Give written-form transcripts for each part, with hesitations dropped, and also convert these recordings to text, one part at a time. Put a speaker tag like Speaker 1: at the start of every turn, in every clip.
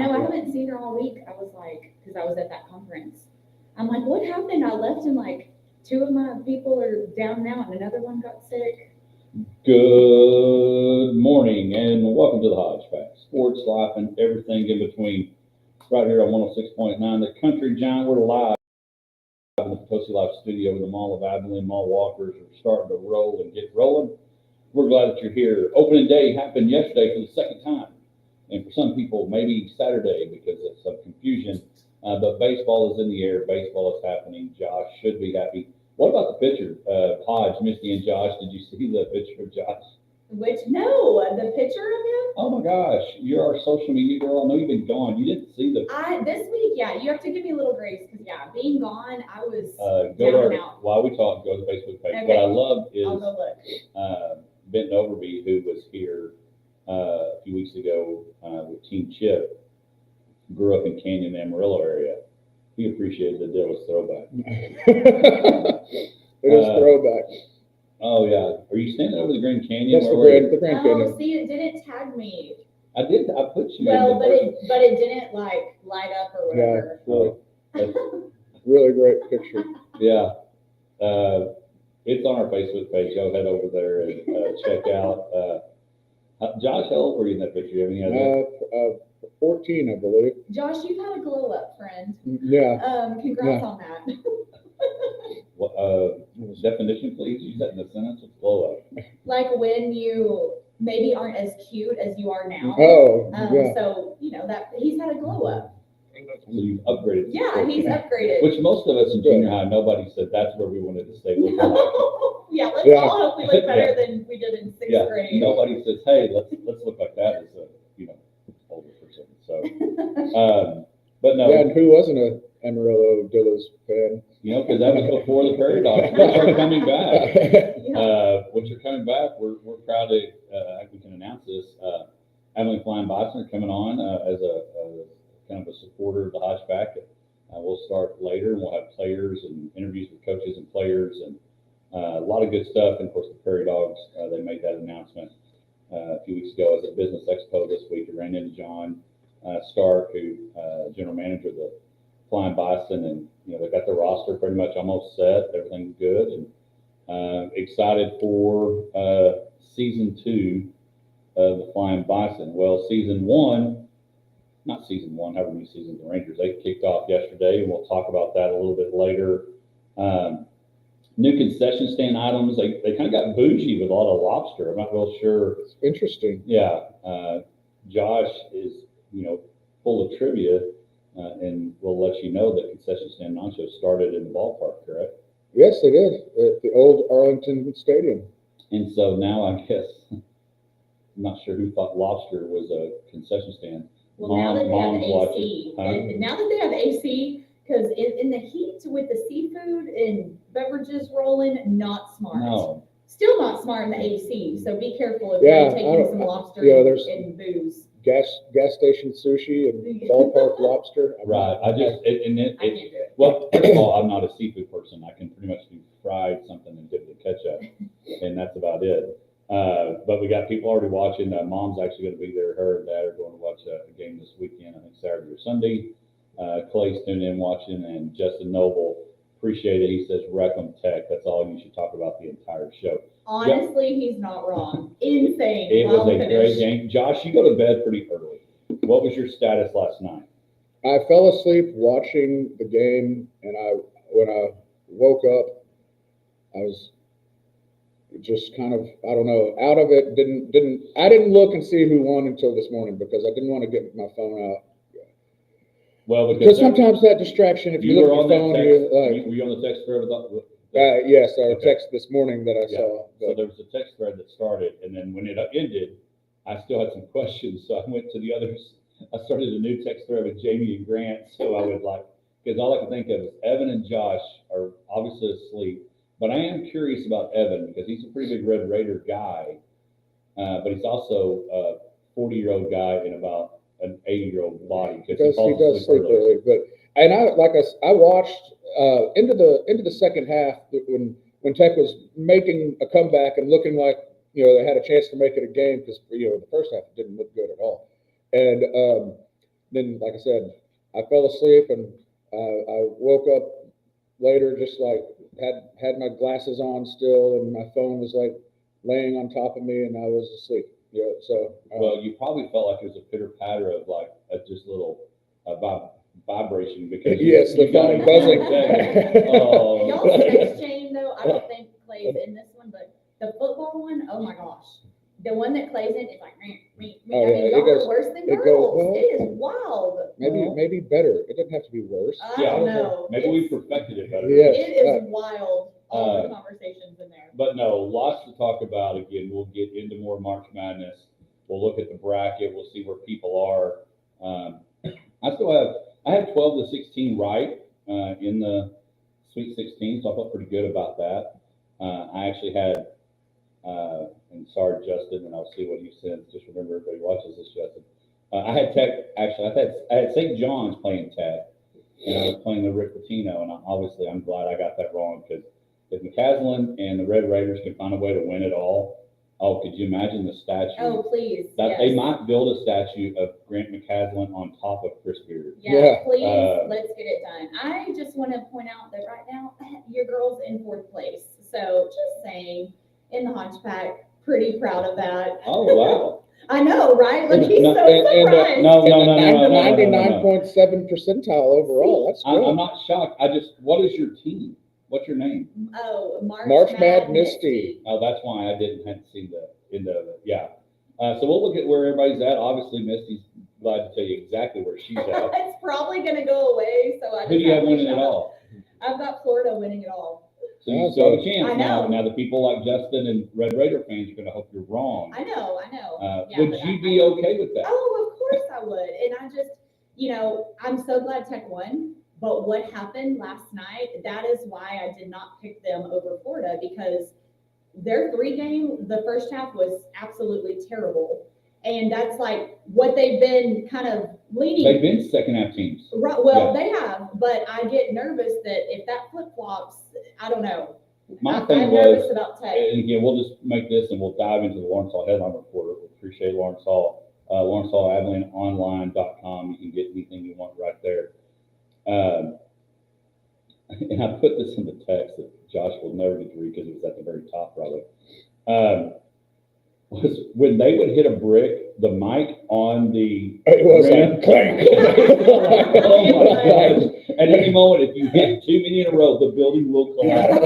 Speaker 1: know. I haven't seen her all week. I was like, because I was at that conference. I'm like, what happened? I left and like 2 of my people are down now and another one got sick.
Speaker 2: Good morning and welcome to the Hodge Pack. Sports, life, and everything in between. Right here on 106.9, the Country Giant. We're live in the Potosi Life studio in the Mall of Abilene. Mall walkers are starting to roll and get rolling. We're glad that you're here. Opening day happened yesterday for the second time. And for some people, maybe Saturday because of some confusion. But baseball is in the air. Baseball is happening. Josh should be happy. What about the pitcher? Hodge, Misty, and Josh. Did you see the picture of Josh?
Speaker 1: No, the picture of him?
Speaker 2: Oh my gosh, you're our social media girl. I know you've been gone. You didn't see the.
Speaker 1: This week, yeah, you have to give me a little grace because being gone, I was
Speaker 2: go
Speaker 1: down
Speaker 2: to
Speaker 1: and out.
Speaker 2: While we talk, go to the Facebook page.
Speaker 1: Okay.
Speaker 2: What I love is
Speaker 1: I'll go look.
Speaker 2: Benton Overby, who was here a few weeks ago with Team Chip, grew up in Canyon, Amarillo area. He appreciated the Dillis throwback.
Speaker 3: It is throwback.
Speaker 2: Oh yeah, are you standing over the Grand Canyon?
Speaker 3: That's the Grand Canyon.
Speaker 1: See, it didn't tag me.
Speaker 2: I did. I put you.
Speaker 1: Well, but it didn't like light up or whatever.
Speaker 3: Yeah, really great picture.
Speaker 2: Yeah, it's on our Facebook page. Go head over there and check out. Josh, how old were you in that picture? Have any idea?
Speaker 3: 14, I believe.
Speaker 1: Josh, you've had a glow up, friend.
Speaker 3: Yeah.
Speaker 1: Congrats on that.
Speaker 2: Definition, please. Use that in a sentence. With glow up.
Speaker 1: Like when you maybe aren't as cute as you are now.
Speaker 3: Oh, yeah.
Speaker 1: So that he's had a glow up.
Speaker 2: So you've upgraded.
Speaker 1: Yeah, he's upgraded.
Speaker 2: Which most of us in junior high, nobody said that's where we wanted to stay.
Speaker 1: Yeah, let's all hope we look better than we did in sixth grade.
Speaker 2: Nobody says, hey, let's look like that as a older person. So, but no.
Speaker 3: Yeah, and who wasn't a Amarillo Dillis fan?
Speaker 2: Because that was before the Prairie Dogs, which are coming back. Which are coming back. We're proud to, we can announce this. Abilene Flying Bison are coming on as a kind of a supporter of the Hodge Pack. We'll start later, and we'll have players and interviews with coaches and players, and a lot of good stuff. And of course, the Prairie Dogs, they made that announcement a few weeks ago as a business expo this week. I ran into John Stark, who general manager of the Flying Bison, and they got the roster pretty much almost set. Everything's good, and excited for season 2 of the Flying Bison. Well, not season one, however many seasons the Rangers, they kicked off yesterday, and we'll talk about that a little bit later. New concession stand items, they kind of got bougie with a lot of lobster. I'm not real sure.
Speaker 3: It's interesting.
Speaker 2: Yeah. Josh is, full of trivia, and we'll let you know that concession stand nachos started in the ballpark, correct?
Speaker 3: Yes, it is, at the old Arlington Stadium.
Speaker 2: And so now I guess, I'm not sure who thought lobster was a concession stand.
Speaker 1: Well, now that they have AC, and now that they have AC, because in the heat with the seafood and beverages rolling, not smart.
Speaker 2: No.
Speaker 1: Still not smart in the AC, so be careful if you're taking some lobster and booze.
Speaker 3: Gas station sushi and ballpark lobster.
Speaker 2: Right. I can't do it. Well, first of all, I'm not a seafood person. I can pretty much do fried something and dip it in ketchup, and that's about it. But we got people already watching. Mom's actually going to be there. Her and Dad are going to watch a game this weekend, I think Saturday or Sunday. Clay's tuning in watching, and Justin Noble, appreciate it. He says, Reckham Tech. That's all you should talk about the entire show.
Speaker 1: Honestly, he's not wrong. Insane.
Speaker 2: It was a great game. Josh, you go to bed pretty early. What was your status last night?
Speaker 3: I fell asleep watching the game, and when I woke up, I was just kind of, I don't know, out of it. I didn't look and see who won until this morning because I didn't want to get my phone out.
Speaker 2: Well,
Speaker 3: because sometimes that distraction, if you look at your phone,
Speaker 2: were you on the text thread?
Speaker 3: Yes, our text this morning that I saw.
Speaker 2: So there was a text thread that started, and then when it ended, I still had some questions. So I went to the others. I started a new text thread with Jamie and Grant. So I would because all I could think of is Evan and Josh are obviously asleep. But I am curious about Evan because he's a pretty big Red Raider guy, but he's also a 40-year-old guy in about an 80-year-old body.
Speaker 3: He does sleep early, and I watched into the second half when Tech was making a comeback and looking like they had a chance to make it a game because the first half didn't look good at all, and then, like I said, I fell asleep and I woke up later, just like had my glasses on still, and my phone was like laying on top of me, and I was asleep. Yeah, so
Speaker 2: Well, you probably felt like it was a pitter patter of like a just little vibration because
Speaker 3: yes, the
Speaker 2: got
Speaker 3: phone
Speaker 2: a
Speaker 3: buzzing.
Speaker 2: Oh.
Speaker 1: Y'all's text chain though, I don't think plays in this one, but the football one, oh my gosh. The one that plays in, it's like,
Speaker 3: Oh,
Speaker 1: I
Speaker 3: yeah,
Speaker 1: mean,
Speaker 3: it
Speaker 1: y'all
Speaker 3: goes-
Speaker 1: are worse than
Speaker 3: it goes-
Speaker 1: girls.
Speaker 3: well,
Speaker 1: It is wild.
Speaker 3: Maybe better. It doesn't have to be worse.
Speaker 1: I don't know.
Speaker 2: Maybe we
Speaker 1: It's-
Speaker 2: perfected it better.
Speaker 3: Yes.
Speaker 1: It is wild, all the conversations in there.
Speaker 2: But no, lots to talk about. Again, we'll get into more March Madness. We'll look at the bracket. We'll see where people are. I have 12 to 16 right in the Sweet 16, so I felt pretty good about that. I actually had, and sorry, Justin, and I'll see what you sent. Just remember, everybody watches this, Justin. I had Tech, actually, I had St. John's playing Tech, and I was playing the Rick Pitino, and I'm glad I got that wrong, because if McCaslin and the Red Raiders can find a way to win it all, oh, could you imagine the statue?
Speaker 1: Oh, please,
Speaker 2: That
Speaker 1: yes.
Speaker 2: they might build a statue of Grant McCaslin on top of Chris Beard.
Speaker 1: Yeah, please,
Speaker 2: Uh,
Speaker 1: let's get it done. I just want to point out that right now, your girl's in 4th place. So just saying, in the Hodge Pack, pretty proud of that.
Speaker 2: Oh, wow.
Speaker 1: I know, right? Look, he's
Speaker 2: No,
Speaker 1: so
Speaker 3: and,
Speaker 1: surprised.
Speaker 2: No, no, no, no, no, no, no, no, no.
Speaker 3: 99.7 percentile overall. That's
Speaker 2: I'm
Speaker 3: good.
Speaker 2: not shocked. What is your team? What's your name?
Speaker 1: Oh,
Speaker 3: March Mad Misty.
Speaker 2: Oh, that's why I hadn't seen the end of it. Yeah. So we'll look at where everybody's at. Obviously, Misty's glad to tell you exactly where she's at.
Speaker 1: It's probably going to go away, so I
Speaker 2: Who do you have winning it
Speaker 1: shot.
Speaker 2: all?
Speaker 1: I've got Florida winning it all.
Speaker 2: So you still have a
Speaker 1: I
Speaker 2: chance.
Speaker 1: know.
Speaker 2: Now the people like Justin and Red Raider fans are going to hope you're wrong.
Speaker 1: I know. Yeah,
Speaker 2: Would
Speaker 1: but
Speaker 2: you be okay with that?
Speaker 1: Oh, of course I would. And I just, I'm so glad Tech won. But what happened last night, that is why I did not pick them over Florida, because their 3-game, the first half was absolutely terrible. And that's like what they've been kind of leaning.
Speaker 2: They've been second half teams.
Speaker 1: Right, well,
Speaker 2: Yeah.
Speaker 1: they have, but I get nervous that if that flip-flops, I don't know.
Speaker 2: My
Speaker 1: I'm
Speaker 2: thing
Speaker 1: nervous
Speaker 2: was,
Speaker 1: about Tech.
Speaker 2: and again, we'll just make this and we'll dive into the Lawrence Hall headline report. We appreciate Lawrence Hall. Lawrence Hall AvalonOnline.com. You can get anything you want right there. And I put this in the text that Josh will never get to read because it was at the very top, probably. Was when they would hit a brick, the mic on the
Speaker 3: It was
Speaker 2: rim-
Speaker 3: like clank.
Speaker 2: Oh my gosh. At any moment, if you hit too many in a row, the building will collapse.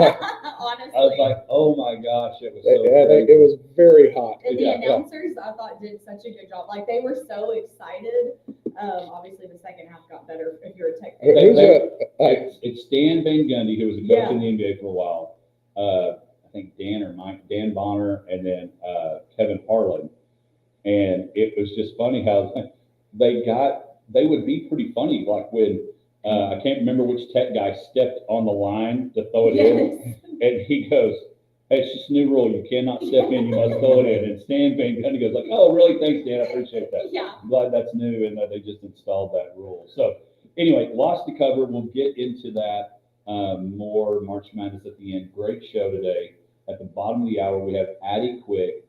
Speaker 1: Honestly.
Speaker 2: I was like, oh my gosh, it was so
Speaker 3: Yeah,
Speaker 2: crazy.
Speaker 3: it was very hot.
Speaker 1: And the
Speaker 2: Yeah.
Speaker 1: announcers, I thought, did such a good job. Like, they were so excited. Obviously, the second half got better if you're a Tech fan.
Speaker 3: Who's
Speaker 2: It's Stan Van Gundy, who was a coach
Speaker 1: Yeah.
Speaker 2: in the NBA for a while. I think Dan Bonner, and then Kevin Harlan. And it was just funny how they would be pretty funny. Like when, I can't remember which Tech guy stepped on the line to throw it in.
Speaker 1: Yes.
Speaker 2: And he goes, hey, it's just a new rule. You cannot step in, you must throw it in. And Stan Van Gundy goes like, oh, really? Thanks, Dan. I appreciate that.
Speaker 1: Yeah.
Speaker 2: I'm glad that's new and that they just installed that rule. So anyway, lots to cover. We'll get into that more March Madness at the end. Great show today. At the bottom of the hour, we have Addie Quick.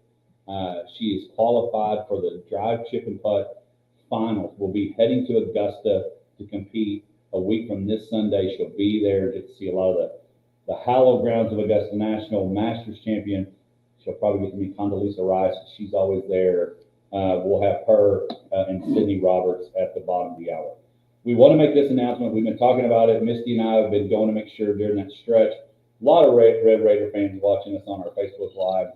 Speaker 2: She is qualified for the drive, chip, and putt finals. We'll be heading to Augusta to compete a week from this Sunday. She'll be there, get to see a lot of the hallowed grounds of Augusta National, Masters champion. She'll probably get to meet Condoleezza Rice. She's always there. We'll have her and Sydney Roberts at the bottom of the hour. We want to make this announcement. We've been talking about it. Misty and I have been going to make sure during that stretch. A lot of Red Raider fans watching us on our Facebook Live.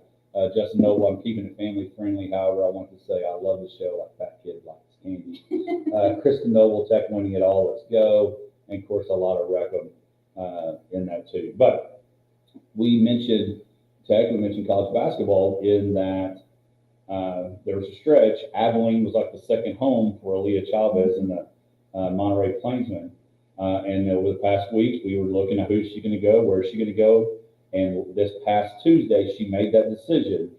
Speaker 2: Justin Noble, I'm keeping it family friendly. However, I want to say I love the show like Fat Kid likes candy. Kristen Noble, Tech winning it all. Let's go. And of course, a lot of Reckham in that too. But we mentioned Tech, we mentioned college basketball in that there was a stretch. Abilene was like the second home for Aaliyah Chavez and the Monterey Plainsmen. And over the past week, we were looking at who's she going to go, where's she going to go. And this past Tuesday, she made that decision.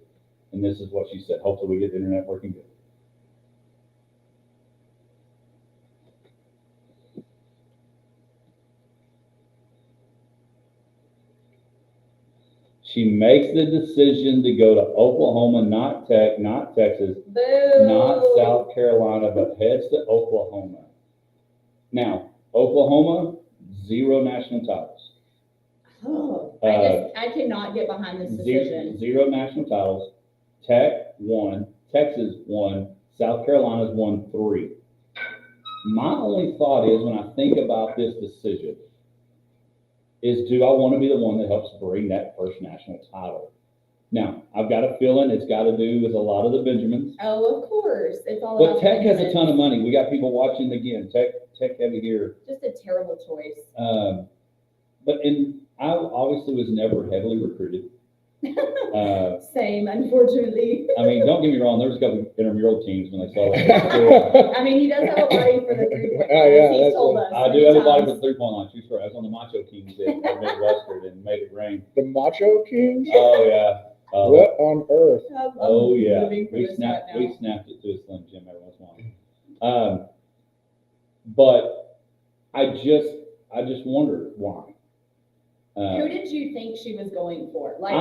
Speaker 2: And this is what she said. Hopefully we get the internet working good. She makes the decision to go to Oklahoma, not Texas,
Speaker 1: Boo.
Speaker 2: not South Carolina, but heads to Oklahoma. Now, Oklahoma, 0 national titles.
Speaker 1: Oh, I cannot get behind this
Speaker 2: Zero,
Speaker 1: decision.
Speaker 2: 0 national titles. Tech won, Texas won, South Carolina's won 3. My only thought is when I think about this decision is, do I want to be the one that helps bring that first national title? Now, I've got a feeling it's got to do with a lot of the Benjamins.
Speaker 1: Oh, of course. It's all
Speaker 2: But
Speaker 1: about
Speaker 2: Tech has a
Speaker 1: Benjamins.
Speaker 2: ton of money. We got people watching again. Tech heavy here.
Speaker 1: Just a terrible choice.
Speaker 2: I obviously was never heavily recruited.
Speaker 1: Same, unfortunately.
Speaker 2: I mean, don't get me wrong. There was a couple intramural teams when they saw that.
Speaker 1: I mean, he does have a body for the 3-point
Speaker 3: Oh, yeah,
Speaker 1: line. He's
Speaker 3: that's
Speaker 1: told
Speaker 3: what-
Speaker 1: us.
Speaker 2: I do
Speaker 1: many
Speaker 2: have a body
Speaker 1: times.
Speaker 2: for the 3-point line. True story. I was on the Macho Kings in Midwestern and made it rain.
Speaker 3: The Macho Kings?
Speaker 2: Oh yeah.
Speaker 3: What on earth?
Speaker 1: I'm
Speaker 2: Oh yeah.
Speaker 1: living for this right now.
Speaker 2: We snapped it to a Slim Jim every once in a while. But I just wondered why.
Speaker 1: Who did you think she was going for? Like,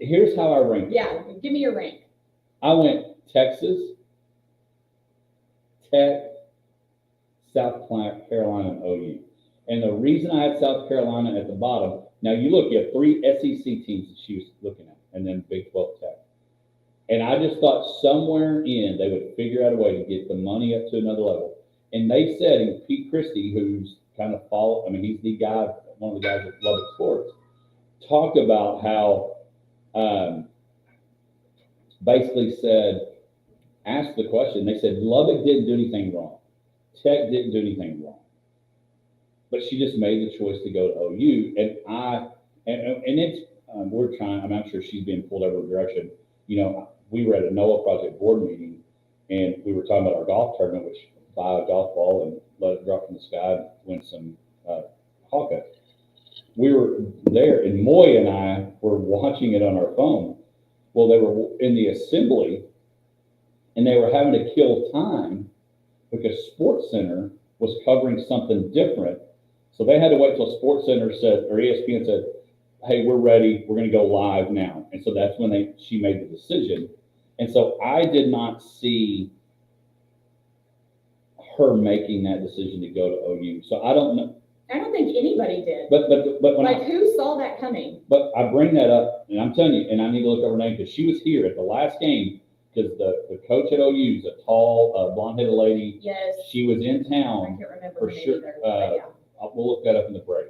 Speaker 2: Here's how I ranked it.
Speaker 1: yeah, give me your rank.
Speaker 2: I went Texas, Tech, South Carolina, and OU. And the reason I had South Carolina at the bottom, now you have 3 SEC teams that she was looking at, and then Big 12 Tech. And I just thought somewhere in they would figure out a way to get the money up to another level. And they said, and Pete Christie, who's kind of he's the guy, one of the guys at Lubbock Sports, talked about how basically asked the question. They said Lubbock didn't do anything wrong. Tech didn't do anything wrong. But she just made the choice to go to OU. And it's, we're trying, I'm sure she's being pulled every direction. We were at a NOAA Project board meeting and we were talking about our golf tournament, which buy a golf ball and let it drop from the sky and win some hawkeye. We were there, and Moy and I were watching it on our phone. Well, they were in the assembly, and they were having to kill time because Sports Center was covering something different. So they had to wait till Sports Center said, or ESPN said, "Hey, we're ready. We're going to go live now." And so that's when she made the decision. And so I did not see her making that decision to go to OU. So I don't know.
Speaker 1: I don't think anybody did.
Speaker 2: But when
Speaker 1: who saw that coming?
Speaker 2: But I bring that up, and I'm telling you, and I need to look over her name because she was here at the last game because the coach at OU is a tall, blonde-headed lady.
Speaker 1: Yes.
Speaker 2: She was in
Speaker 1: I
Speaker 2: town.
Speaker 1: can't remember
Speaker 2: For
Speaker 1: her name
Speaker 2: sure.
Speaker 1: either, but yeah.
Speaker 2: We'll look that up in the break.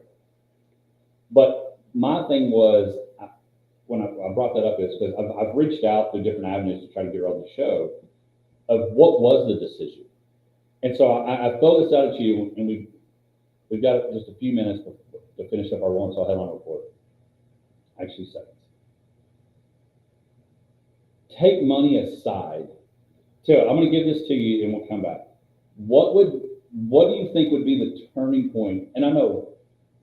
Speaker 2: But my thing was, when I brought that up, is because I've reached out through different avenues to try to get her on the show of what was the decision. And so I throw this out at you, and we've got just a few minutes to finish up our Lawrenceville headline report. Actually, seconds. Take money aside. So I'm going to give this to you, and we'll come back. What do you think would be the turning point? And I know,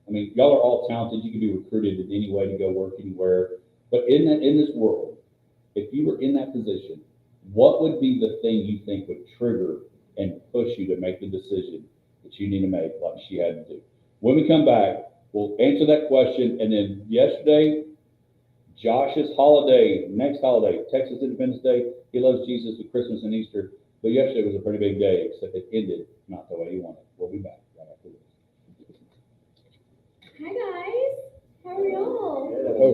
Speaker 2: y'all are all talented. You can be recruited in any way to go work anywhere. But in this world, if you were in that position, what would be the thing you think would trigger and push you to make the decision that you need to make, like she had to do? When we come back, we'll answer that question. And then yesterday, Josh's holiday, next holiday, Texas Independence Day. He loves Jesus with Christmas and Easter. But yesterday was a pretty big day, except it ended not the way he wanted. We'll be back right after this.
Speaker 1: Hi guys, how are y'all?
Speaker 3: Oh.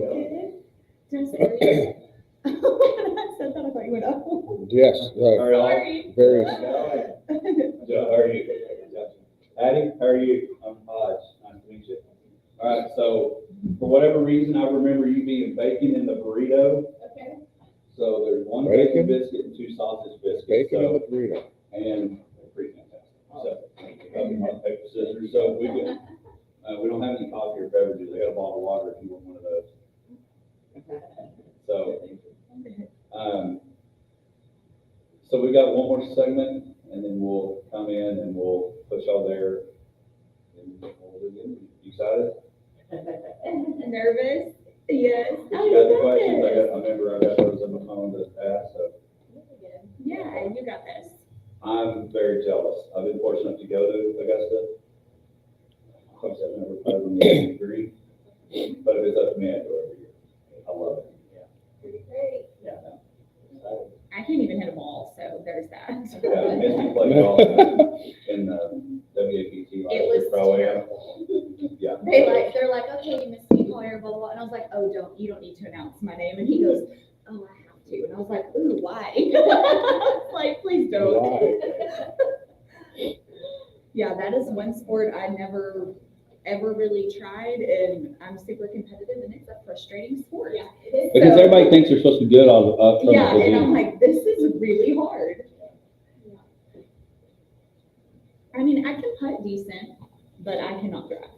Speaker 1: Good. I'm sorry. When I said that, I thought you went up.
Speaker 3: Yes, right.
Speaker 1: Sorry.
Speaker 3: Very.
Speaker 2: Joe, how are you? Addie, how are you? I'm Hodge. Nice to meet you. All right, so for whatever reason, I remember you being bacon in the burrito.
Speaker 1: Okay.
Speaker 2: So there's one
Speaker 3: Bacon?
Speaker 2: bacon biscuit and 2 sausage biscuits.
Speaker 3: Bacon in
Speaker 2: So,
Speaker 3: the burrito.
Speaker 2: and they're pretty fantastic. So, rock, paper, scissors. So we don't have any coffee or beverages. I got a bottle of water if you want one of those. So we got one more segment, and then we'll come in and we'll put y'all there. And we'll do the interview. You excited?
Speaker 1: Nervous? Yes.
Speaker 2: If you got the questions, I remember I got those on the phone to ask. So
Speaker 1: Yeah, you got this.
Speaker 2: I'm very jealous. I've been fortunate enough to go to Augusta. I've never played in the degree, but if it's up to me, I go every year. I love it.
Speaker 4: Pretty great.
Speaker 2: Yeah.
Speaker 1: I can't even hit a ball, so there's that.
Speaker 2: Yeah, Missy played golf in WAPT last
Speaker 1: It
Speaker 2: year,
Speaker 1: was
Speaker 2: pro-am. Yeah.
Speaker 1: They're like, okay, Miss Collier, blah, blah, blah. And I was like, oh, you don't need to announce my name. And he goes, oh, I have to. And I was like, ooh, why? I was like, please don't.
Speaker 3: Why?
Speaker 1: Yeah, that is one sport I never ever really tried, and I'm super competitive, and it's a frustrating sport.
Speaker 4: Yeah, it is.
Speaker 2: Because
Speaker 1: So-
Speaker 2: everybody thinks they're supposed to be good up from
Speaker 1: Yeah,
Speaker 2: the
Speaker 1: and I'm
Speaker 2: beginning.
Speaker 1: like, this is really hard.
Speaker 4: Yeah.
Speaker 1: I mean, I can putt decent, but I cannot drive.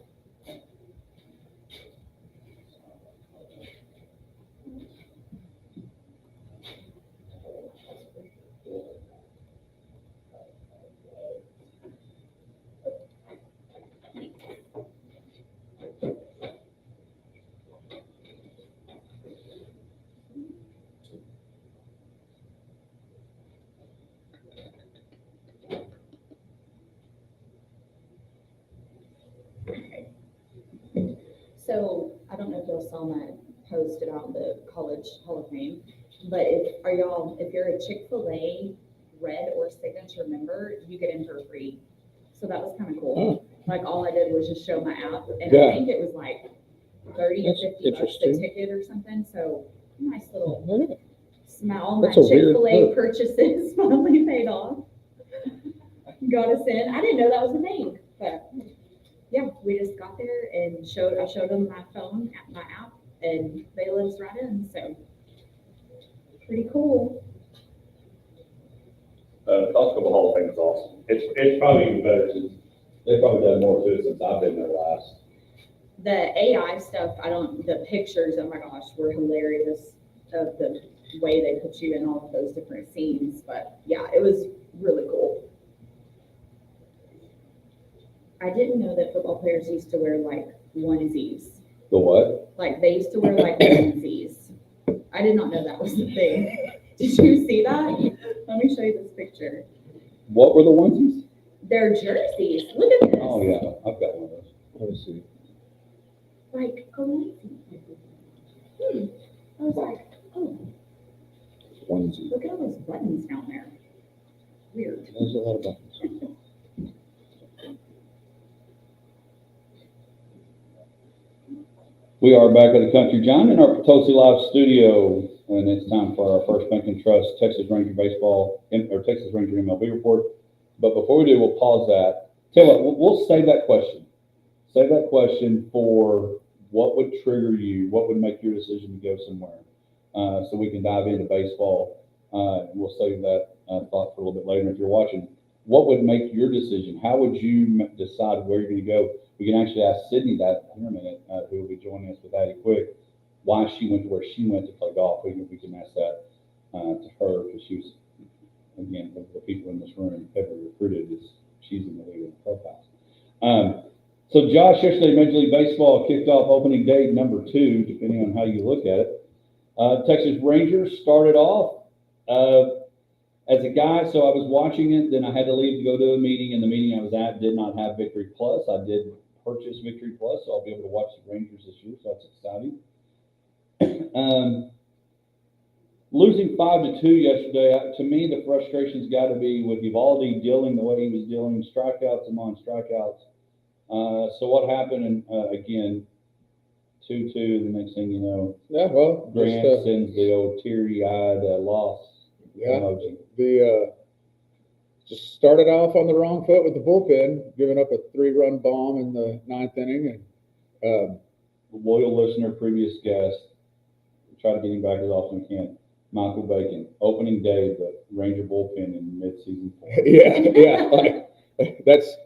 Speaker 1: So I don't know if y'all saw my post about the College Hall of Fame, but if you're a Chick-fil-A Red or Signature member, you get in for free. So that was kind of cool. Like all I did was just show my app, and
Speaker 3: Yeah.
Speaker 1: I think it was like 30 to
Speaker 3: That's
Speaker 1: 50 bucks a
Speaker 3: interesting.
Speaker 1: ticket or something. So nice little
Speaker 3: Yeah.
Speaker 1: smile. All my
Speaker 3: That's a weird
Speaker 1: Chick-fil-A
Speaker 3: perk.
Speaker 1: purchases finally paid off. Got us in. I didn't know that was a thing, but yeah, we just got there and I showed them my phone, my app, and they let us right in. So pretty cool.
Speaker 2: Costco Hall of Fame is awesome. It's probably even better since they've probably done more to it since I've been there last.
Speaker 1: The AI stuff, the pictures, oh my gosh, were hilarious of the way they put you in all of those different scenes. But yeah, it was really cool. I didn't know that football players used to wear like onesies.
Speaker 2: The what?
Speaker 1: Like they used to wear like onesies. I did not know that was a thing. Did you see that? Let me show you this picture.
Speaker 2: What were the onesies?
Speaker 1: They're jerseys. Look at this.
Speaker 2: Oh, yeah, I've got one of those.
Speaker 3: Let me see.
Speaker 1: Like amazing. I was like, oh,
Speaker 3: Onesie.
Speaker 1: look at all those buttons down there. Weird.
Speaker 3: There's a lot of buttons.
Speaker 2: We are back at the Country John in our Potosi Live studio, and it's time for our First Bank and Trust Texas Ranger Baseball, or Texas Ranger MLB report. But before we do, we'll pause that. Tell you what, we'll save that question. Save that question for what would trigger you, what would make your decision to go somewhere. So we can dive into baseball. We'll save that thought for a little bit later. If you're watching, what would make your decision? How would you decide where you're going to go? We can actually ask Sydney that in a minute, who will be joining us with Addie Quick, why she went to where she went to play golf. We can ask that to her, because she was, again, of the people in this room ever recruited, she's in the league of the clubhouse. So Josh, yesterday Major League Baseball kicked off opening day number 2, depending on how you look at it. Texas Rangers started off as a guy, so I was watching it, then I had to leave to go to a meeting, and the meeting I was at did not have Victory Plus. I did purchase Victory Plus, so I'll be able to watch the Rangers this year, so that's exciting. Losing 5-2 yesterday, to me, the frustration's got to be with Evaldi dealing the way he was dealing, strikeouts among strikeouts. So what happened, and again, 2-2, the next thing you know,
Speaker 3: Yeah, well,
Speaker 2: Grant
Speaker 3: just,
Speaker 2: sends the old teary-eyed loss
Speaker 3: yeah,
Speaker 2: emoji.
Speaker 3: just started off on the wrong foot with the bullpen, giving up a 3-run bomb in the 9th inning, and
Speaker 2: Loyal listener, previous guest, try to get him back as often as we can. Michael Bacon, opening day, the Ranger bullpen in mid-season form.
Speaker 3: yeah, like that's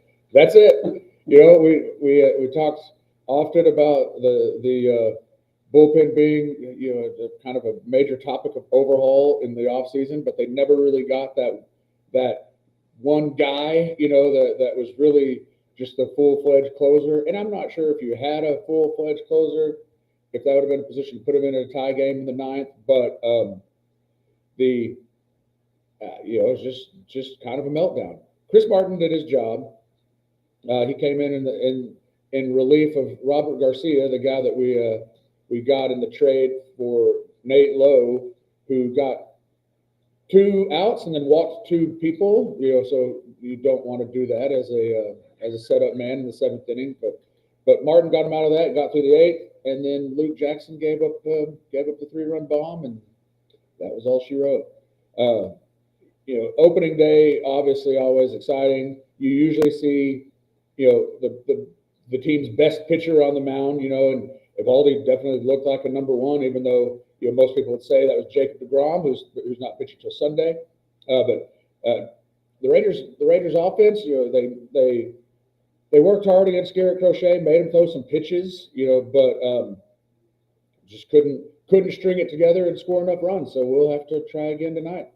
Speaker 3: it. You know, we talked often about the bullpen being, you know, kind of a major topic of overhaul in the off season, but they never really got that one guy, you know, that was really just a full-fledged closer. And I'm not sure if you had a full-fledged closer, if that would have been a position to put him in a tie game in the 9th, but you know, it was just kind of a meltdown. Chris Martin did his job. He came in relief of Robert Garcia, the guy that we got in the trade for Nate Lowe, who got 2 outs and then walked 2 people, so you don't want to do that as a setup man in the 7th inning. But Martin got him out of that, got through the 8th, and then Luke Jackson gave up the 3-run bomb, and that was all she wrote. Opening day, obviously always exciting. You usually see, the team's best pitcher on the mound, and Evaldi definitely looked like a number 1, even though, most people would say that was Jacob deGrom, who's not pitching till Sunday. But the Rangers offense, they worked hard against Garrett Crochet, made him throw some pitches, but just couldn't string it together and score enough runs. So we'll have to try again tonight.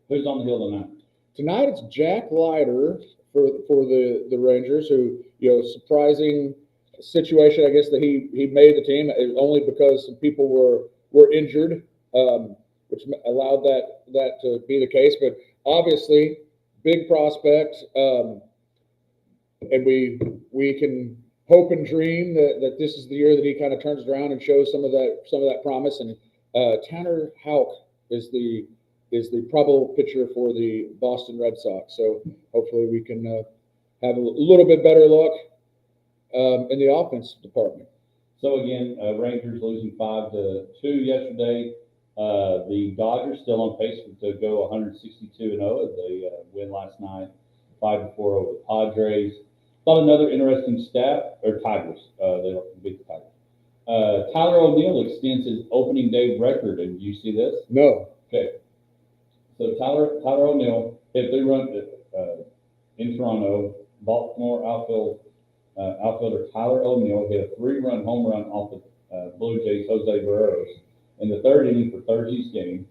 Speaker 2: Who's on the hill tonight?
Speaker 3: Tonight it's Jack Leiter for the Rangers, who, surprising situation, I guess, that he made the team only because some people were injured, which allowed that to be the case. But obviously, big prospect, and we can hope and dream that this is the year that he kind of turns around and shows some of that promise. And Tanner Houck is the probable pitcher for the Boston Red Sox. So hopefully we can have a little bit better luck in the offense department.
Speaker 2: So again, Rangers losing 5-2 yesterday. The Dodgers still on pace to go 162-0 as they win last night, 5-4 over the Padres. Thought another interesting stat, or Tigers. They beat the Tigers. Tyler O'Neill extends his opening day record. Did you see this?
Speaker 3: No.
Speaker 2: Okay. So Tyler O'Neill hit 3 runs in Toronto. Baltimore outfielder Tyler O'Neill hit a 3-run home run off the Blue Jays' Jose Barreros in the 3rd inning for Thursday's game,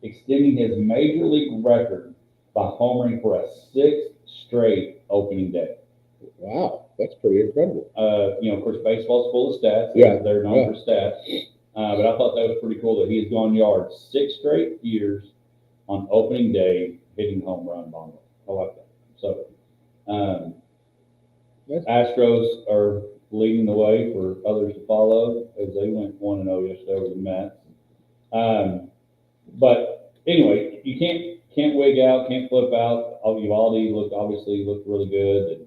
Speaker 2: extending his major league record by homering for a 6th straight opening day.
Speaker 3: Wow, that's pretty incredible.
Speaker 2: Of course, baseball's full of stats.
Speaker 3: Yeah,
Speaker 2: They're known for stats. But I thought that was pretty cool that he has gone yards 6 straight years on opening day hitting home run bomb. I like that. So, Astros are leading the way for others to follow as they went 1-0 yesterday over the Mets. But anyway, you can't wig out, can't flip out. Uvalde obviously looked really good. And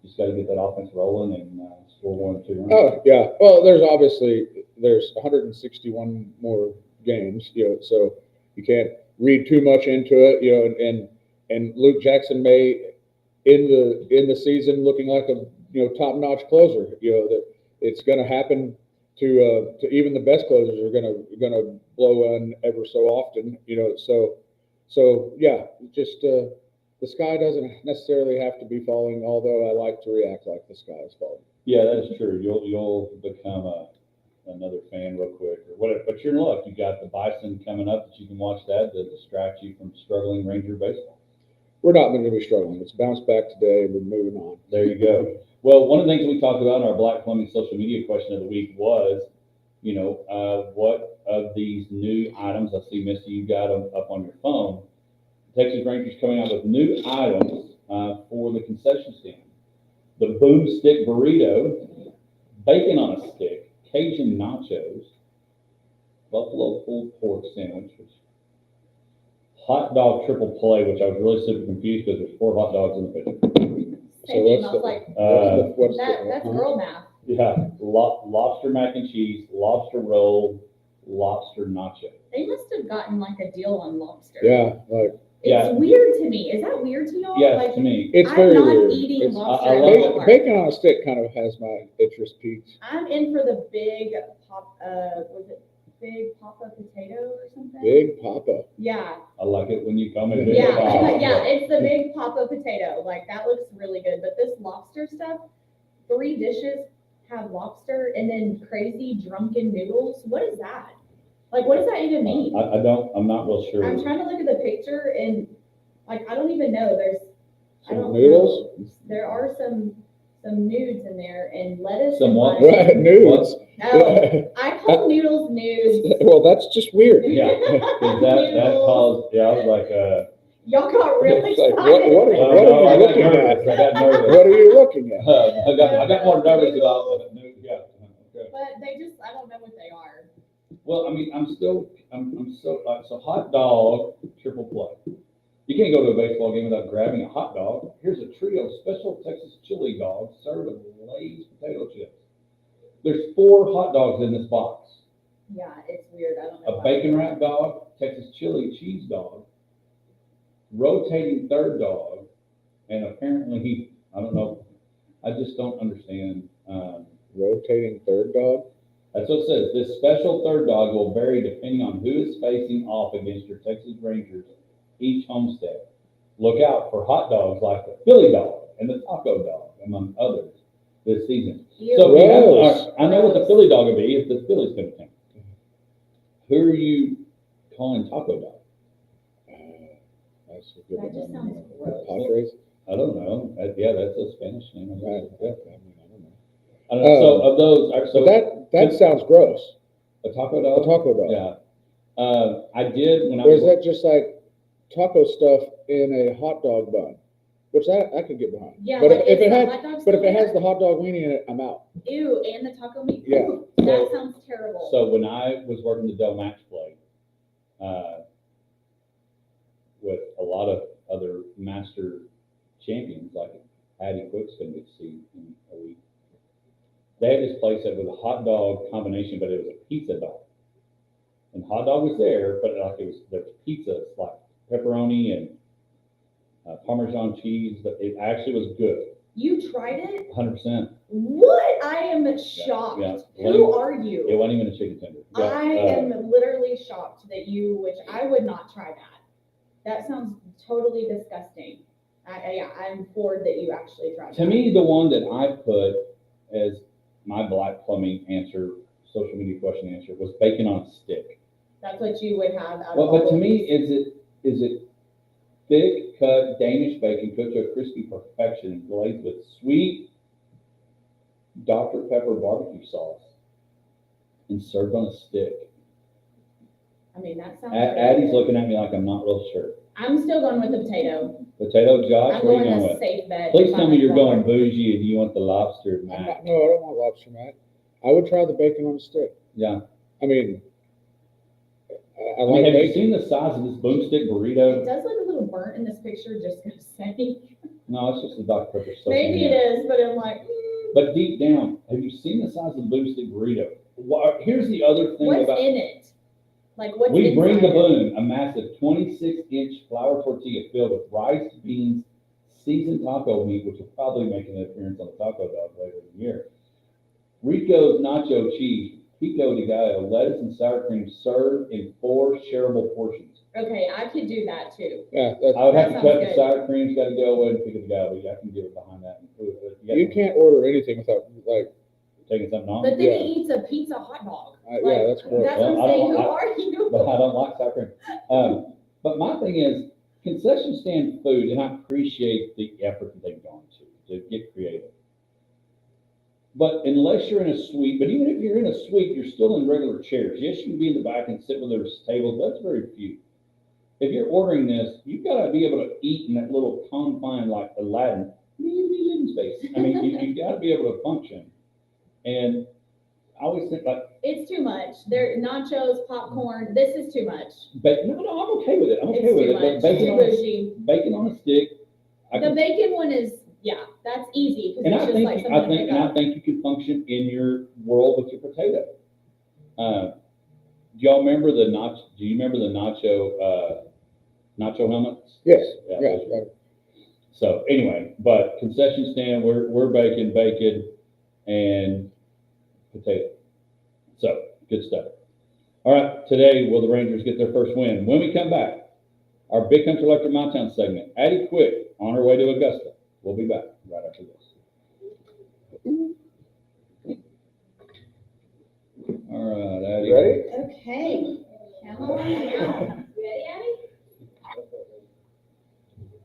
Speaker 2: just got to get that offense rolling and score 1 or 2 runs.
Speaker 3: Oh yeah. Well, there's 161 more games, so you can't read too much into it, and Luke Jackson may in the season looking like a top-notch closer. That it's going to happen to even the best closers are going to blow in ever so often. So yeah, just the sky doesn't necessarily have to be falling. Although I like to react like the sky is falling.
Speaker 2: Yeah, that's true. You'll become another fan real quick or whatever. But you're in luck. You got the Bison coming up that you can watch that to distract you from struggling Ranger baseball.
Speaker 3: We're not going to be struggling. It's bounced back today. We're moving on.
Speaker 2: There you go. Well, one of the things we talked about in our Black Plumbing social media question of the week was, what of these new items, I see, Misty, you got them up on your phone. Texas Rangers coming out with new items for the concession stand. The Boomstick Burrito, bacon on a stick, Cajun nachos, buffalo pulled pork sandwich, hot dog triple play, which I was really super confused because there's 4 hot dogs in the picture.
Speaker 1: Same thing, I was like, that's girl math.
Speaker 2: Yeah, lobster mac and cheese, lobster roll, lobster nacho.
Speaker 1: They must have gotten like a deal on lobster.
Speaker 3: Yeah,
Speaker 1: It's weird to me. Is that weird to y'all?
Speaker 2: Yes, to me.
Speaker 3: It's
Speaker 1: I'm
Speaker 3: very
Speaker 1: not
Speaker 3: weird.
Speaker 1: eating lobster
Speaker 2: I love
Speaker 1: anymore.
Speaker 3: Bacon on a stick kind of has my interest piqued.
Speaker 1: I'm in for the big big Papa potato or something?
Speaker 3: Big Papa.
Speaker 1: Yeah.
Speaker 2: I like it when you come in.
Speaker 1: Yeah, it's the big Papa potato. Like, that looks really good. But this lobster stuff, 3 dishes have lobster and then crazy drunken noodles. What is that? Like, what does that even mean?
Speaker 2: I'm not real sure.
Speaker 1: I'm trying to look at the picture and, like, I don't even know.
Speaker 3: Some noodles?
Speaker 1: There are some nudes in there and lettuce.
Speaker 2: Some what?
Speaker 3: Right, nudes.
Speaker 1: No, I call noodles nudes.
Speaker 3: Well, that's just weird.
Speaker 2: Yeah, 'cause that caused, I was like,
Speaker 1: Y'all got really
Speaker 3: It's like,
Speaker 1: excited.
Speaker 3: what are you looking at?
Speaker 2: I got nervous.
Speaker 3: What are you looking at?
Speaker 2: I got more nervous about the news. Yeah. Okay.
Speaker 1: But they just, I
Speaker 2: Well, I mean, I'm so, so hot dog, triple play. You can't go to a baseball game without grabbing a hot dog. Here's a trio of special Texas chili dogs served with Lay's potato chips. There's 4 hot dogs in this box.
Speaker 1: Yeah, it's weird. I don't know.
Speaker 2: A
Speaker 1: why.
Speaker 2: bacon wrap dog, Texas chili cheese dog, rotating third dog, and apparently, I don't know, I just don't understand.
Speaker 3: Rotating third dog?
Speaker 2: That's what it says. This special third dog will vary depending on who is facing off against your Texas Rangers each homestead. Look out for hot dogs like the Philly dog and the taco dog, among others, this season.
Speaker 1: Ew.
Speaker 2: So if you have,
Speaker 3: Gross.
Speaker 2: I know what the Philly dog will be if the Philly's going to come. Who are you calling taco dog?
Speaker 3: That's a good
Speaker 1: That just
Speaker 3: one.
Speaker 1: sounds gross.
Speaker 3: Padres?
Speaker 2: I don't know. Yeah, that's a Spanish name.
Speaker 3: Right,
Speaker 2: Yeah.
Speaker 3: I mean, I don't know.
Speaker 2: I don't know. So of those,
Speaker 3: So
Speaker 2: so
Speaker 3: that sounds gross.
Speaker 2: a taco
Speaker 3: A
Speaker 2: dog.
Speaker 3: taco dog.
Speaker 2: Yeah. I did when I
Speaker 3: Or
Speaker 2: was.
Speaker 3: is that just like taco stuff in a hot dog bun? Which I could get behind.
Speaker 1: Yeah,
Speaker 3: But
Speaker 1: like,
Speaker 3: if
Speaker 1: is
Speaker 3: it
Speaker 1: the
Speaker 3: had,
Speaker 1: hot dog
Speaker 3: but if
Speaker 1: still
Speaker 3: it has
Speaker 1: there?
Speaker 3: the hot dog weenie in it, I'm out.
Speaker 1: Ew, and the taco meat.
Speaker 3: Yeah.
Speaker 1: Ooh, that
Speaker 2: So-
Speaker 1: sounds terrible.
Speaker 2: So when I was working the Del Max play, with a lot of other master champions, like Addie Quick's going to get to see in a week, they had this place that was a hot dog combination, but it was a pizza dog. And hot dog was there, but like there was pizza, like pepperoni and Parmesan cheese. But it actually was good,
Speaker 1: You tried it?
Speaker 2: 100%.
Speaker 1: What? I am shocked.
Speaker 2: yeah.
Speaker 1: Who are you?
Speaker 2: It wasn't even a chicken tender.
Speaker 1: I am literally shocked that which I would not try that. That sounds totally disgusting. I'm floored that you actually tried
Speaker 2: To
Speaker 1: that.
Speaker 2: me, the one that I put as my black plumbing answer, social media question answer, was bacon on a stick.
Speaker 1: That's what you would have out of
Speaker 2: Well, but
Speaker 1: all
Speaker 2: to
Speaker 1: of
Speaker 2: me,
Speaker 1: these.
Speaker 2: is it thick cut Danish bacon cooked to a crispy perfection and glazed with sweet Dr. Pepper barbecue sauce and served on a stick.
Speaker 1: I mean, that sounds
Speaker 2: Addie's
Speaker 1: good.
Speaker 2: looking at me like I'm not real sure.
Speaker 1: I'm still going with the potato.
Speaker 2: Potato, Josh,
Speaker 1: I'm
Speaker 2: what are you
Speaker 1: going
Speaker 2: going
Speaker 1: a
Speaker 2: with?
Speaker 1: safe bet.
Speaker 2: Please
Speaker 1: if
Speaker 2: tell
Speaker 1: I'm
Speaker 2: me
Speaker 1: at
Speaker 2: you're going
Speaker 1: Walmart.
Speaker 2: bougie and you want the lobster
Speaker 3: I'm
Speaker 2: mac.
Speaker 3: not, no, I don't want lobster mac. I would try the bacon on a stick.
Speaker 2: Yeah.
Speaker 3: I mean, I
Speaker 2: I mean,
Speaker 3: like
Speaker 2: have you
Speaker 3: bacon.
Speaker 2: seen the size of this boomstick
Speaker 1: It
Speaker 2: burrito?
Speaker 1: does look a little burnt in this picture, just gonna say.
Speaker 2: No, it's just the Dr. Pepper stuff.
Speaker 1: Maybe it is, but I'm like,
Speaker 2: But deep down, have you seen the size of the boomstick burrito? Here's the other thing
Speaker 1: what's
Speaker 2: about
Speaker 1: in it? Like, what's
Speaker 2: we bring
Speaker 1: inside
Speaker 2: the
Speaker 1: it?
Speaker 2: boom, a massive 26-inch flour tortilla filled with rice, beans, seasoned taco meat, which will probably make an appearance on the taco dog later in the year. Rico's nacho cheese, pico de gallo, lettuce and sour cream served in 4 shareable portions.
Speaker 1: Okay, I could do that too.
Speaker 3: Yeah, that's,
Speaker 2: I would have to
Speaker 1: That
Speaker 2: cut
Speaker 1: sounds
Speaker 2: the
Speaker 1: good.
Speaker 2: sour cream's got to go away and pico de gallo, but I can get it behind that.
Speaker 3: you can't order anything without, like,
Speaker 2: taking something on.
Speaker 1: But then
Speaker 3: Yeah.
Speaker 1: he eats a pizza hot dog.
Speaker 3: yeah, that's gross.
Speaker 1: That's what I'm
Speaker 2: Well, I
Speaker 1: saying.
Speaker 2: don't-
Speaker 1: Who are you?
Speaker 2: But I don't like sour cream. But my thing is, concession stand food, and I appreciate the effort that they've gone to get creative. But unless you're in a suite, but even if you're in a suite, you're still in regular chairs. Yes, you can be in the back and sit with those tables, but that's very few. If you're ordering this, you've got to be able to eat in that little confine like Aladdin, living space. I mean, you've got to be able to function. And I always think like,
Speaker 1: It's too much. There, nachos, popcorn. This is too much.
Speaker 2: no, I'm okay with it. I'm okay
Speaker 1: It's
Speaker 2: with
Speaker 1: too
Speaker 2: it. But
Speaker 1: much.
Speaker 2: bacon
Speaker 1: Too
Speaker 2: on a
Speaker 1: bougie.
Speaker 2: bacon on a stick. I
Speaker 1: The
Speaker 2: can,
Speaker 1: bacon one is, yeah, that's easy because
Speaker 2: and
Speaker 1: it's
Speaker 2: I
Speaker 1: just
Speaker 2: think,
Speaker 1: like something to pick
Speaker 2: and I
Speaker 1: up.
Speaker 2: think you can function in your world with your potato. Do y'all remember the nacho? Do you remember the nacho helmets?
Speaker 3: yes,
Speaker 2: Yeah,
Speaker 3: yeah,
Speaker 2: those are- So anyway, but concession stand, we're baking bacon and potato. So good stuff. All right, today will the Rangers get their first win? When we come back, our Big Country Electric My Town segment, Addie Quick on her way to Augusta. We'll be back right after this. All right, Addie.
Speaker 3: Ready?
Speaker 1: Okay. Come on out. Ready, Abby?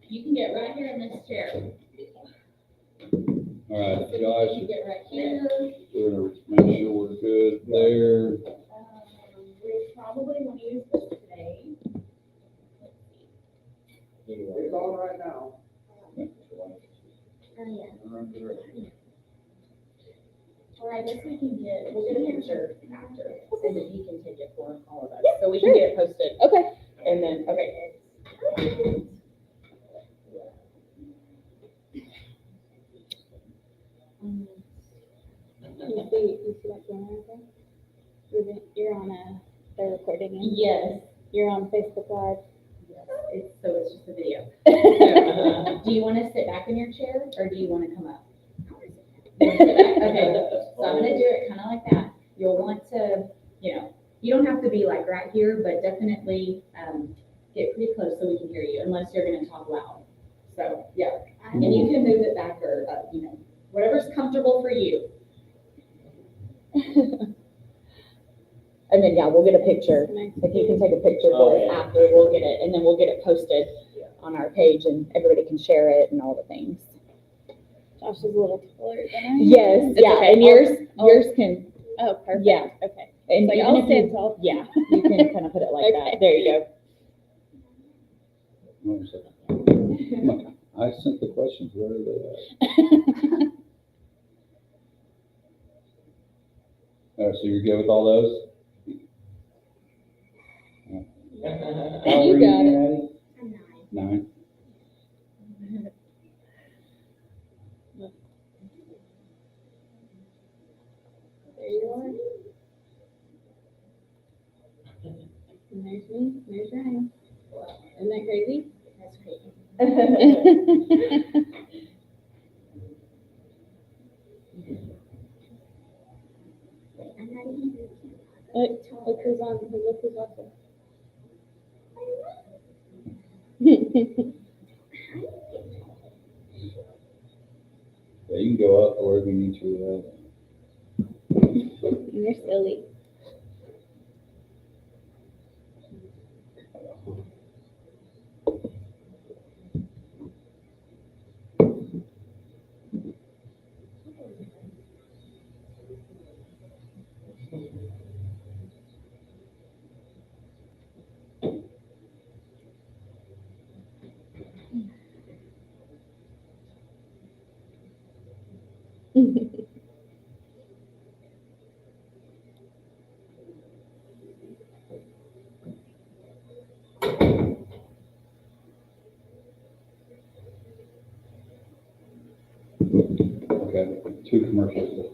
Speaker 1: You can get right here in this chair.
Speaker 2: All right,
Speaker 1: You
Speaker 2: Josh,
Speaker 1: can get right here.
Speaker 2: we're gonna make sure we're good there.
Speaker 1: We probably want to use this today.
Speaker 3: It's on right now.
Speaker 1: Oh, yeah. Or I guess we'll get a picture after, and then you can take it for all of us. So we can get it posted,
Speaker 5: Okay.
Speaker 1: and then, okay.
Speaker 5: You see that camera right there? You're on they're recording you.
Speaker 1: Yes.
Speaker 5: You're on Facebook Live.
Speaker 1: Yes, it's just a video. Do you want to sit back in your chair, or do you want to come up? You wanna sit back? Okay, so I'm gonna do it kind of like that. You'll want to, you don't have to be like right here, but definitely, get pretty close so we can hear you, unless you're gonna talk loud. So, yeah, and you can move it back or, whatever's comfortable for you. And then, yeah, we'll get a picture. If you can take a picture for us after, we'll get it, and then we'll get it posted on our page, and everybody can share it and all the things.
Speaker 5: Josh is a little taller than I am.
Speaker 1: Yes,
Speaker 5: It's
Speaker 1: yeah,
Speaker 5: okay.
Speaker 1: and yours can,
Speaker 5: Oh, perfect.
Speaker 1: yeah.
Speaker 5: Okay.
Speaker 1: And
Speaker 5: Like,
Speaker 1: even
Speaker 5: I'll
Speaker 1: if
Speaker 5: stand
Speaker 1: you,
Speaker 5: tall.
Speaker 1: yeah, you can kind of put it like that.
Speaker 5: Okay.
Speaker 1: There you
Speaker 2: One second. I sent the questions, where are they at? So you're good with all those? How old
Speaker 5: You
Speaker 2: are
Speaker 5: got it.
Speaker 2: again, Addie?
Speaker 4: I'm 9.
Speaker 2: 9.
Speaker 5: There you are. And there's me. There's Ryan. Isn't that crazy?
Speaker 4: That's crazy.
Speaker 1: go.
Speaker 4: I'm not even
Speaker 5: Look who's on. Look who's watching.
Speaker 2: Yeah, you can go up or we need to,
Speaker 5: You're silly.
Speaker 2: okay, 2 commercials.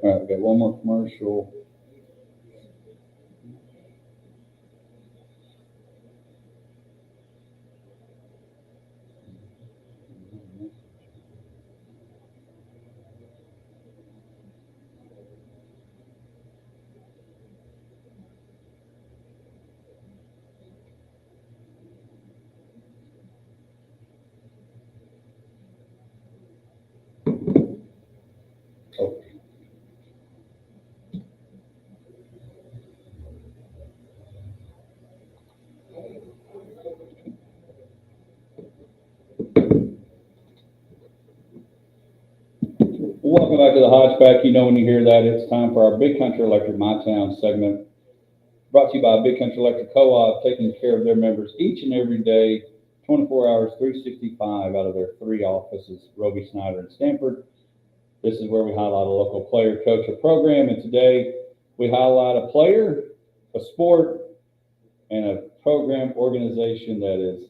Speaker 2: All right, we got one more commercial. Oh. Welcome back to the Hodge Pack. You know when you hear that, it's time for our Big Country Electric My Town segment. Brought to you by Big Country Electric Co-op, taking care of their members each and every day, 24 hours, 365 out of their 3 offices, Roby, Snyder, and Stanford. This is where we highlight a local player, coach, or program, and today we highlight a player, a sport, and a program organization that has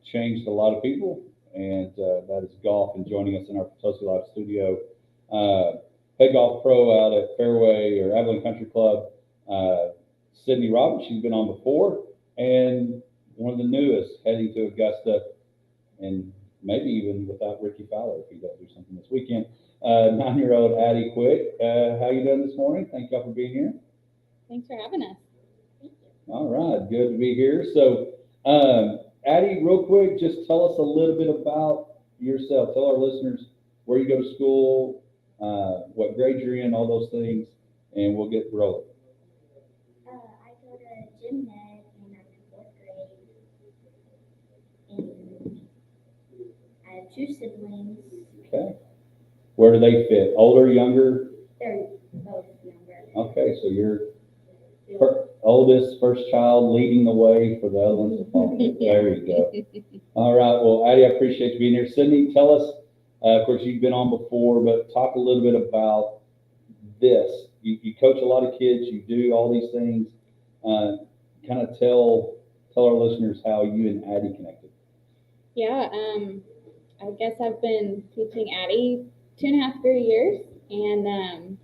Speaker 2: changed a lot of people, and that is golf. And joining us in our Potosi Live studio, head golf pro out at Fairway or Abilene Country Club, Sydney Roberts. She's been on before, and one of the newest heading to Augusta, and maybe even without Ricky Fowler if he does do something this weekend. 9-year-old Addie Quick. How you doing this morning? Thank y'all for being here.
Speaker 5: Thanks for having us.
Speaker 2: All right, good to be here. So, Addie, real quick, just tell us a little bit about yourself. Tell our listeners where you go to school, what grade you're in, all those things, and we'll get rolling.
Speaker 4: I go to gym med and I'm in fourth grade. And I have two siblings.
Speaker 2: Okay. Where do they fit? Older, younger?
Speaker 4: They're both younger.
Speaker 2: Okay, so you're oldest, first child, leading the way for the other ones to follow. There you go. All right, well, Addie, I appreciate you being here. Sydney, tell us, of course, you've been on before, but talk a little bit about this. You coach a lot of kids, you do all these things. Kind of tell our listeners how you and Addie connected.
Speaker 5: Yeah, I guess I've been teaching Addie 2.5, 3 years, and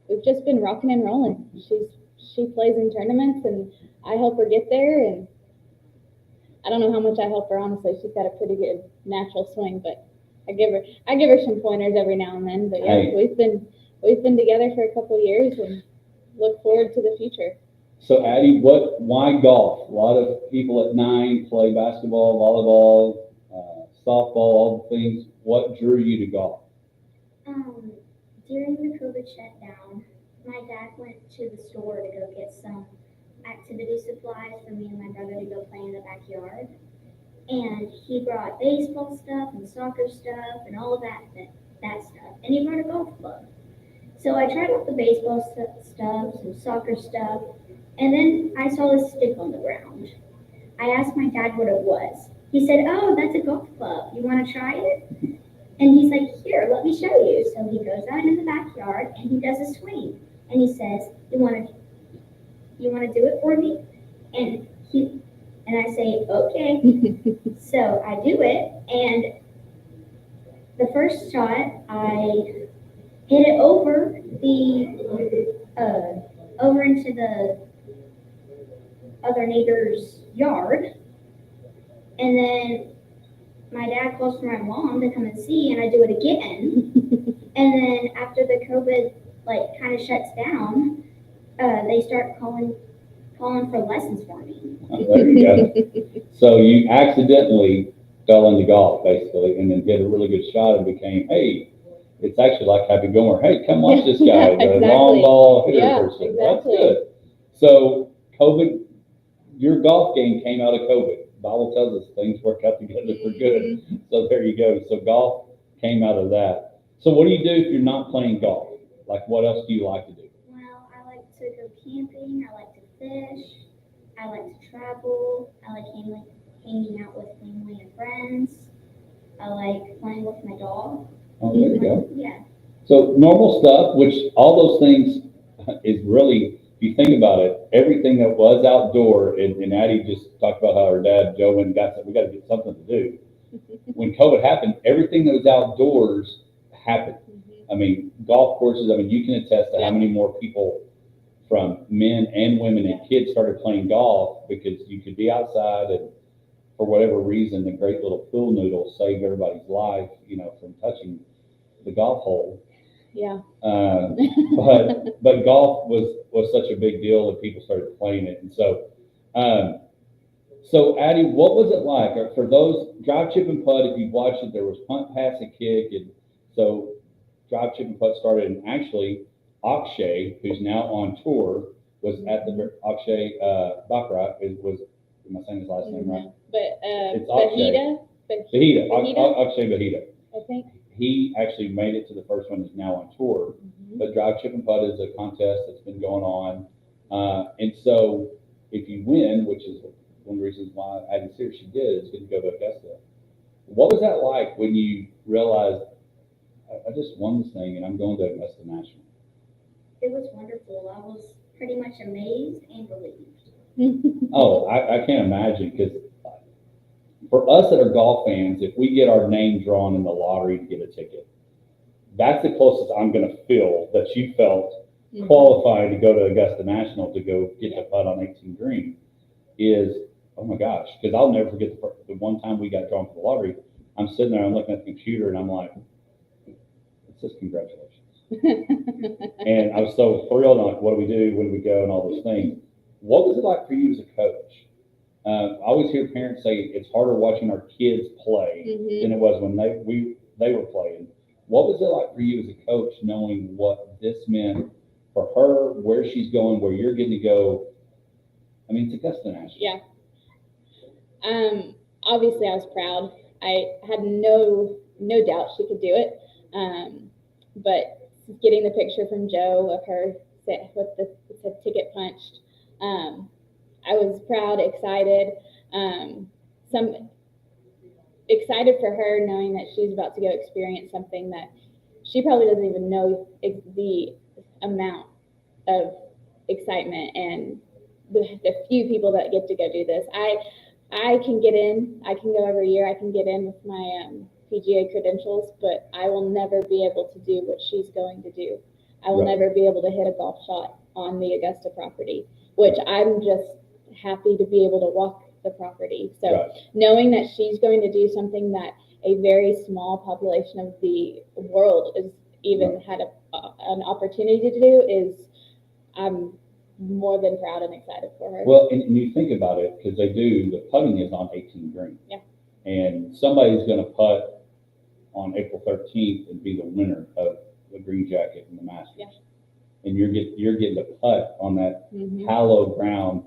Speaker 5: we've just been rocking and rolling. She plays in tournaments, and I help her get there, and I don't know how much I help her, honestly. She's got a pretty good natural swing, but I give her some pointers every now and then. But yeah,
Speaker 2: Hey.
Speaker 5: we've been together for a couple of years and look forward to the future.
Speaker 2: So Addie, why golf? A lot of people at 9 play basketball, volleyball, softball, all the things. What drew you to golf?
Speaker 4: During the COVID shutdown, my dad went to the store to go get some activity supplies for me and my brother to go play in the backyard. And he brought baseball stuff and soccer stuff and all of that stuff. And he brought a golf club. So I tried out the baseball stuff, some soccer stuff, and then I saw this stick on the ground. I asked my dad what it was. He said, "Oh, that's a golf club. You want to try it?" And he's like, "Here, let me show you." So he goes out in the backyard and he does a swing. And he says, "You want to do it for me?" And I say, "Okay." So I do it, and the first shot I hit it over into the other neighbor's yard, and then my dad calls for my mom to come and see, and I do it again. And then after the COVID kind of shuts down, they start calling for lessons for me.
Speaker 2: There you go. So you accidentally fell into golf, basically, and then did a really good shot and became, hey, it's actually like Happy Gomer. Hey, come watch this guy, the
Speaker 5: Exactly.
Speaker 2: long ball hitter
Speaker 5: Yeah,
Speaker 2: person.
Speaker 5: exactly.
Speaker 2: That's good. So COVID, your golf game came out of COVID. Bible tells us things work out together for good. So there you go. So golf came out of that. So what do you do if you're not playing golf? Like, what else do you like to do?
Speaker 4: Well, I like to go camping. I like to fish. I like to travel. I like hanging out with family and friends. I like playing with my dog.
Speaker 2: Oh, there you go.
Speaker 4: Yeah.
Speaker 2: So normal stuff, which all those things is really, if you think about it, everything that was outdoor, and Addie just talked about how her dad, Joe, went and we got to get something to do. When COVID happened, everything that was outdoors happened. I mean, golf courses, you can attest to how many more people from men and women and kids started playing golf because you could be outside, and for whatever reason, the great little pool noodle saved everybody's life, from touching the golf hole.
Speaker 5: Yeah.
Speaker 2: But golf was such a big deal that people started playing it. And so, so Addie, what was it like? For those drive, chip, and putt, if you've watched it, there was punt, pass, and kick. And so drive, chip, and putt started. And actually, Akshay, who's now on tour, was at the Akshay Baccarat. Am I saying his last name right?
Speaker 5: But
Speaker 2: It's
Speaker 5: Bahita,
Speaker 2: Akshay Bahita.
Speaker 5: I think.
Speaker 2: He actually made it to the first one. Is now on tour. But drive, chip, and putt is a contest that's been going on. And so if you win, which is one of the reasons why Addie's here, she did, is going to go to Augusta. What was that like when you realized, I just won this thing and I'm going to Augusta National?
Speaker 4: It was wonderful. I was pretty much amazed and relieved.
Speaker 2: Oh, I can't imagine, because for us that are golf fans, if we get our name drawn in the lottery to get a ticket, that's the closest I'm going to feel that you felt qualified to go to Augusta National to go get the putt on 18 green is, oh my gosh, because I'll never forget the one time we got drawn for the lottery. I'm sitting there, I'm looking at the computer, and I'm like, it says congratulations. And I was so thrilled. I'm like, what do we do? When do we go? And all those things. What was it like for you as a coach? I always hear parents say it's harder watching our kids play
Speaker 5: Mhm.
Speaker 2: than it was when they were playing. What was it like for you as a coach, knowing what this meant for her, where she's going, where you're getting to go? I mean, it's Augusta National.
Speaker 5: Yeah. Obviously I was proud. I had no doubt she could do it. But getting the picture from Joe of her with the ticket punched, I was proud, excited, some excited for her, knowing that she's about to go experience something that she probably doesn't even know the amount of excitement and the few people that get to go do this. I can get in. I can go every year. I can get in with my PGA credentials, but I will never be able to do what she's going to do. I will
Speaker 2: Right.
Speaker 5: never be able to hit a golf shot on the Augusta property, which I'm just happy to be able to walk the property. So
Speaker 2: Right.
Speaker 5: knowing that she's going to do something that a very small population of the world is even had an opportunity to do is, I'm more than proud and excited for her.
Speaker 2: Well, and you think about it, because the putting is on 18 green.
Speaker 5: Yeah.
Speaker 2: And somebody's going to putt on April 13th and be the winner of the green jacket in the Masters.
Speaker 5: Yeah.
Speaker 2: And you're getting to putt on that
Speaker 5: Mhm.
Speaker 2: hallowed ground.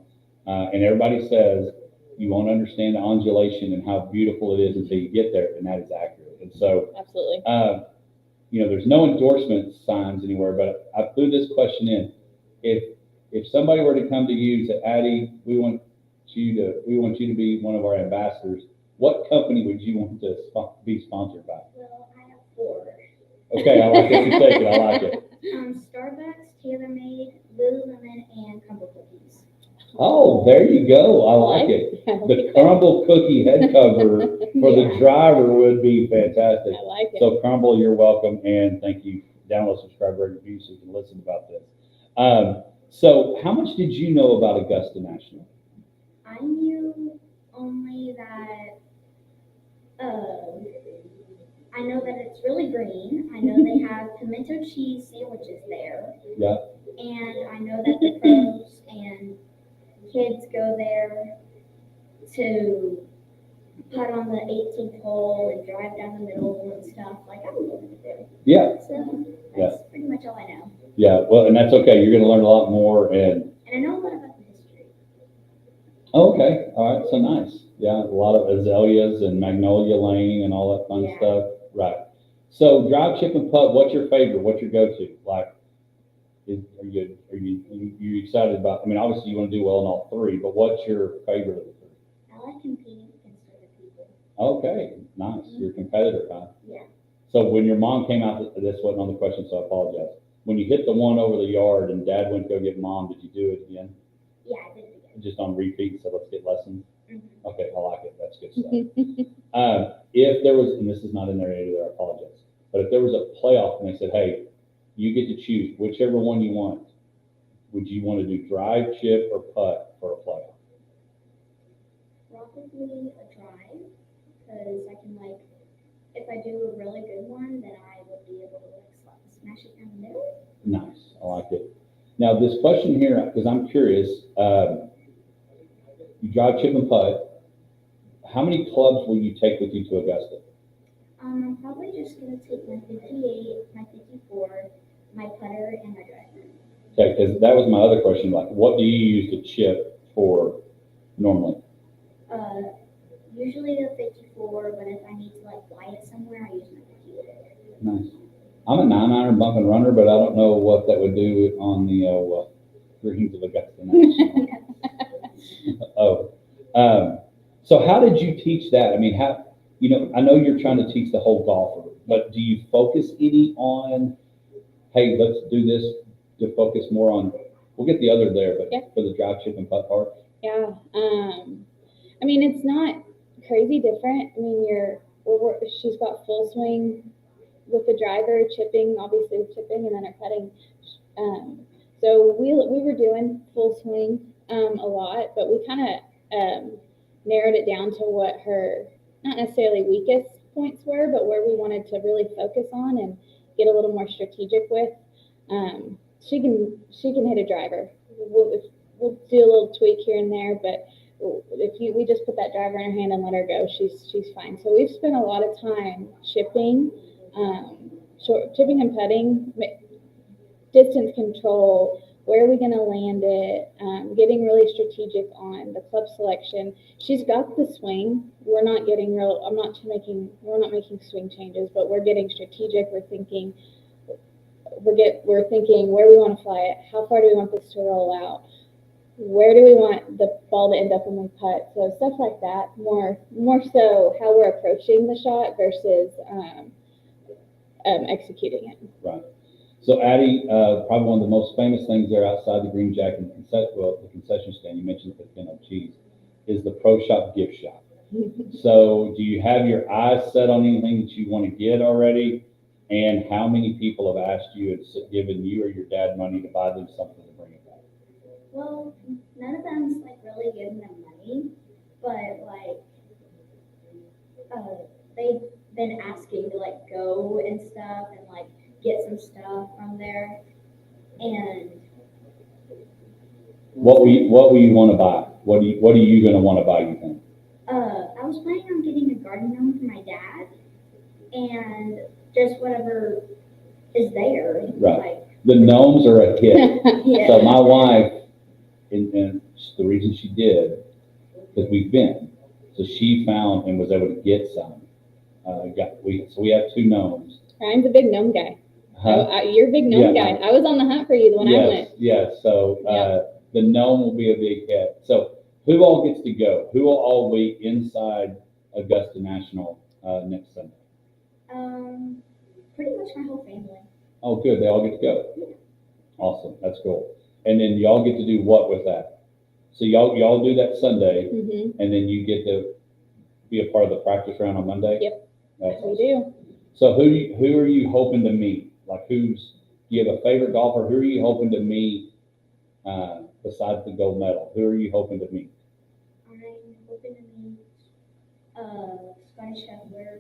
Speaker 2: And everybody says you won't understand the undulation and how beautiful it is until you get there, and that is accurate. And so,
Speaker 5: Absolutely.
Speaker 2: there's no endorsement signs anywhere, but I threw this question in. If somebody were to come to you and say, Addie, we want you to be one of our ambassadors, what company would you want to be sponsored by?
Speaker 4: Well, I have 4.
Speaker 2: Okay, I like it. You take it. I like it.
Speaker 4: Starbucks, TaylorMade, Lululemon, and Crumble Cookies.
Speaker 2: Oh, there you go. I like it. The Crumble cookie head cover for the driver would be fantastic.
Speaker 5: I like it.
Speaker 2: So Crumble, you're welcome, and thank you. Download, subscribe, rate, review so you can listen about this. So how much did you know about Augusta National?
Speaker 4: I knew only that, I know that it's really green. I know they have pimento cheese sandwiches there.
Speaker 2: Yeah.
Speaker 4: And I know that the pros and kids go there to putt on the 18th hole and drive down the middle and stuff. Like, I'm going to do.
Speaker 2: Yeah.
Speaker 4: So that's pretty much all I know.
Speaker 2: Yeah, well, and that's okay. You're going to learn a lot more. And
Speaker 4: I know a lot about the history.
Speaker 2: okay, all right, so nice. Yeah, a lot of azaleas and magnolia lane and all that fun
Speaker 4: Yeah.
Speaker 2: stuff. Right. So drive, chip, and putt. What's your favorite? What's your go-to? Like, are you excited about? I mean, obviously you want to do well in all 3, but what's your favorite of the 3?
Speaker 4: I like competing against other people.
Speaker 2: Okay, nice. You're a competitor, huh?
Speaker 4: Yeah.
Speaker 2: So when your mom came out, this wasn't on the question, so I apologize. When you hit the one over the yard and Dad went to go get Mom, did you do it again?
Speaker 4: Yeah, I did it again.
Speaker 2: Just on repeat, so let's get lessons.
Speaker 4: Mm-hmm.
Speaker 2: Okay, I like it. That's good stuff. If there was, and this is not in there either, I apologize, but if there was a playoff and they said, hey, you get to choose whichever one you want, would you want to do drive, chip, or putt for a playoff?
Speaker 4: Probably a drive, because I can, like, if I do a really good one, then I would be able to, like, smash it down the middle.
Speaker 2: Nice, I like it. Now this question here, because I'm curious, you drive, chip, and putt. How many clubs will you take with you to Augusta?
Speaker 4: I'm probably just going to take my 58, my 54, my putter, and my driver.
Speaker 2: Okay, because that was my other question. Like, what do you use to chip for normally?
Speaker 4: Usually a 54, but if I need to, like, fly it somewhere, I use my 58.
Speaker 2: Nice. I'm a 9-iron bump and runner, but I don't know what that would do on the greens of Augusta National. So how did you teach that? I mean, I know you're trying to teach the whole golfer, but do you focus any on, hey, let's do this to focus more on, we'll get the other there, but
Speaker 5: Yeah.
Speaker 2: for the drive, chip, and putt part?
Speaker 5: Yeah. I mean, it's not crazy different. I mean, she's got full swing with the driver, chipping, obviously with chipping, and then her putting. So we were doing full swing a lot, but we kind of narrowed it down to what her not necessarily weakest points were, but where we wanted to really focus on and get a little more strategic with. She can hit a driver. We'll do a little tweak here and there, but we just put that driver in her hand and let her go, she's fine. So we've spent a lot of time chipping, chipping and putting, distance control, where are we going to land it, getting really strategic on the club selection. She's got the swing. We're not making swing changes, but we're getting strategic. We're thinking where we want to fly it, how far do we want this to roll out, where do we want the ball to end up when we putt. So stuff like that, more so how we're approaching the shot versus executing it.
Speaker 2: Right. So Addie, probably one of the most famous things there outside the green jacket and the concession stand, you mentioned the thin of cheese, is the Pro Shop gift shop. So do you have your eyes set on anything that you want to get already? And how many people have asked you and given you or your dad money to buy them something to bring it back?
Speaker 4: Well, none of them's like really giving them money, but like they've been asking to like go and stuff and like get some stuff from there. And
Speaker 2: What will you want to buy? What are you going to want to buy, you think?
Speaker 4: I was planning on getting a garden gnome for my dad, and just whatever is there.
Speaker 2: Right.
Speaker 4: Like,
Speaker 2: The gnomes are a hit.
Speaker 4: yeah.
Speaker 2: So my wife, and the reason she did, because we've been, so she found and was able to get some. So we have 2 gnomes.
Speaker 5: Ryan's a big gnome guy.
Speaker 2: Huh?
Speaker 5: You're a big gnome
Speaker 2: Yeah.
Speaker 5: guy. I was on the hunt for you when I went.
Speaker 2: Yes. So the gnome will be a big hit. So who all gets to go? Who will all be inside Augusta National next Sunday?
Speaker 4: Pretty much my whole family.
Speaker 2: Oh, good. They all get to go. Awesome. That's cool. And then y'all get to do what with that? So y'all do that Sunday,
Speaker 5: Mm-hmm.
Speaker 2: and then you get to be a part of the practice round on Monday?
Speaker 5: Yep.
Speaker 2: That's
Speaker 5: We
Speaker 2: awesome.
Speaker 5: do.
Speaker 2: So who are you hoping to meet? Like do you have a favorite golfer? Who are you hoping to meet besides the gold medal? Who are you hoping to meet?
Speaker 4: I'm hoping to meet Scotty Scheffler,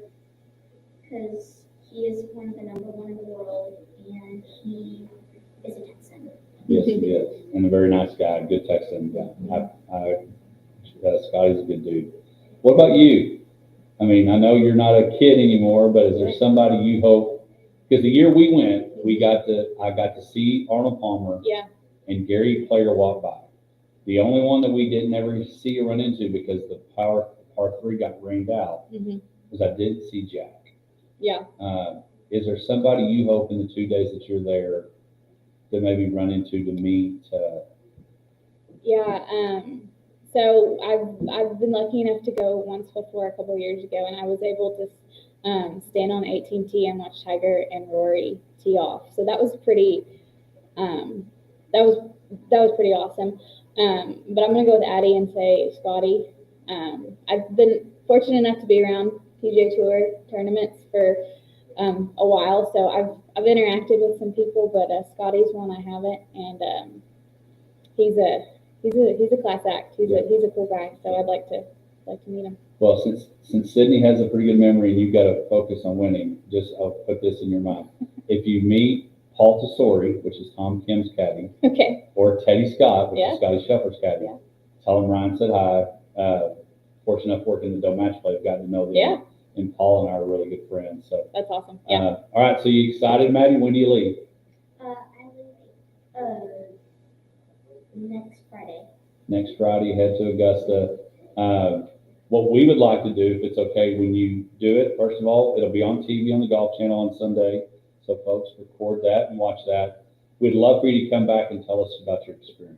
Speaker 4: because he is one of the #1 in the world, and he is a Texan.
Speaker 2: Yes, he is, and a very nice guy, good Texan guy. Scotty's a good dude. What about you? I mean, I know you're not a kid anymore, but is there somebody you hope? Because the year we went, I got to see Arnold Palmer
Speaker 5: Yeah.
Speaker 2: and Gary Player walk by. The only one that we didn't ever see or run into because the par 3 got rained out
Speaker 5: Mm-hmm.
Speaker 2: was I did see Jack.
Speaker 5: Yeah.
Speaker 2: Is there somebody you hope in the 2 days that you're there to maybe run into to meet?
Speaker 5: Yeah. So I've been lucky enough to go once before a couple of years ago, and I was able to stand on 18T and watch Tiger and Rory tee off. So that was pretty. That was pretty awesome. But I'm gonna go with Addie and say Scotty. I've been fortunate enough to be around PGA Tour tournaments for a while, so I've interacted with some people, but Scotty's one I haven't, and he's a class act. He's a cool guy, so I'd like to meet him.
Speaker 2: Well, since Sydney has a pretty good memory and you've got to focus on winning, I'll put this in your mind. If you meet Paul Tesori, which is Tom Kim's caddy,
Speaker 5: Okay.
Speaker 2: or Teddy Scott, which
Speaker 5: Yeah.
Speaker 2: is Scotty Scheffler's caddy,
Speaker 5: Yeah.
Speaker 2: tell him Ryan said hi. Fortunate enough working the Doe Match Play, I've gotten to know them.
Speaker 5: Yeah.
Speaker 2: And Paul and I are really good friends. So,
Speaker 5: That's awesome. Yeah.
Speaker 2: all right. So you excited, Maddie? When do you leave?
Speaker 4: I leave next Friday.
Speaker 2: Next Friday, head to Augusta. What we would like to do, if it's okay, when you do it, first of all, it'll be on TV on the Golf Channel on Sunday. So folks, record that and watch that. We'd love for you to come back and tell us about your experience.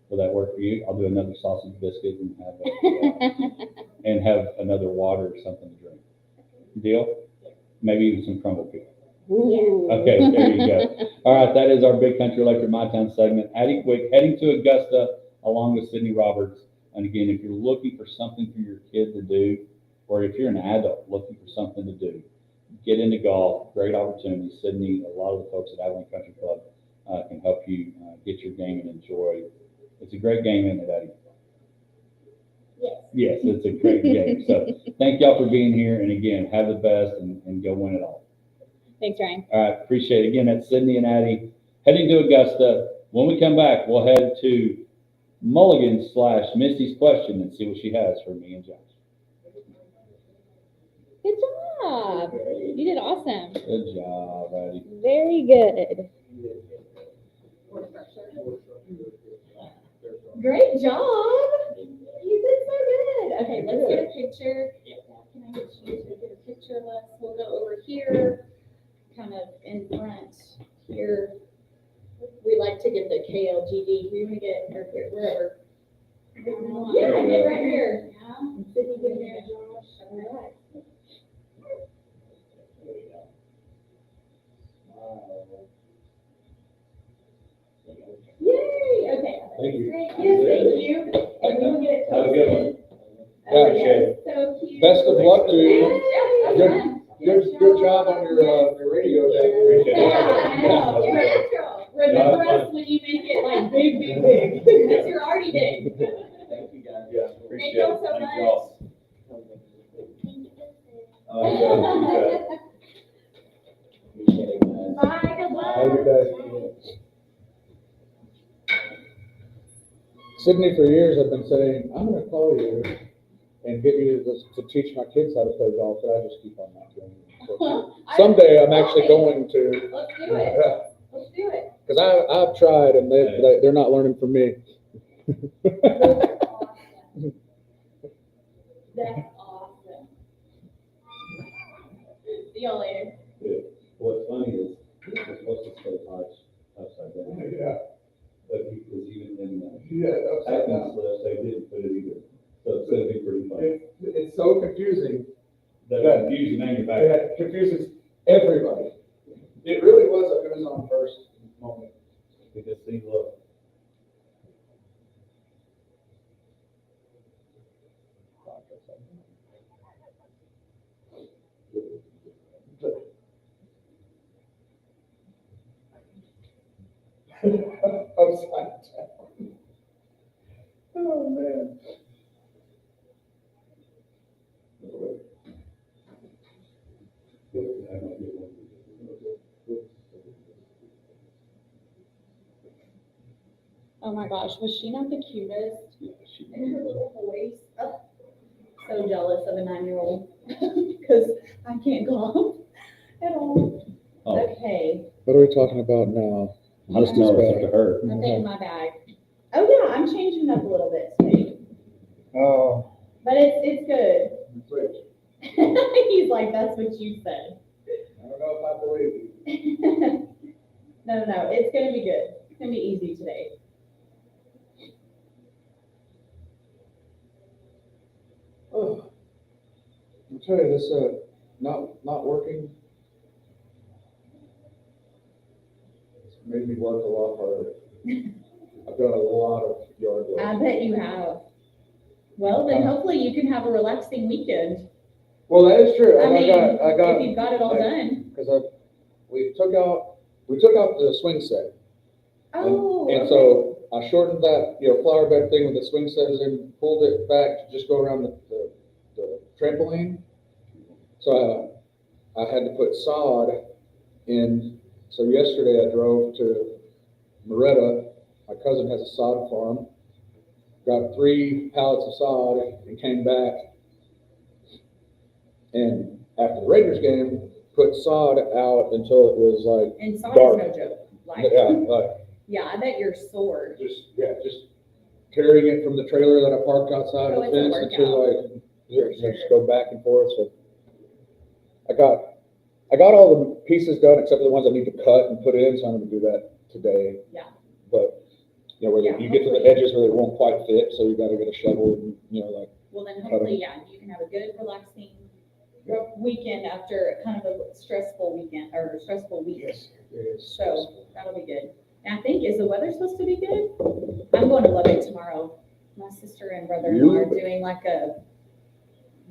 Speaker 2: Will that work for you? I'll do another sausage biscuit and have another water or something to drink. Deal? Maybe even some crumble cake.
Speaker 5: Ooh.
Speaker 2: Okay, there you go. All right, that is our Big Country Electric My Town segment. Addie Quick heading to Augusta along with Sydney Roberts. And again, if you're looking for something for your kid to do, or if you're an adult looking for something to do, get into golf. Great opportunity. Sydney, a lot of the folks at Abilene Country Club can help you get your game and enjoy. It's a great game, isn't it, Addie?
Speaker 4: Yes.
Speaker 2: Yes, it's a great game. So thank y'all for being here. And again, have the best and go win it all.
Speaker 5: Thanks, Ryan.
Speaker 2: All right, appreciate it. Again, that's Sydney and Addie heading to Augusta. When we come back, we'll head to Mulligan / Misty's question and see what she has for me and Josh.
Speaker 5: Good job. You did awesome.
Speaker 2: Good job, Addie.
Speaker 5: Very good.
Speaker 1: Great job. You did so good. Okay, let's get a picture. Can I get you to get a picture of us? We'll go over here, kind of in front here. We like to get the KLGD. We want to get, or here, wherever. Yeah, get right here. Yeah. Sydney, get here, Josh. All right. Yay! Okay.
Speaker 2: Thank you.
Speaker 1: Great. Yes, thank you. And we will get it
Speaker 2: Have a good one.
Speaker 1: posted.
Speaker 3: Yeah,
Speaker 1: Oh, yes, so cute.
Speaker 3: Best of luck to you.
Speaker 1: Yeah,
Speaker 3: Good-
Speaker 1: fun.
Speaker 3: Good job on your radio day.
Speaker 2: Appreciate
Speaker 1: Yeah,
Speaker 2: it.
Speaker 1: I know. You're natural. Remember us when you make it like big, big, big. Because you're already big.
Speaker 2: Thank you, guys. Yeah, appreciate
Speaker 1: y'all
Speaker 2: it.
Speaker 1: so
Speaker 2: Thank you all.
Speaker 1: Bye, good luck.
Speaker 3: Have a good day. Sydney, for years, I've been saying, I'm gonna call you and get you to teach my kids how to play golf, but I just keep on not doing it. So someday, I'm actually going to.
Speaker 1: Let's do it. Let's do it.
Speaker 3: Because I've tried, and they're not learning from me.
Speaker 1: That's awesome. See y'all later.
Speaker 2: What's funny is, we're supposed to say Hodge upside down,
Speaker 3: Yeah.
Speaker 2: but he was even in the
Speaker 3: Yeah,
Speaker 2: Atkins list, they didn't put it either. So it's gonna be pretty funny.
Speaker 3: It's so confusing.
Speaker 2: The confusion manufacturer.
Speaker 3: It confuses everybody. It really was a who's on first moment.
Speaker 2: Because see, look.
Speaker 3: Upside down. Oh, man.
Speaker 5: Oh my gosh, was she not the cutest?
Speaker 1: And her little voice. Oh, so jealous of a 9-year-old. Because I can't golf at all.
Speaker 2: Oh,
Speaker 1: Okay.
Speaker 3: What are we talking about now?
Speaker 2: I just know it's like a hurt.
Speaker 1: I think in my bag. Oh yeah, I'm changing up a little bit today.
Speaker 3: Oh.
Speaker 1: But it's good. He's like, that's what you said.
Speaker 3: I don't know if I believe you.
Speaker 1: No, it's gonna be good. It's gonna be easy today.
Speaker 3: Oh. I'll tell you, this, not working. It's made me work a lot harder. I've done a lot of yard work.
Speaker 1: I bet you have. Well, then hopefully you can have a relaxing weekend.
Speaker 3: Well, that is true.
Speaker 1: I mean,
Speaker 3: I got,
Speaker 1: if you've got it all done.
Speaker 3: because we took out the swing set.
Speaker 1: Oh,
Speaker 3: And
Speaker 1: okay.
Speaker 3: so I shortened that, flower bed thing with the swing set and pulled it back to just go around the trampoline. So I had to put sod in. So yesterday I drove to Moretta. My cousin has a sod farm. Got 3 pallets of sod and came back. And after the Raiders game, put sod out until it was like,
Speaker 1: And sod
Speaker 3: dark.
Speaker 1: is no joke. Like,
Speaker 3: yeah,
Speaker 1: yeah, I bet you're sore.
Speaker 3: just carrying it from the trailer that I parked outside
Speaker 1: Oh,
Speaker 3: the
Speaker 1: it's a
Speaker 3: fence
Speaker 1: workout.
Speaker 3: until like,
Speaker 1: For
Speaker 3: just
Speaker 1: sure.
Speaker 3: go back and forth. So I got all the pieces done except for the ones I need to cut and put in, so I'm gonna do that today.
Speaker 1: Yeah.
Speaker 3: But, where
Speaker 1: Yeah,
Speaker 3: you get to the
Speaker 1: hopefully.
Speaker 3: edges where they won't quite fit, so you gotta get a shovel and, like,
Speaker 1: Well, then hopefully, yeah, you can have a good relaxing weekend after kind of a stressful weekend or stressful week.
Speaker 3: it is.
Speaker 1: So that'll be good. And I think, is the weather supposed to be good? I'm going to Lubbock tomorrow. My sister and brother-in-law are doing like a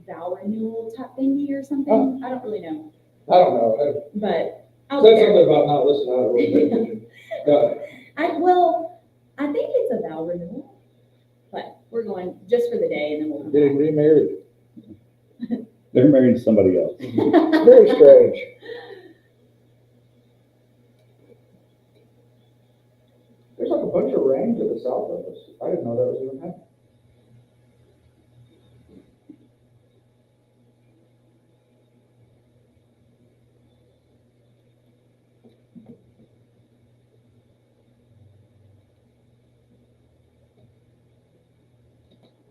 Speaker 1: vow renewal type thingy or something. I don't really know,
Speaker 3: I don't know.
Speaker 1: but
Speaker 3: I
Speaker 1: I'll be
Speaker 3: said
Speaker 1: there.
Speaker 3: something about not listening. I don't really pay attention. No,
Speaker 1: I think it's a vow renewal, but we're going just for the day and then we'll come
Speaker 3: getting
Speaker 1: back.
Speaker 3: remarried.
Speaker 2: They're marrying somebody else.
Speaker 3: Very strange. There's like a bunch of rain to the south of us. I didn't know that was even happening.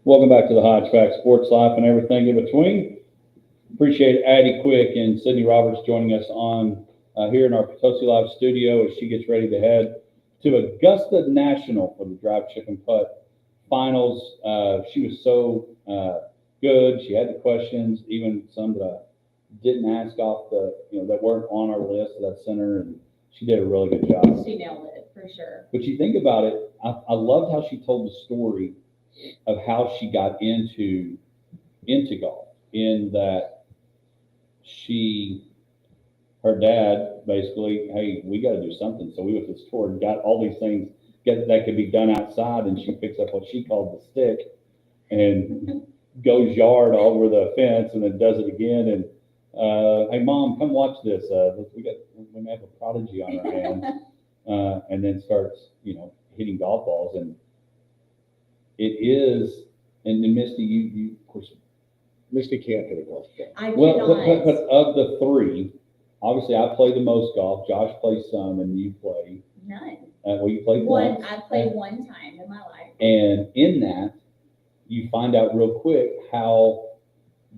Speaker 2: Welcome back to the Hodge Pack Sports Life and everything in between. Appreciate Addie Quick and Sydney Roberts joining us on here in our Potosi Live studio as she gets ready to head to Augusta National for the drive, chip, and putt finals. She was so good. She had the questions, even some that I didn't ask off that weren't on our list that I sent her, and she did a really good job.
Speaker 1: She nailed it, for sure.
Speaker 2: But you think about it, I loved how she told the story of how she got into golf, in that her dad basically, hey, we got to do something. So we went to the store and got all these things that could be done outside, and she picks up what she called the stick and goes yard all over the fence and then does it again. And hey, Mom, come watch this. We may have a prodigy on our hands, and then starts hitting golf balls. And it is, and then Misty, you of course.
Speaker 3: Misty can't hit a golf ball.
Speaker 1: I
Speaker 2: Well,
Speaker 1: cannot.
Speaker 2: but of the three, obviously I play the most golf. Josh plays some, and you play.
Speaker 1: None.
Speaker 2: Well, you played
Speaker 1: One,
Speaker 2: once.
Speaker 1: I played one time in my life.
Speaker 2: And in that, you find out real quick how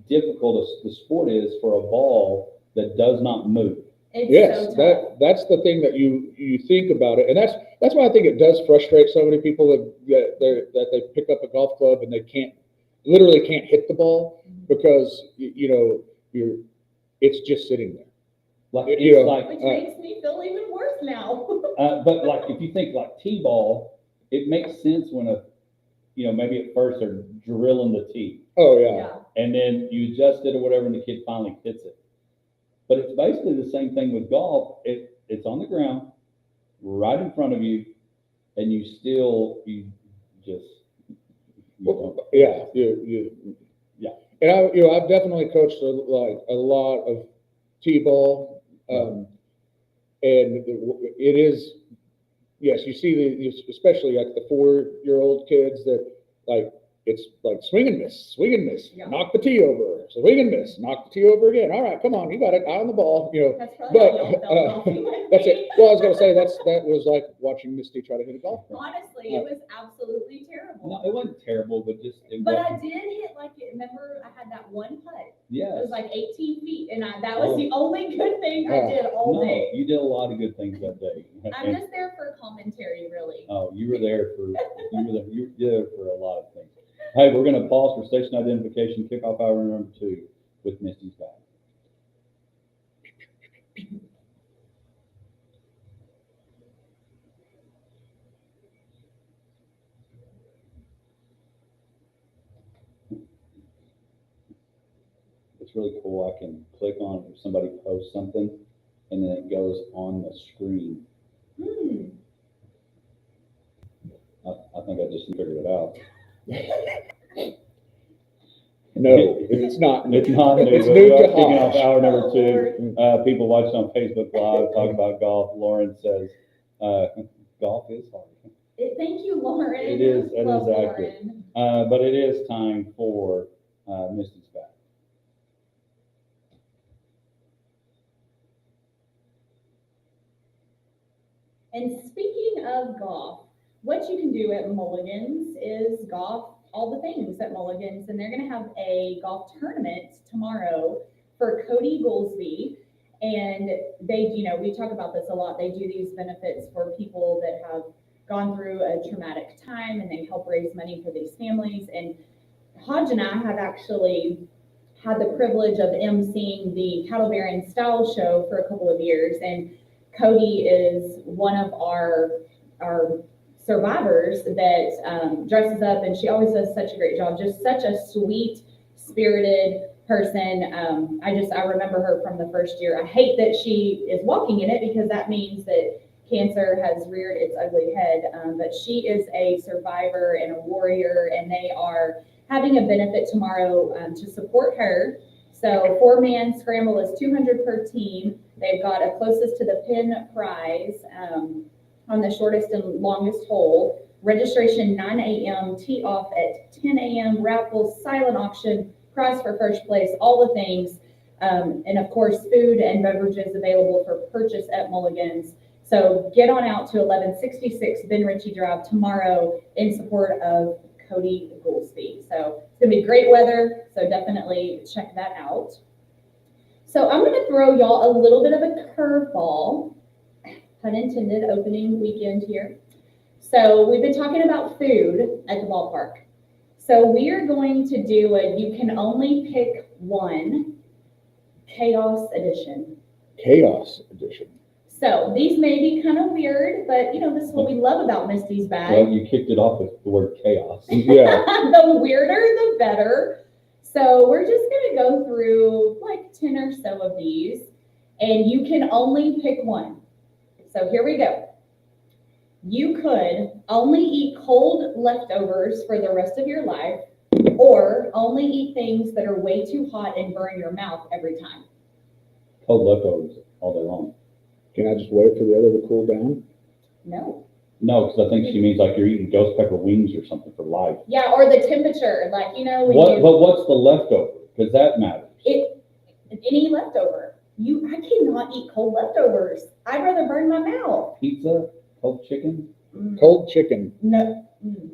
Speaker 2: difficult the sport is for a ball that does not move.
Speaker 1: It's
Speaker 3: Yes,
Speaker 1: so tough.
Speaker 3: that's the thing that you think about it, and that's why I think it does frustrate so many people that they pick up a golf club and they literally can't hit the ball because it's just sitting there.
Speaker 2: Like
Speaker 3: Which
Speaker 1: Makes me feel even worse now.
Speaker 2: but like if you think like T-ball, it makes sense when maybe at first they're drilling the tee,
Speaker 3: Oh yeah.
Speaker 2: and then you adjust it or whatever, and the kid finally hits it. But it's basically the same thing with golf. It's on the ground, right in front of you, and you just.
Speaker 3: Yeah.
Speaker 2: Yeah.
Speaker 3: And I've definitely coached a lot of T-ball, and it is, yes, you see especially like the 4-year-old kids that it's like swing and miss,
Speaker 1: Yeah.
Speaker 3: knock the tee over, swing and miss, knock the tee over again. All right, come on, you got it, eye on the ball,
Speaker 1: That's probably how y'all felt golfing with
Speaker 3: That's
Speaker 1: me.
Speaker 3: it. Well, I was gonna say that was like watching Misty try to hit a golf ball.
Speaker 1: Honestly, it was absolutely terrible.
Speaker 2: No, it wasn't terrible, but
Speaker 1: But I did hit remember I had that one putt.
Speaker 2: Yes.
Speaker 1: It was like 18 feet, and that was the only good thing I did all
Speaker 2: No,
Speaker 1: day.
Speaker 2: you did a lot of good things that day.
Speaker 1: I'm just there for commentary, really.
Speaker 2: Oh, you were there for a lot of things. Hey, we're going to pause for station identification, kickoff hour number 2 with Misty's back. It's really cool. I can click on if somebody posts something, and then it goes on the screen. I think I just figured it out.
Speaker 3: No, it's not.
Speaker 2: It's not.
Speaker 3: It's
Speaker 2: but
Speaker 3: new
Speaker 2: we are
Speaker 3: to
Speaker 2: kicking off
Speaker 3: Hodge.
Speaker 2: hour number 2. People watching on Facebook Live talking about golf. Lauren says, golf is hard.
Speaker 1: Thank you, Lauren.
Speaker 2: It is
Speaker 1: Love
Speaker 2: accurate.
Speaker 1: Lauren.
Speaker 2: But it is time for Misty's back.
Speaker 1: And speaking of golf, what you can do at Mulligan's is golf all the things at Mulligan's, and they're going to have a golf tournament tomorrow for Cody Goolsby. And we talk about this a lot. They do these benefits for people that have gone through a traumatic time, and they help raise money for these families. And Hodge and I have actually had the privilege of emceeing the Cattle Baron Style Show for a couple of years, and Cody is one of our survivors that dresses up, and she always does such a great job. Just such a sweet, spirited person. I remember her from the first year. I hate that she is walking in it because that means that cancer has reared its ugly head. But she is a survivor and a warrior, and they are having a benefit tomorrow to support her. So 4-man scramble is $200 per team. They've got a closest to the pin prize on the shortest and longest hole. Registration 9 a.m., tee off at 10 a.m., raffle, silent auction, prize for first place, all the things. And of course, food and beverages available for purchase at Mulligan's. So get on out to 1166 Ben Ritchie Drive tomorrow in support of Cody Goolsby. So it's gonna be great weather, so definitely check that out. So I'm gonna throw y'all a little bit of a curveball, pun intended, opening weekend here. So we've been talking about food at the ballpark. So we are going to do a you can only pick one chaos edition.
Speaker 3: Chaos edition.
Speaker 1: So these may be kind of weird, but this is what we love about Misty's
Speaker 2: Well,
Speaker 1: bag.
Speaker 2: you kicked it off with the word chaos.
Speaker 3: Yeah.
Speaker 1: The weirder, the better. So we're just gonna go through like 10 or so of these, and you can only pick one. So here we go. You could only eat cold leftovers for the rest of your life, or only eat things that are way too hot and burn your mouth every time.
Speaker 2: Cold leftovers all day long.
Speaker 3: Can I just wait for the other to cool down?
Speaker 1: No.
Speaker 2: No, because I think she means like you're eating ghost pepper wings or something for life.
Speaker 1: Yeah, or the temperature, like when
Speaker 2: But what's the leftover? Because that matters.
Speaker 1: any leftover. I cannot eat cold leftovers. I'd rather burn my mouth.
Speaker 2: Pizza, cold chicken.
Speaker 3: Cold chicken.
Speaker 1: No,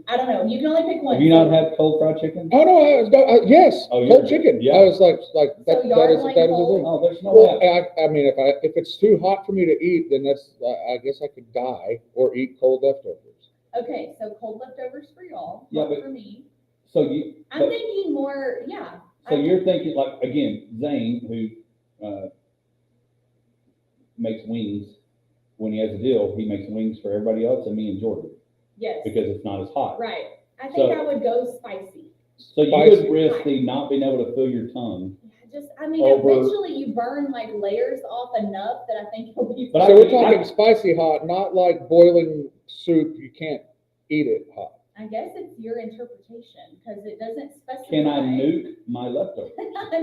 Speaker 1: I don't know. You can only pick one.
Speaker 2: Have you not had cold fried chicken?
Speaker 3: Oh no, yes,
Speaker 2: Oh,
Speaker 3: cold
Speaker 2: you're-
Speaker 3: chicken.
Speaker 2: yeah.
Speaker 3: I was like that.
Speaker 1: So y'all
Speaker 3: That is
Speaker 1: like
Speaker 3: that is the
Speaker 1: cold?
Speaker 3: thing.
Speaker 2: Oh, there's no
Speaker 3: Well,
Speaker 2: way.
Speaker 3: I mean, if it's too hot for me to eat, then I guess I could die or eat cold leftovers.
Speaker 1: Okay, so cold leftovers for y'all,
Speaker 2: Yeah,
Speaker 1: not
Speaker 2: but-
Speaker 1: for me.
Speaker 2: So you.
Speaker 1: I'm
Speaker 2: but-
Speaker 1: thinking more, yeah.
Speaker 2: So you're thinking like again, Zane, who makes wings when he has a deal, he makes wings for everybody else and me and Jordan
Speaker 1: Yes,
Speaker 2: because it's not as hot.
Speaker 1: right. I think
Speaker 2: So-
Speaker 1: I would go spicy.
Speaker 2: So you
Speaker 3: Spicy.
Speaker 2: would risk the not being able to feel your tongue. Over-
Speaker 1: Eventually you burn like layers off enough that I think it'll be.
Speaker 2: But
Speaker 3: So
Speaker 2: I
Speaker 3: we're
Speaker 2: can-
Speaker 3: talking spicy hot, not like boiling soup. You can't eat it hot.
Speaker 1: I guess it's your interpretation, because it doesn't specify.
Speaker 2: Can I nuke my leftovers?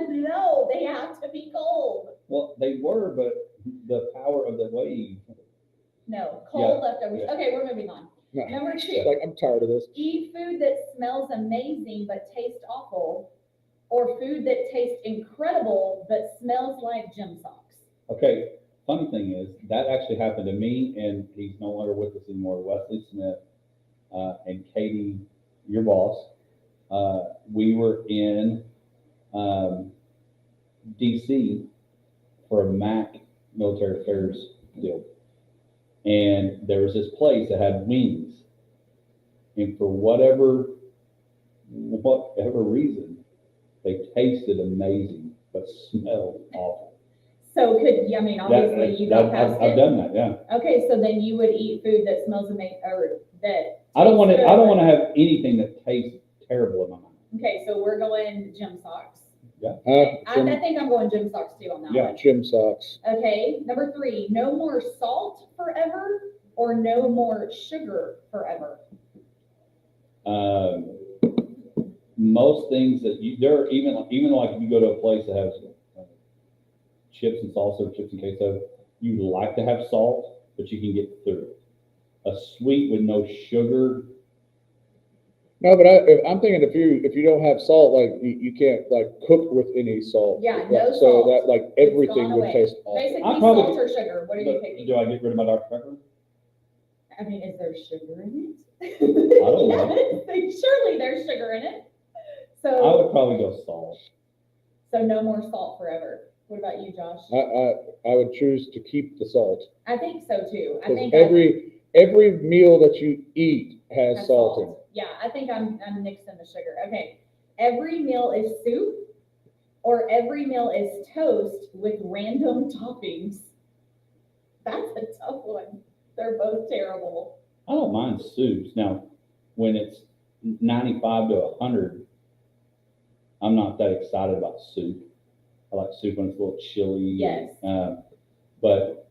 Speaker 1: No, they have to be cold.
Speaker 2: Well, they were, but the power of the wave.
Speaker 1: No, cold
Speaker 2: Yeah,
Speaker 1: leftovers.
Speaker 2: yeah.
Speaker 1: Okay, we're moving on.
Speaker 3: No.
Speaker 1: Number
Speaker 3: It's
Speaker 1: 2,
Speaker 3: like I'm tired of this.
Speaker 1: eat food that smells amazing but tastes awful, or food that tastes incredible but smells like gym socks.
Speaker 2: Okay, funny thing is, that actually happened to me, and he's no longer with us anymore, Wesley Smith, and Katie, your boss. We were in, DC for a MAC military affairs deal. And there was this place that had wings. And for whatever reason, they tasted amazing, but smelled awful.
Speaker 1: So obviously you got past
Speaker 2: I've
Speaker 1: it.
Speaker 2: done that, yeah.
Speaker 1: Okay, so then you would eat food that smells amazing, or that.
Speaker 2: I don't want to.
Speaker 1: tastes
Speaker 2: I don't
Speaker 1: good.
Speaker 2: want to have anything that tastes terrible in my mouth.
Speaker 1: Okay, so we're going gym socks.
Speaker 3: Huh?
Speaker 1: I think I'm going gym socks too on that
Speaker 2: Yeah.
Speaker 1: one.
Speaker 3: Gym socks.
Speaker 1: Okay, number 3, no more salt forever, or no more sugar forever.
Speaker 2: Most things that there are even like if you go to a place that has chips and salsa, chips and queso, you like to have salt, but you can get through it. A sweet with no sugar.
Speaker 3: No, but I'm thinking if you don't have salt, like you can't like cook with any salt.
Speaker 1: Yeah,
Speaker 3: Like,
Speaker 1: no
Speaker 3: so
Speaker 1: salt.
Speaker 3: that like everything
Speaker 1: gone
Speaker 3: would
Speaker 1: away.
Speaker 3: taste awful.
Speaker 1: Basically,
Speaker 2: I probably-
Speaker 1: salt or sugar, what are you picking?
Speaker 2: Do I get rid of my Dr. Pepper?
Speaker 1: I mean, is there sugar in it?
Speaker 2: I don't know.
Speaker 1: Yes, surely there's sugar in it.
Speaker 2: I
Speaker 1: So,
Speaker 2: would probably go salt.
Speaker 1: so no more salt forever. What about you, Josh?
Speaker 3: I would choose to keep the salt.
Speaker 1: I think so too. I
Speaker 3: Because
Speaker 1: think
Speaker 3: every meal that you eat has
Speaker 1: has
Speaker 3: salt in it.
Speaker 1: Yeah, I think I'm mixing the sugar. Okay. Every meal is soup, or every meal is toast with random toppings. That's a tough one. They're both terrible.
Speaker 2: I don't mind soups. Now, when it's 95 to 100, I'm not that excited about soup. I like soup when it's a little chilly.
Speaker 1: Yes.
Speaker 2: But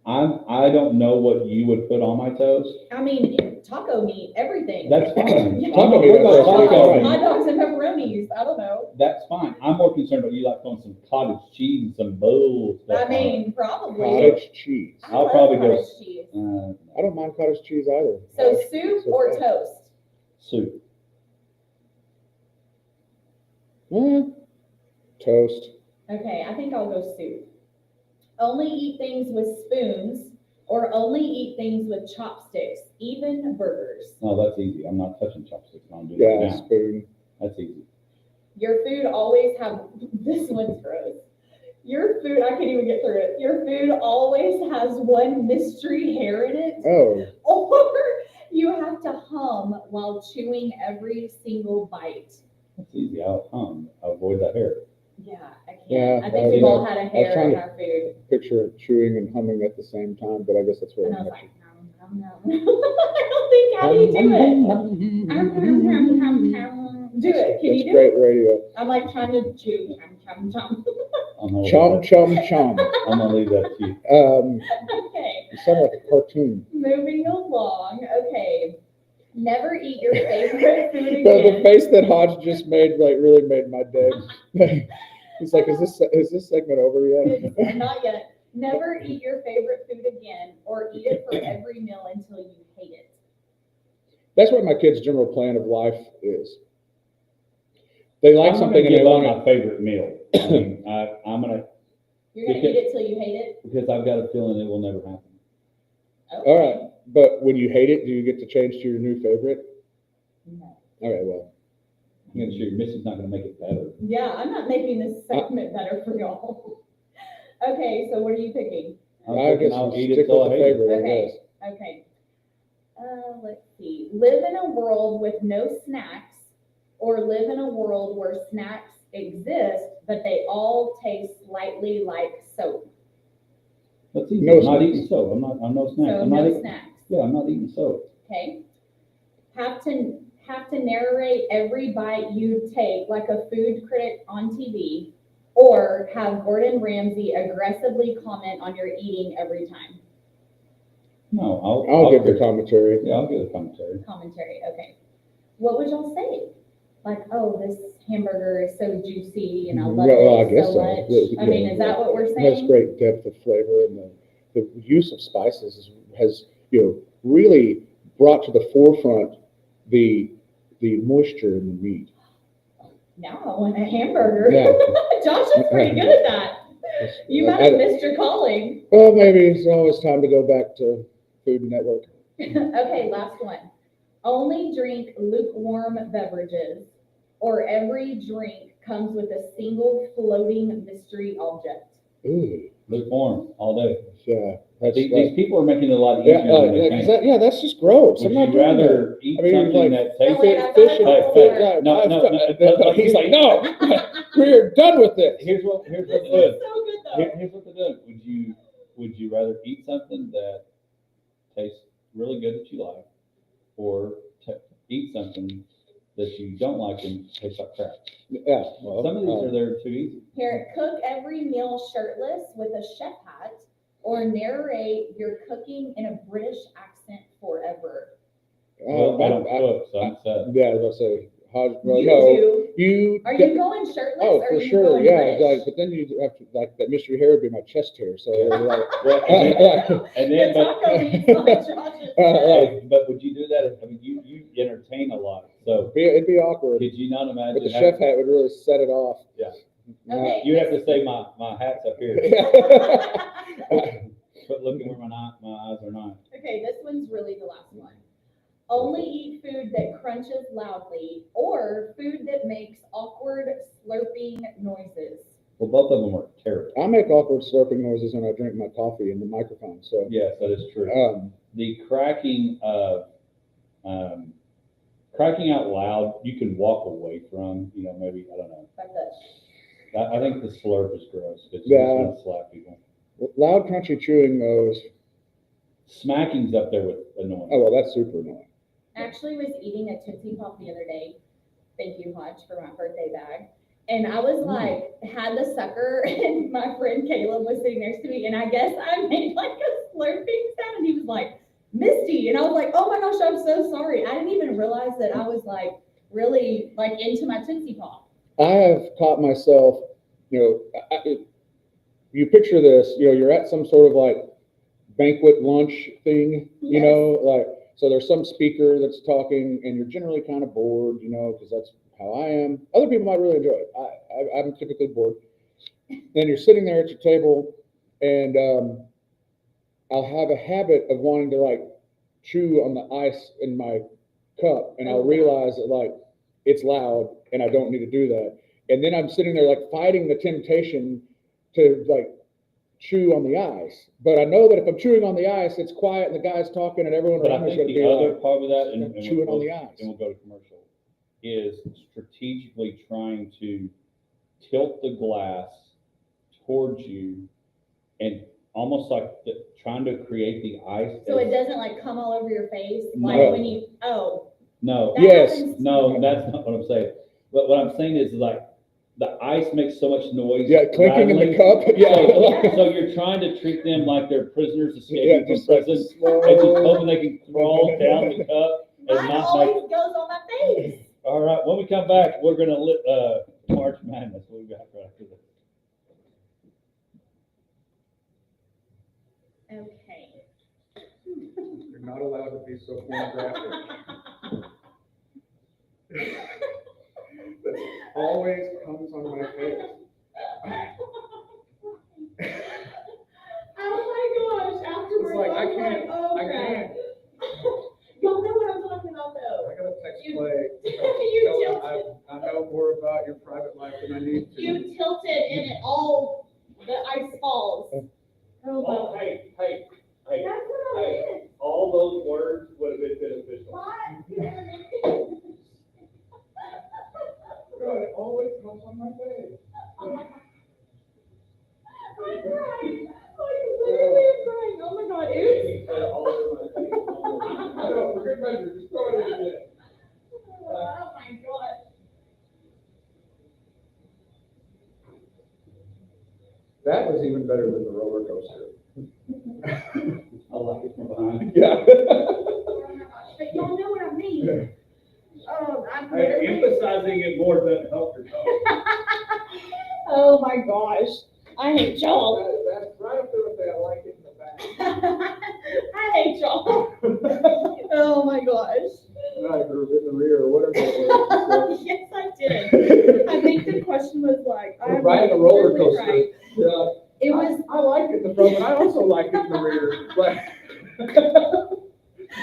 Speaker 2: I don't know what you would put on my toast.
Speaker 1: I mean, taco meat, everything.
Speaker 2: That's fine.
Speaker 1: Yeah.
Speaker 3: Taco meat,
Speaker 2: What about
Speaker 3: that's
Speaker 2: taco
Speaker 3: fine.
Speaker 2: meat?
Speaker 1: Hot dogs and pepperonis. I don't know.
Speaker 2: That's fine. I'm more concerned about you like throwing some cottage cheese and some bull stuff
Speaker 1: I
Speaker 2: on it.
Speaker 1: mean, probably.
Speaker 3: Cottage cheese.
Speaker 1: I
Speaker 2: I'll
Speaker 1: love
Speaker 2: probably go-
Speaker 1: cottage cheese.
Speaker 3: I don't mind cottage cheese either.
Speaker 1: So
Speaker 3: Gosh,
Speaker 1: soup
Speaker 3: so
Speaker 1: or
Speaker 3: bad.
Speaker 1: toast?
Speaker 2: Soup.
Speaker 3: Toast.
Speaker 1: Okay, I think I'll go soup. Only eat things with spoons or only eat things with chopsticks, even burgers.
Speaker 2: No, that's easy. I'm not touching chopsticks. I'm doing it
Speaker 3: Yeah,
Speaker 2: now.
Speaker 3: spoon.
Speaker 2: That's easy.
Speaker 1: Your food always have, this one's gross. Your food, I can't even get through it. Your food always has one mystery hair in it.
Speaker 3: Oh,
Speaker 1: Or you have to hum while chewing every single bite.
Speaker 2: That's easy. I'll avoid the hair.
Speaker 1: Yeah, I can't.
Speaker 3: Yeah,
Speaker 1: I think we've all had a
Speaker 3: was
Speaker 1: hair
Speaker 3: trying
Speaker 1: in
Speaker 3: to-
Speaker 1: our food.
Speaker 3: picture of chewing and humming at the same time, but I guess that's what
Speaker 1: And I
Speaker 3: I'm
Speaker 1: was like, nom, nom, nom. I don't think, how do you do it? Do it. Can you do
Speaker 3: Great
Speaker 1: it?
Speaker 3: radio.
Speaker 1: I'm like trying to chew. Chum, chum, chum.
Speaker 2: I'm gonna leave
Speaker 3: Chum,
Speaker 2: that-
Speaker 3: chum, chum.
Speaker 2: I'm gonna leave that to you.
Speaker 1: Okay,
Speaker 3: You sound like a cartoon.
Speaker 1: moving along. Okay. Never eat your favorite food
Speaker 3: The
Speaker 1: again.
Speaker 3: face that Hodge just made, like, really made my day. He's like, is this segment over yet?
Speaker 1: It's not yet. Never eat your favorite food again or eat it for every meal until you hate it.
Speaker 3: That's what my kids' general plan of life is. They like
Speaker 2: I'm
Speaker 3: something
Speaker 2: gonna
Speaker 3: and they
Speaker 2: give up
Speaker 3: want
Speaker 2: my favorite meal. I mean, I'm gonna,
Speaker 1: You're gonna eat it till you hate it?
Speaker 2: because I've got a feeling it will never happen.
Speaker 1: Okay.
Speaker 3: All right, but when you hate it, do you get to change to your new favorite?
Speaker 1: No.
Speaker 3: All right, well,
Speaker 2: I'm gonna sure your missus not gonna make it better.
Speaker 1: Yeah, I'm not making this segment better for y'all. Okay, so what are you picking?
Speaker 2: I'm
Speaker 3: I
Speaker 2: thinking
Speaker 3: guess
Speaker 2: I'll
Speaker 3: we'll
Speaker 2: eat
Speaker 3: stick
Speaker 2: it till
Speaker 3: with
Speaker 2: I
Speaker 3: the
Speaker 2: hate it.
Speaker 3: favorite, I
Speaker 1: Okay.
Speaker 3: guess.
Speaker 1: Okay. Let's see. Live in a world with no snacks or live in a world where snacks exist, but they all taste slightly like soap.
Speaker 2: That's easy.
Speaker 3: No
Speaker 2: I'm not
Speaker 3: snacks.
Speaker 2: eating soap. I'm no snacks.
Speaker 1: So
Speaker 2: I'm not
Speaker 1: no
Speaker 2: eating,
Speaker 1: snacks.
Speaker 2: yeah, I'm not eating soap.
Speaker 1: Okay. Have to narrate every bite you take like a food critic on TV, or have Gordon Ramsay aggressively comment on your eating every time.
Speaker 2: No,
Speaker 3: I'll give the commentary.
Speaker 2: Yeah, I'll give the commentary.
Speaker 1: Commentary. Okay. What would y'all say? Like, oh, this hamburger is so juicy and I love
Speaker 3: Well, I
Speaker 1: it
Speaker 3: guess
Speaker 1: so
Speaker 3: so.
Speaker 1: much.
Speaker 3: Yeah,
Speaker 1: I mean, is that what we're
Speaker 3: It has
Speaker 1: saying?
Speaker 3: great depth of flavor, and the use of spices has, really brought to the forefront the moisture in the meat.
Speaker 1: Now I want a hamburger.
Speaker 3: Yeah.
Speaker 1: Josh is pretty good at that. You might have missed your calling.
Speaker 3: Well, maybe it's always time to go back to Food Network.
Speaker 1: Okay, last one. Only drink lukewarm beverages, or every drink comes with a single floating mystery object.
Speaker 3: Ooh,
Speaker 2: Lukewarm all day.
Speaker 3: yeah. That's,
Speaker 2: These people are making it a lot easier
Speaker 3: yeah,
Speaker 2: than they can.
Speaker 3: that's just gross.
Speaker 2: Would
Speaker 3: I'm not
Speaker 2: you
Speaker 3: doing that.
Speaker 2: rather eat
Speaker 3: I mean,
Speaker 2: something
Speaker 3: like,
Speaker 2: that tastes?
Speaker 1: wait, I've got
Speaker 3: Fish
Speaker 1: a
Speaker 3: and
Speaker 1: couple
Speaker 3: fish,
Speaker 1: more.
Speaker 3: yeah,
Speaker 2: No, no,
Speaker 3: He's like, no, we're done with this.
Speaker 2: Here's what
Speaker 1: This
Speaker 2: they're
Speaker 1: is
Speaker 2: doing.
Speaker 1: so good though.
Speaker 2: Here's what they're doing. Would you rather eat something that tastes really good that you like, or eat something that you don't like and tastes like crap?
Speaker 3: Yeah, well,
Speaker 2: Some of these are there too easy.
Speaker 1: Here, cook every meal shirtless with a chef hat, or narrate your cooking in a British accent forever.
Speaker 2: Well, I don't cook, so I'm set.
Speaker 3: Yeah, I was gonna say, Hodge, well,
Speaker 1: You
Speaker 3: no,
Speaker 1: do.
Speaker 3: you.
Speaker 1: Are you going shirtless?
Speaker 3: Oh,
Speaker 1: or are
Speaker 3: for
Speaker 1: you
Speaker 3: sure,
Speaker 1: going
Speaker 3: yeah,
Speaker 1: British?
Speaker 3: like, but then you have to, like, that mystery hair would be my chest hair, so like,
Speaker 2: Well, and then,
Speaker 1: The taco meat's on Josh's chest.
Speaker 2: but would you do that? I mean, you entertain a lot, so
Speaker 3: it'd be awkward,
Speaker 2: did you not
Speaker 3: but
Speaker 2: imagine?
Speaker 3: the chef hat would really set it off.
Speaker 2: Yeah.
Speaker 1: Okay.
Speaker 2: You have to say my hat's up here, but looking where my eyes are not.
Speaker 1: Okay, this one's really the last one. Only eat food that crunches loudly, or food that makes awkward slurping noises.
Speaker 2: Well, both of them are terrible.
Speaker 3: I make awkward slurping noises when I drink my coffee in the microphone, so.
Speaker 2: Yes, that is true. The cracking out loud, you can walk away from, maybe, I don't know.
Speaker 1: Like that.
Speaker 2: I think the slurp is gross. It's just gonna slap people.
Speaker 3: Loud crunchy chewing though is,
Speaker 2: Smacking's up there with annoying.
Speaker 3: oh, well, that's super annoying.
Speaker 1: Actually was eating a Tootsie Pop the other day. Thank you, Hodge, for my birthday bag. And I was like, had the sucker, and my friend Caleb was sitting next to me, and I guess I made like a slurping sound, and he was like, Misty, and I was like, oh my gosh, I'm so sorry. I didn't even realize that I was like really like into my Tootsie Pop.
Speaker 3: I have caught myself, you picture this, you're at some sort of like banquet lunch thing, you
Speaker 1: Yes.
Speaker 3: know, like, so there's some speaker that's talking and you're generally kind of bored, you know, because that's how I am. Other people might really enjoy it. I'm typically bored. Then you're sitting there at your table and I'll have a habit of wanting to like chew on the ice in my cup and I'll realize that like it's loud and I don't need to do that. And then I'm sitting there like fighting the temptation to like chew on the ice. But I know that if I'm chewing on the ice, it's quiet and the guy's talking and everyone
Speaker 2: But I
Speaker 3: around me is
Speaker 2: think
Speaker 3: going to
Speaker 2: the
Speaker 3: be
Speaker 2: other
Speaker 3: like,
Speaker 2: part of that, and
Speaker 3: chewing on
Speaker 2: we'll,
Speaker 3: the ice.
Speaker 2: and we'll go to commercial, is strategically trying to tilt the glass towards you and almost like trying to create the ice.
Speaker 1: So it doesn't like come all over your face, like
Speaker 2: No.
Speaker 1: when you,
Speaker 2: No,
Speaker 1: that
Speaker 3: Yes.
Speaker 1: happens
Speaker 2: no,
Speaker 1: too.
Speaker 2: that's not what I'm saying. But what I'm saying is like the ice makes so much noise.
Speaker 3: yeah, clinking in the
Speaker 2: rattling.
Speaker 3: cup. Yeah.
Speaker 2: So you're trying to treat them like they're prisoners
Speaker 3: Yeah,
Speaker 2: escaping from
Speaker 3: just like
Speaker 2: prison,
Speaker 3: slow.
Speaker 2: and just hoping they can crawl down the cup and
Speaker 1: Mine
Speaker 2: not
Speaker 1: always
Speaker 2: make.
Speaker 1: goes on my face.
Speaker 2: All right, when we come back, we're gonna March Madness. What we got right after this?
Speaker 1: Okay.
Speaker 3: You're not allowed to be so pornographic. That always comes on my face.
Speaker 1: Oh my gosh, afterwards,
Speaker 3: It's like, I
Speaker 1: I'm
Speaker 3: can't-
Speaker 1: oh
Speaker 3: I
Speaker 1: crap.
Speaker 3: can't.
Speaker 1: Y'all know what I'm talking about though.
Speaker 3: I gotta text
Speaker 1: You-
Speaker 3: Clay.
Speaker 1: You
Speaker 3: Tell him
Speaker 1: tilted,
Speaker 3: I know more about your private life than I need to.
Speaker 1: you tilted and it all, the ice falls. Oh
Speaker 2: Oh,
Speaker 1: my.
Speaker 2: hey,
Speaker 1: That's what I did.
Speaker 2: all those words would have been beneficial.
Speaker 3: God, it always comes on my face.
Speaker 1: I'm crying. I literally am crying. Oh my god, oops.
Speaker 3: I know, for good measure, just throw it in again.
Speaker 1: Oh my god.
Speaker 3: That was even better than the roller coaster.
Speaker 2: I like it from behind.
Speaker 3: Yeah.
Speaker 1: But y'all know what I mean. Oh, I'm literally.
Speaker 2: Emphasizing it more than help your cause.
Speaker 1: Oh my gosh. I hate y'all.
Speaker 3: That's right up there with that, I like it in the back.
Speaker 1: I hate y'all. Oh my gosh.
Speaker 3: Right, or in the rear, or whatever it was.
Speaker 1: Yes, I did. I think the question was like, I'm
Speaker 3: Riding a roller
Speaker 1: literally
Speaker 3: coaster.
Speaker 1: right.
Speaker 3: Yeah.
Speaker 1: It was,
Speaker 3: I like it in the front, but I also like it in the rear. Like,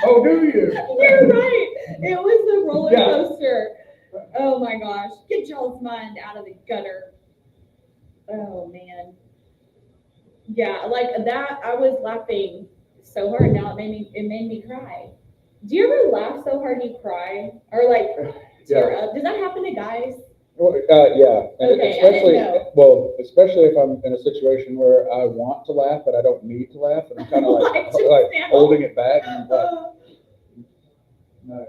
Speaker 3: oh, do you?
Speaker 1: you're right. It was the roller
Speaker 3: Yeah.
Speaker 1: coaster. Oh my gosh. Get y'all's mind out of the gutter. Oh man. Yeah, like that, I was laughing so hard. Now it made me cry. Do you ever laugh so hard you cry? Or like tear up? Does that happen to guys?
Speaker 3: Well, yeah, and
Speaker 1: Okay, I didn't know.
Speaker 3: especially if I'm in a situation where I want to laugh, but I don't need to laugh, and I'm kind of like,
Speaker 1: Like just
Speaker 3: like
Speaker 1: now.
Speaker 3: holding it back, and I'm like, no.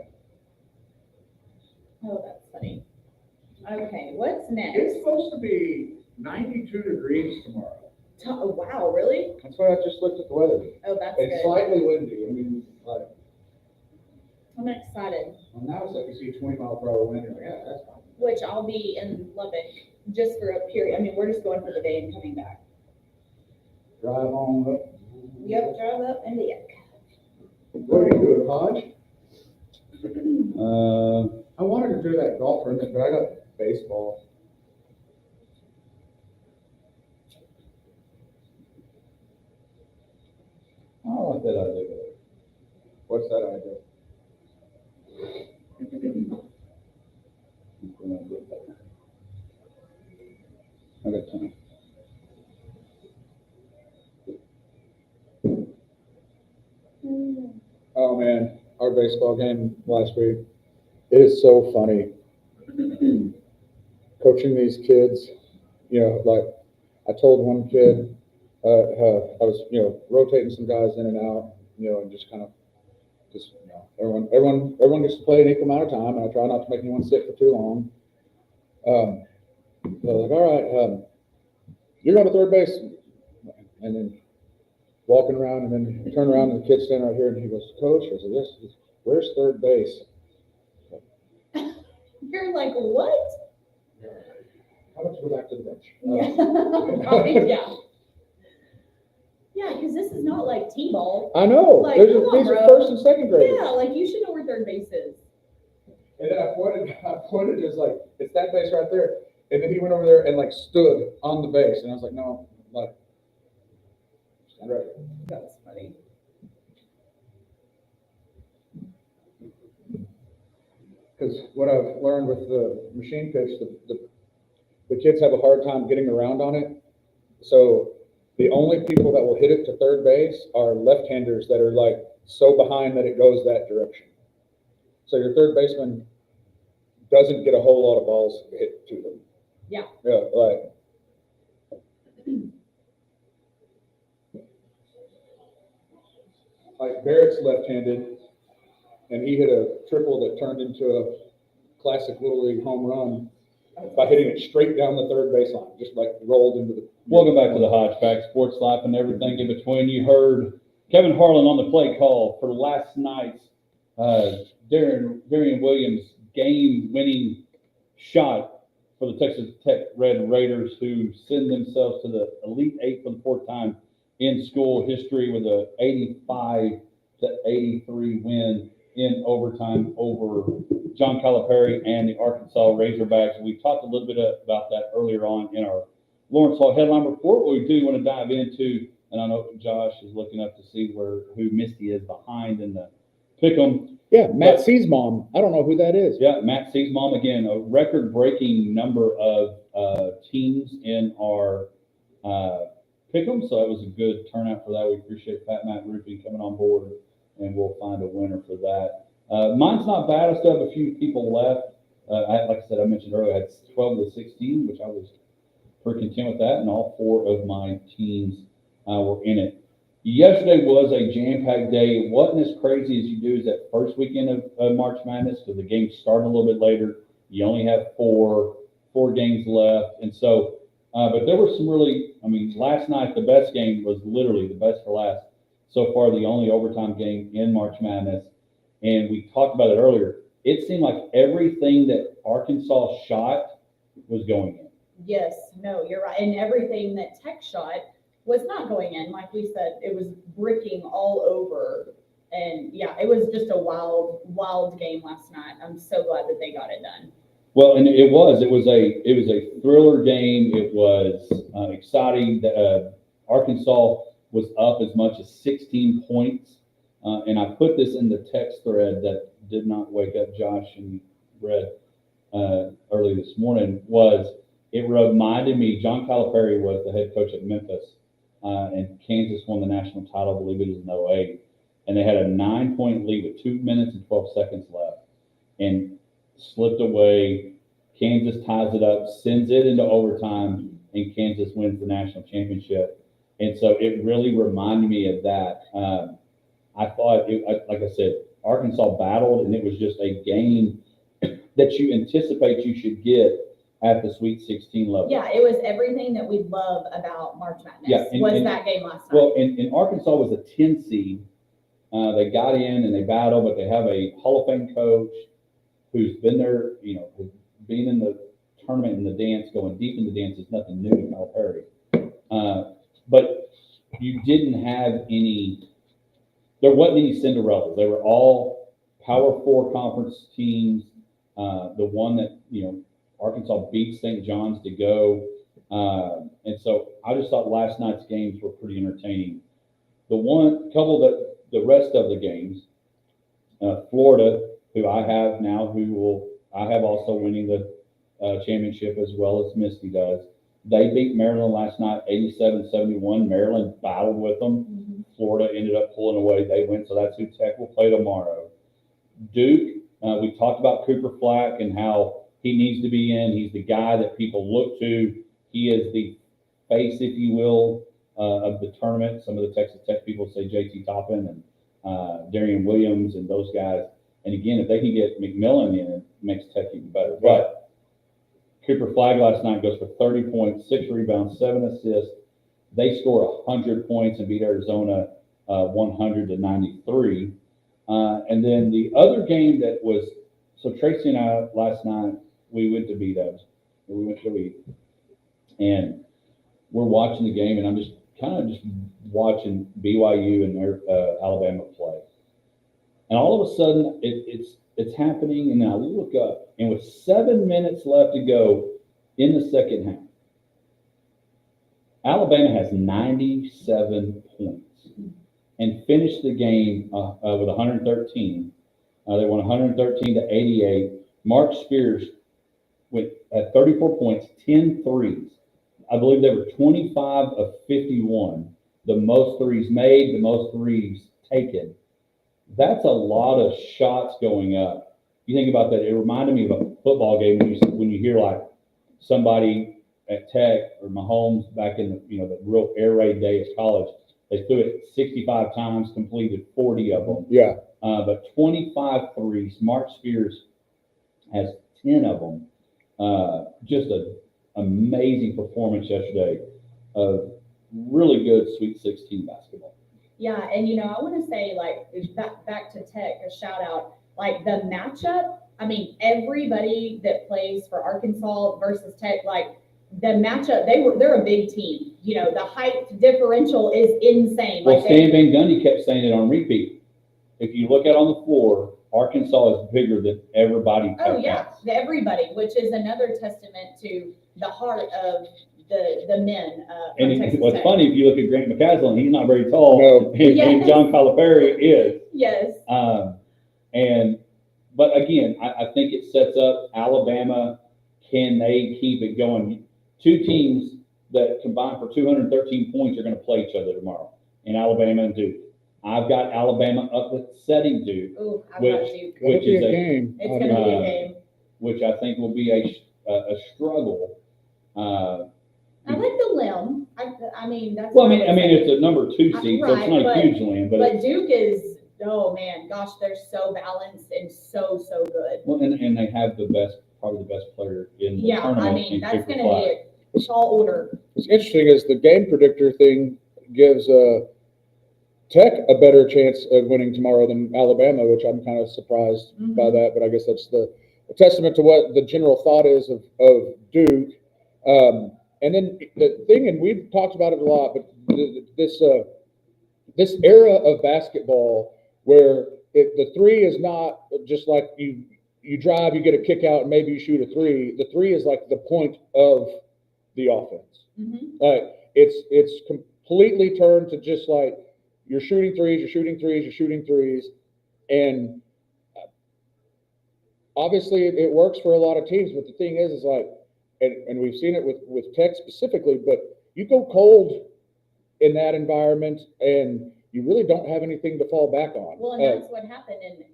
Speaker 1: Oh, that's funny. Okay, what's next?
Speaker 3: It's supposed to be 92 degrees tomorrow.
Speaker 1: Oh, wow, really?
Speaker 3: That's why I just looked at the weather.
Speaker 1: Oh, that's
Speaker 3: It's
Speaker 1: good.
Speaker 3: slightly windy. I mean, like,
Speaker 1: I'm excited,
Speaker 3: well, now it's like you see 20-mile-per-hour wind. You're like, yeah, that's fine.
Speaker 1: which I'll be in Lubbock just for a period. I mean, we're just going for the day and coming back.
Speaker 3: Drive on up.
Speaker 1: Yep, drive up and yep.
Speaker 3: What are you doing, Hodge?
Speaker 2: Uh,
Speaker 3: I wanted to do that golf tournament, but I got baseball.
Speaker 2: I don't like that idea.
Speaker 3: What's that idea?
Speaker 2: I got time.
Speaker 3: Oh man, our baseball game last week. It is so funny. Coaching these kids, you know, like I told one kid, I was, you know, rotating some guys in and out, you know, and just kind of, just, you know, everyone gets to play an equal amount of time, and I try not to make anyone sit for too long. They're like, all right, you're going to third base, and then walking around, and then you turn around, and the kid's standing right here, and he goes, Coach, I said, yes, where's third base?
Speaker 1: You're like, what?
Speaker 3: How about you go back to the bench?
Speaker 1: Yeah. Oh, yeah. Yeah, because this is not like T-ball.
Speaker 3: I know,
Speaker 1: Like,
Speaker 3: these
Speaker 1: come on,
Speaker 3: are
Speaker 1: bro.
Speaker 3: first and second graders.
Speaker 1: Yeah, like you should know where third base is.
Speaker 3: And then I pointed just like, it's that base right there. And then he went over there and like stood on the base. And I was like, no, like, stand right here.
Speaker 1: That was funny.
Speaker 3: Because what I've learned with the machine pitch, the kids have a hard time getting around on it. So the only people that will hit it to third base are left-handers that are like so behind that it goes that direction. So your third baseman doesn't get a whole lot of balls hit to them.
Speaker 1: Yeah.
Speaker 3: Yeah, like Barrett's left-handed, and he hit a triple that turned into a classic Little League home run by hitting it straight down the third baseline, just like rolled into the.
Speaker 2: Welcome back to the Hodge Pack, sports life and everything in between. You heard Kevin Harlan on the play call for last night's Darian Williams game-winning shot for the Texas Tech Red Raiders, who send themselves to the Elite Eight for the fourth time in school history with a 85-83 win in overtime over John Calipari and the Arkansas Razorbacks. We talked a little bit about that earlier on in our Lawrence Hall headline report. What we do want to dive into, and I know Josh is looking up to see who Misty is behind in the pick'em.
Speaker 3: Yeah, Matt C's mom. I don't know who that is.
Speaker 2: Yeah, Matt C's mom, again, a record-breaking number of teams in our pick'em, so that was a good turnout for that. We appreciate Pat Matt Roofing coming on board, and we'll find a winner for that. Mine's not bad. I still have a few people left. Like I said, I mentioned earlier, I had 12 to 16, which I was pretty content with that, and all 4 of my teams were in it. Yesterday was a jam-packed day. It wasn't as crazy as you do as that first weekend of March Madness, because the games started a little bit later. You only have four games left, and so, but there were some really, last night the best game was literally the best for last. So far, the only overtime game in March Madness, and we talked about it earlier. It seemed like everything that Arkansas shot was going in.
Speaker 1: Yes, no, you're right. And everything that Tech shot was not going in. Like we said, it was bricking all over. And yeah, it was just a wild game last night. I'm so glad that they got it done.
Speaker 2: Well, and it was a thriller game. It was exciting. Arkansas was up as much as 16 points. And I put this in the text thread that did not wake up Josh and read early this morning. It reminded me, John Calipari was the head coach at Memphis, and Kansas won the national title, I believe it was in 08. And they had a 9-point lead with 2 minutes and 12 seconds left, and slipped away. Kansas ties it up, sends it into overtime, and Kansas wins the national championship. And so it really reminded me of that. I thought, like I said, Arkansas battled, and it was just a game that you anticipate you should get at the Sweet 16 level.
Speaker 1: Yeah, it was everything that we love about March Madness.
Speaker 2: Yeah,
Speaker 1: that game last night.
Speaker 2: Well, and Arkansas was a 10 seed. They got in and they battled, but they have a Hall of Fame coach who's been there, who's been in the tournament and the dance, going deep in the dance is nothing new to Calipari. But you didn't have there wasn't any Cinderellas. They were all Power 4 conference teams. The one that, Arkansas beat St. John's to go. And so I just thought last night's games were pretty entertaining. The rest of the games, Florida, who I have now, I have also winning the championship as well as Misty does. They beat Maryland last night, 87-71. Maryland battled with them. Mm-hmm. Florida ended up pulling away. They win, so that's who Tech will play tomorrow. Duke, we talked about Cooper Flack and how he needs to be in. He's the guy that people look to. He is the face, if you will, of the tournament. Some of the Texas Tech people say JT Toppin and Darian Williams and those guys. And again, if they can get McMillan in, it makes Tech even better. But Cooper Flag last night goes for 30 points, 6 rebounds, 7 assists. They score 100 points and beat Arizona 100-93. And then the other game that was, so Tracy and I last night, we went to beat us. We went to beat. And we're watching the game, and I'm just kind of just watching BYU and their Alabama play, and all of a sudden it's happening, and I look up, and with 7 minutes left to go in the second half, Alabama has 97 points and finished the game with 113. They won 113 to 88. Mark Spears went at 34 points, 10 threes. I believe they were 25 of 51. The most threes made, the most threes taken. That's a lot of shots going up. You think about that, it reminded me of a football game when you hear like somebody at Tech or Mahomes back in the real air raid day of college. They threw it 65 times, completed 40 of them.
Speaker 3: Yeah.
Speaker 2: But 25 threes. Mark Spears has 10 of them. Just an amazing performance yesterday of really good Sweet 16 basketball.
Speaker 1: Yeah, and I want to say, like, back to Tech, a shout out, like the matchup. I mean, everybody that plays for Arkansas versus Tech, like the matchup, they're a big team. The height differential is insane.
Speaker 2: Well,
Speaker 1: Like
Speaker 2: Stan Van Gundy kept saying it on repeat. If you look out on the floor, Arkansas is bigger than everybody.
Speaker 1: Oh yeah, everybody, which is another testament to the heart of the men. From
Speaker 2: And
Speaker 1: Texas
Speaker 2: what's
Speaker 1: Tech.
Speaker 2: funny, if you look at Grant McCaslin, he's not very tall,
Speaker 3: No.
Speaker 2: and
Speaker 1: Yes.
Speaker 2: John Calipari is.
Speaker 1: Yes.
Speaker 2: But again, I think it sets up Alabama. Can they keep it going? Two teams that combine for 213 points are going to play each other tomorrow, in Alabama and Duke. I've got Alabama upsetting Duke,
Speaker 1: Ooh, I've
Speaker 2: Which-
Speaker 1: got Duke.
Speaker 3: It'll
Speaker 2: Which
Speaker 3: be
Speaker 2: is
Speaker 3: a
Speaker 2: a-
Speaker 3: game.
Speaker 1: It's going to be a game.
Speaker 2: which I think will be a struggle.
Speaker 1: I like the limb. I mean, that's.
Speaker 2: Well, I
Speaker 1: what
Speaker 2: mean,
Speaker 1: would say.
Speaker 2: it's a number 2 seed, so it's
Speaker 1: Right,
Speaker 2: not a
Speaker 1: but-
Speaker 2: huge limb, but
Speaker 1: But Duke is, oh man, gosh, they're so balanced and so good.
Speaker 2: well, and they have probably the best player in the
Speaker 1: Yeah,
Speaker 2: tournament.
Speaker 1: I mean,
Speaker 2: in
Speaker 1: that's
Speaker 2: Cooper
Speaker 1: going to
Speaker 2: Flag.
Speaker 1: be a tall order.
Speaker 3: What's interesting is the game predictor thing gives Tech a better chance of winning tomorrow than Alabama, which I'm kind of surprised by that. But I guess that's a testament to what the general thought is of Duke. And then the thing, and we've talked about it a lot, but this era of basketball where the three is not just like you drive, you get a kick out, and maybe you shoot a three. The three is like the point of the offense.
Speaker 1: Mhm.
Speaker 3: It's completely turned to just like you're shooting threes, and obviously it works for a lot of teams. But the thing is like, and we've seen it with Tech specifically, but you go cold in that environment, and you really don't have anything to fall back on.
Speaker 1: Well, and that's what happened. And,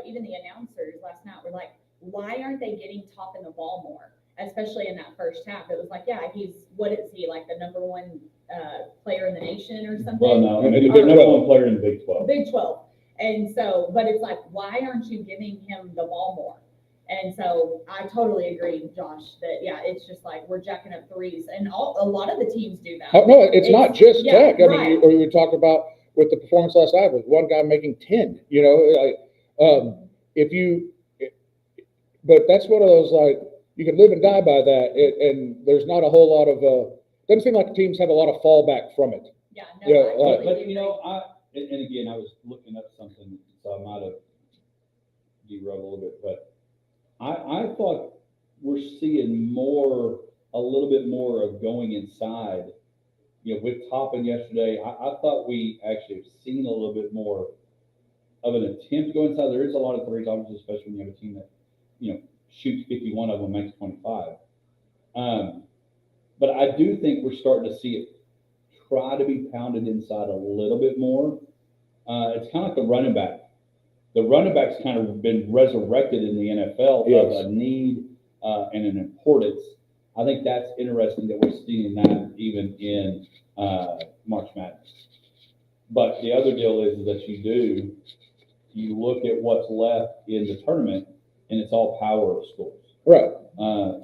Speaker 1: even the announcers last night were like, why aren't they getting top in the ball more? Especially in that first half. It was like, yeah, what is he, like the number one player in the nation or something?
Speaker 2: Well, no,
Speaker 3: And
Speaker 2: they're
Speaker 3: Big
Speaker 2: number
Speaker 3: 12.
Speaker 2: one player in the Big 12.
Speaker 1: Big 12. And so, but it's like, why aren't you giving him the ball more? And so I totally agree, Josh, that, yeah, it's just like we're jacking up threes. And a lot of the teams do that.
Speaker 3: Oh, no, it's not just
Speaker 1: yeah,
Speaker 3: Tech. I mean,
Speaker 1: right.
Speaker 3: or we talked about with the performance last night with one guy making 10. But that's one of those, like, you can live and die by that, and there's not a whole lot of doesn't seem like teams have a lot of fallback from it.
Speaker 1: Yeah, no,
Speaker 3: Yeah,
Speaker 1: I totally
Speaker 2: But,
Speaker 1: agree.
Speaker 2: and again, I was looking up something, so I might have derailed a little bit, but I thought we're seeing a little bit more of going inside. With Toppin yesterday, I thought we actually have seen a little bit more of an attempt to go inside. There is a lot of threes, obviously, especially when you have a team that, shoots 51 of them, makes 25. But I do think we're starting to see it try to be pounded inside a little bit more. It's kind of like the running back. The running back's kind of been resurrected in the NFL
Speaker 3: Yes.
Speaker 2: of a need and an importance. I think that's interesting that we're seeing that even in March Madness. But the other deal is that you look at what's left in the tournament, and it's all power of schools.
Speaker 3: Right.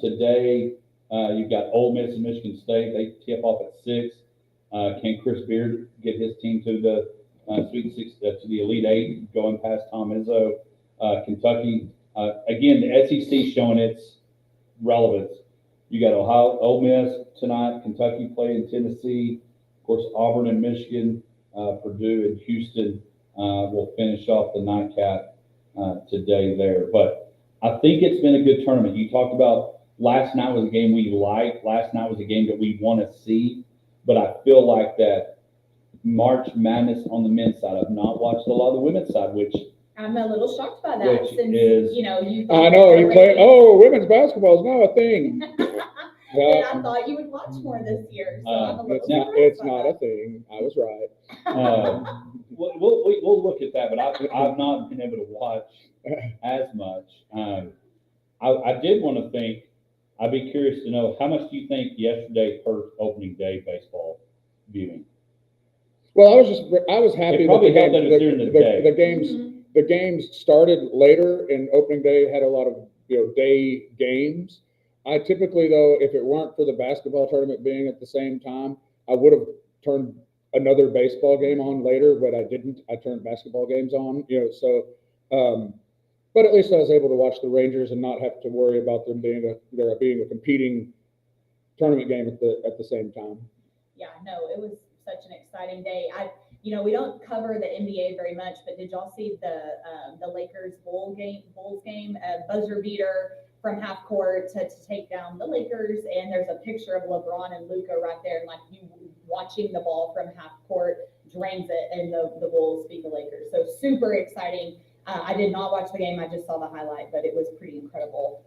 Speaker 2: Today, you've got Ole Miss and Michigan State. They tip off at 6. Can Chris Beard get his team to the Sweet Six, to the Elite Eight, going past Tom Izzo? Kentucky, again, the SEC showing its relevance. You got Ole Miss tonight, Kentucky playing Tennessee. course, Auburn and Michigan, Purdue and Houston will finish off the nightcap today there. But I think it's been a good tournament. You talked about last night was a game we liked. Last night was a game that we want to see. But I feel like that March Madness on the men's side, I've not watched a lot of the women's side, which
Speaker 1: I'm a little shocked by that
Speaker 2: Which
Speaker 1: since,
Speaker 2: is-
Speaker 1: you know, you.
Speaker 3: I know, you play, women's basketball is now a thing.
Speaker 1: And I thought you would watch more this year, so I'm a little
Speaker 3: It's not,
Speaker 1: surprised
Speaker 3: it's
Speaker 1: by
Speaker 3: not
Speaker 1: that.
Speaker 3: a thing. I was right.
Speaker 2: we'll look at that, but I've not been able to watch as much. I did want to think, I'd be curious to know, how much do you think yesterday hurt opening day baseball viewing?
Speaker 3: Well, I was happy
Speaker 2: It probably
Speaker 3: that
Speaker 2: helped that it was during the day.
Speaker 1: Mhm.
Speaker 3: The games started later, and opening day had a lot of, day games. I typically, though, if it weren't for the basketball tournament being at the same time, I would have turned another baseball game on later, but I didn't. I turned basketball games on, but at least I was able to watch the Rangers and not have to worry about them being a competing tournament game at the same time.
Speaker 1: Yeah, no, it was such an exciting day. We don't cover the NBA very much, but did y'all see the Lakers Bulls game, buzzer beater from half court to take down the Lakers? And there's a picture of LeBron and Luka right there, and like you watching the ball from half court drains it, and the Bulls beat the Lakers. So super exciting. I did not watch the game; I just saw the highlight, but it was pretty incredible.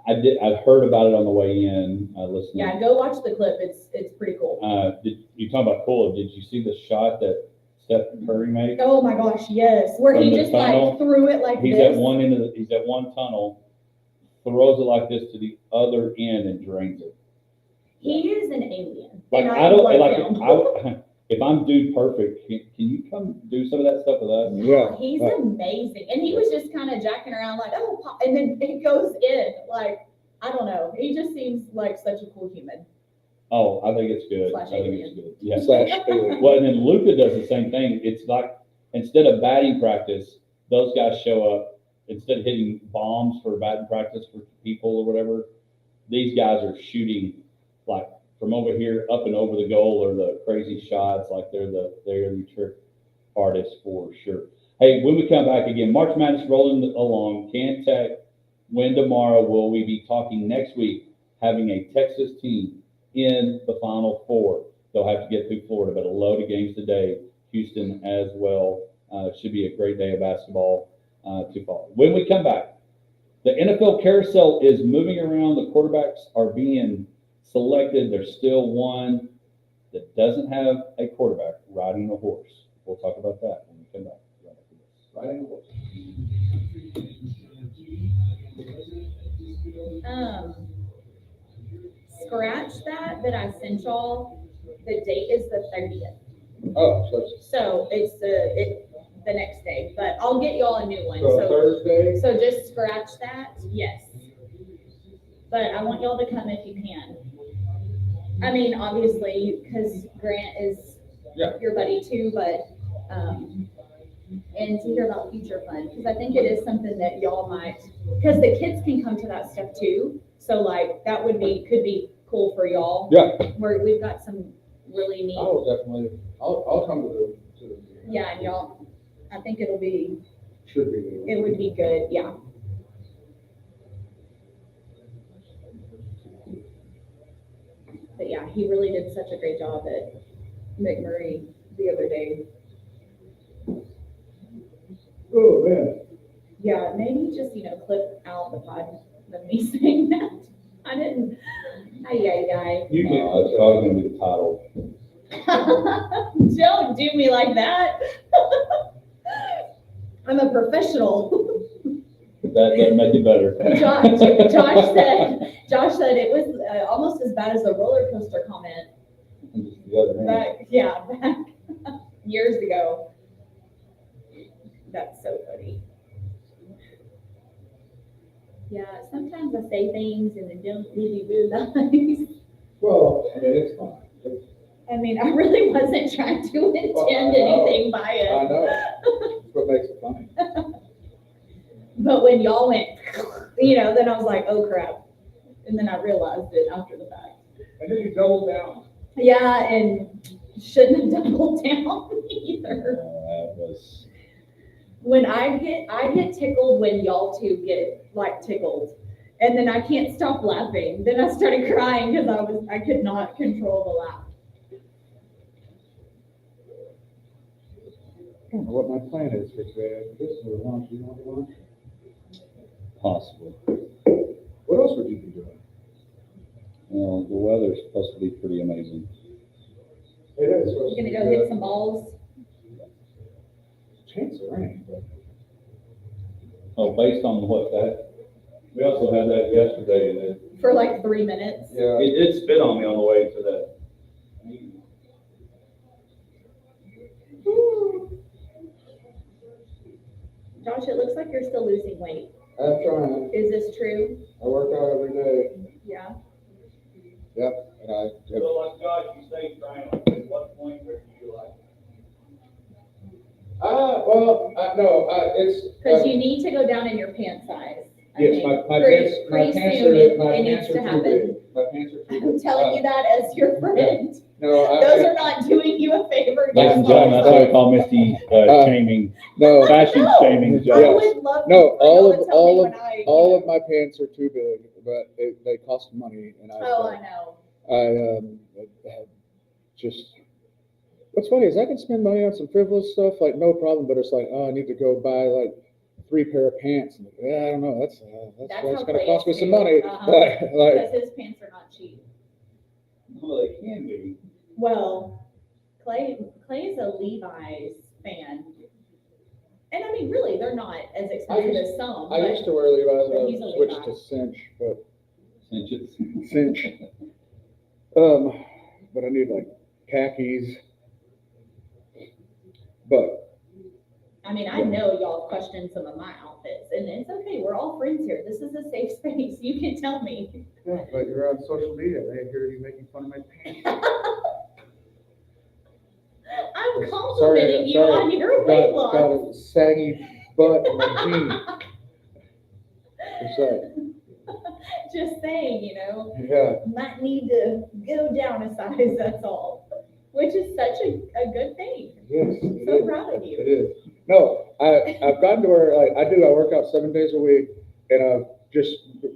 Speaker 2: I heard about it on the way in, listening.
Speaker 1: Yeah, go watch the clip. It's pretty cool.
Speaker 2: Did you talk about cool? Did you see the shot that Steph Curry made?
Speaker 1: Oh my gosh, yes, where
Speaker 2: From
Speaker 1: he
Speaker 2: the
Speaker 1: just
Speaker 2: tunnel?
Speaker 1: like threw it like
Speaker 2: He's
Speaker 1: this.
Speaker 2: at one end of he's at one tunnel, throws it like this to the other end and drains it.
Speaker 1: He is an alien.
Speaker 2: Like
Speaker 1: and
Speaker 2: I don't
Speaker 1: love him.
Speaker 2: if I'm dude perfect, can you come do some of that stuff with us?
Speaker 3: Yeah.
Speaker 1: He's amazing. And he was just kind of jacking around like, oh, pop, and then it goes in. Like, I don't know. He just seems like such a cool human.
Speaker 2: Oh, I think it's good.
Speaker 1: Slash
Speaker 2: I think
Speaker 1: alien.
Speaker 2: it's good. Yeah.
Speaker 3: / alien.
Speaker 2: Well, and then Luka does the same thing. It's like instead of batting practice, those guys show up. Instead of hitting bombs for batting practice for people or whatever, these guys are shooting like from over here up and over the goal, or the crazy shots. Like they're the trick artists for sure. Hey, when we come back again, March Madness rolling along. Can Tech win tomorrow? Will we be talking next week having a Texas team in the Final Four? They'll have to get through Florida, but a load of games today. Houston as well. Should be a great day of basketball to follow. When we come back, the NFL carousel is moving around. The quarterbacks are being selected. There's still one that doesn't have a quarterback riding a horse. We'll talk about that when we come back. Right after this. Riding a horse.
Speaker 1: Scratch that I sent y'all. The date is the 30th.
Speaker 3: Oh,
Speaker 1: So it's the next day, but I'll get y'all a new one.
Speaker 3: so Thursday.
Speaker 1: So just scratch that, yes. But I want y'all to come if you can. I mean, obviously, because Grant is your buddy too, but, and to hear about future fun, because I think it is something that y'all might, because the kids can come to that stuff too. So like, that could be cool for y'all.
Speaker 3: Yeah.
Speaker 1: Where we've got some really neat.
Speaker 3: I'll definitely, I'll come to the.
Speaker 1: Yeah, and y'all, I think
Speaker 3: Should be.
Speaker 1: it would be good, yeah. But yeah, he really did such a great job at McMurray the other day.
Speaker 3: Oh, man.
Speaker 1: Yeah, maybe just, clip out the pod of me saying that. I didn't, ay.
Speaker 2: You get that's probably going to be the title.
Speaker 1: Don't do me like that. I'm a professional.
Speaker 2: That make it better.
Speaker 1: Josh said it was almost as bad as a roller coaster comment
Speaker 2: The other hand.
Speaker 1: back years ago. That's so funny. Yeah, sometimes I say things and I don't really realize.
Speaker 3: Well, I mean, it's fine.
Speaker 1: I mean, I really wasn't trying to intend anything by it.
Speaker 3: I know. That's what makes it funny.
Speaker 1: But when y'all went, then I was like, oh crap. And then I realized it after the fact.
Speaker 3: And then you double down.
Speaker 1: Yeah, and shouldn't have doubled down either.
Speaker 2: That was,
Speaker 1: When I get tickled when y'all two get like tickled. And then I can't stop laughing. Then I started crying because I could not control the laugh.
Speaker 3: I don't know what my plan is for today. I guess we're lunch. You want lunch?
Speaker 2: possible.
Speaker 3: What else would you be doing?
Speaker 2: Well, the weather's supposed to be pretty amazing.
Speaker 3: It is.
Speaker 1: You gonna go hit some balls?
Speaker 3: Chance of rain, but
Speaker 2: Oh, based on what that, we also had that yesterday, and
Speaker 1: For like 3 minutes.
Speaker 3: yeah.
Speaker 2: it did spit on me on the way to that meeting.
Speaker 1: Josh, it looks like you're still losing weight.
Speaker 3: I'm trying.
Speaker 1: Is this true?
Speaker 3: I work out every day.
Speaker 1: Yeah.
Speaker 3: Yep. And I.
Speaker 2: So like Josh, you say trying, at what point where you like?
Speaker 3: Well, no, it's.
Speaker 1: Because you need to go down in your pant size. I
Speaker 3: Yes,
Speaker 1: think.
Speaker 3: my
Speaker 1: Pretty-
Speaker 3: pants,
Speaker 1: pretty
Speaker 3: my pants
Speaker 1: soon
Speaker 3: are,
Speaker 1: it-
Speaker 3: my
Speaker 1: it
Speaker 3: pants
Speaker 1: needs to
Speaker 3: are too
Speaker 1: happen.
Speaker 3: big. My pants are too big.
Speaker 1: I'm telling you that as your friend.
Speaker 3: No,
Speaker 1: Those are not doing you a favor.
Speaker 2: Ladies and
Speaker 1: Josh.
Speaker 2: gentlemen, that's what we call Misty shaming,
Speaker 3: no,
Speaker 2: fashion
Speaker 1: No.
Speaker 2: shaming
Speaker 1: I
Speaker 2: Josh.
Speaker 1: would love to.
Speaker 3: No,
Speaker 1: I know it's only when
Speaker 3: all of my pants are too big, but they cost money, and
Speaker 1: Oh, I know.
Speaker 3: I just. What's funny is I can spend money on some frivolous stuff, like no problem, but it's like, oh, I need to go buy like 3 pair of pants. And, yeah, I don't know. That's
Speaker 1: That's
Speaker 3: what's
Speaker 1: how
Speaker 3: gonna
Speaker 1: Clay
Speaker 3: cost me
Speaker 1: is
Speaker 3: some
Speaker 1: too.
Speaker 3: money.
Speaker 1: Uh-huh.
Speaker 3: Like,
Speaker 1: Because his pants are not cheap.
Speaker 2: Well, they can be.
Speaker 1: Well, Clay is a Levi's fan. And I mean, really, they're not as expensive as some.
Speaker 3: I
Speaker 1: but
Speaker 3: used to wear Levi's,
Speaker 1: but
Speaker 3: and
Speaker 1: he's a
Speaker 3: I switched
Speaker 1: Levi.
Speaker 3: to cinch, but
Speaker 2: Cinches.
Speaker 3: cinch. But I need like khakis. But
Speaker 1: I mean, I know y'all questioned some of my outfits, and it's okay. We're all friends here. This is a safe space. You can tell me.
Speaker 3: yeah, but you're on social media. They hear you making fun of my pants.
Speaker 1: I'm complimenting you on your weight loss.
Speaker 3: Got a saggy butt in my jeans. It's like,
Speaker 1: Just saying,
Speaker 3: yeah.
Speaker 1: might need to go down a size, that's all. Which is such a good thing.
Speaker 3: Yes,
Speaker 1: I'm
Speaker 3: it
Speaker 1: so
Speaker 3: is.
Speaker 1: proud of you.
Speaker 3: It is. No, I've gotten to where like I work out 7 days a week, and I've just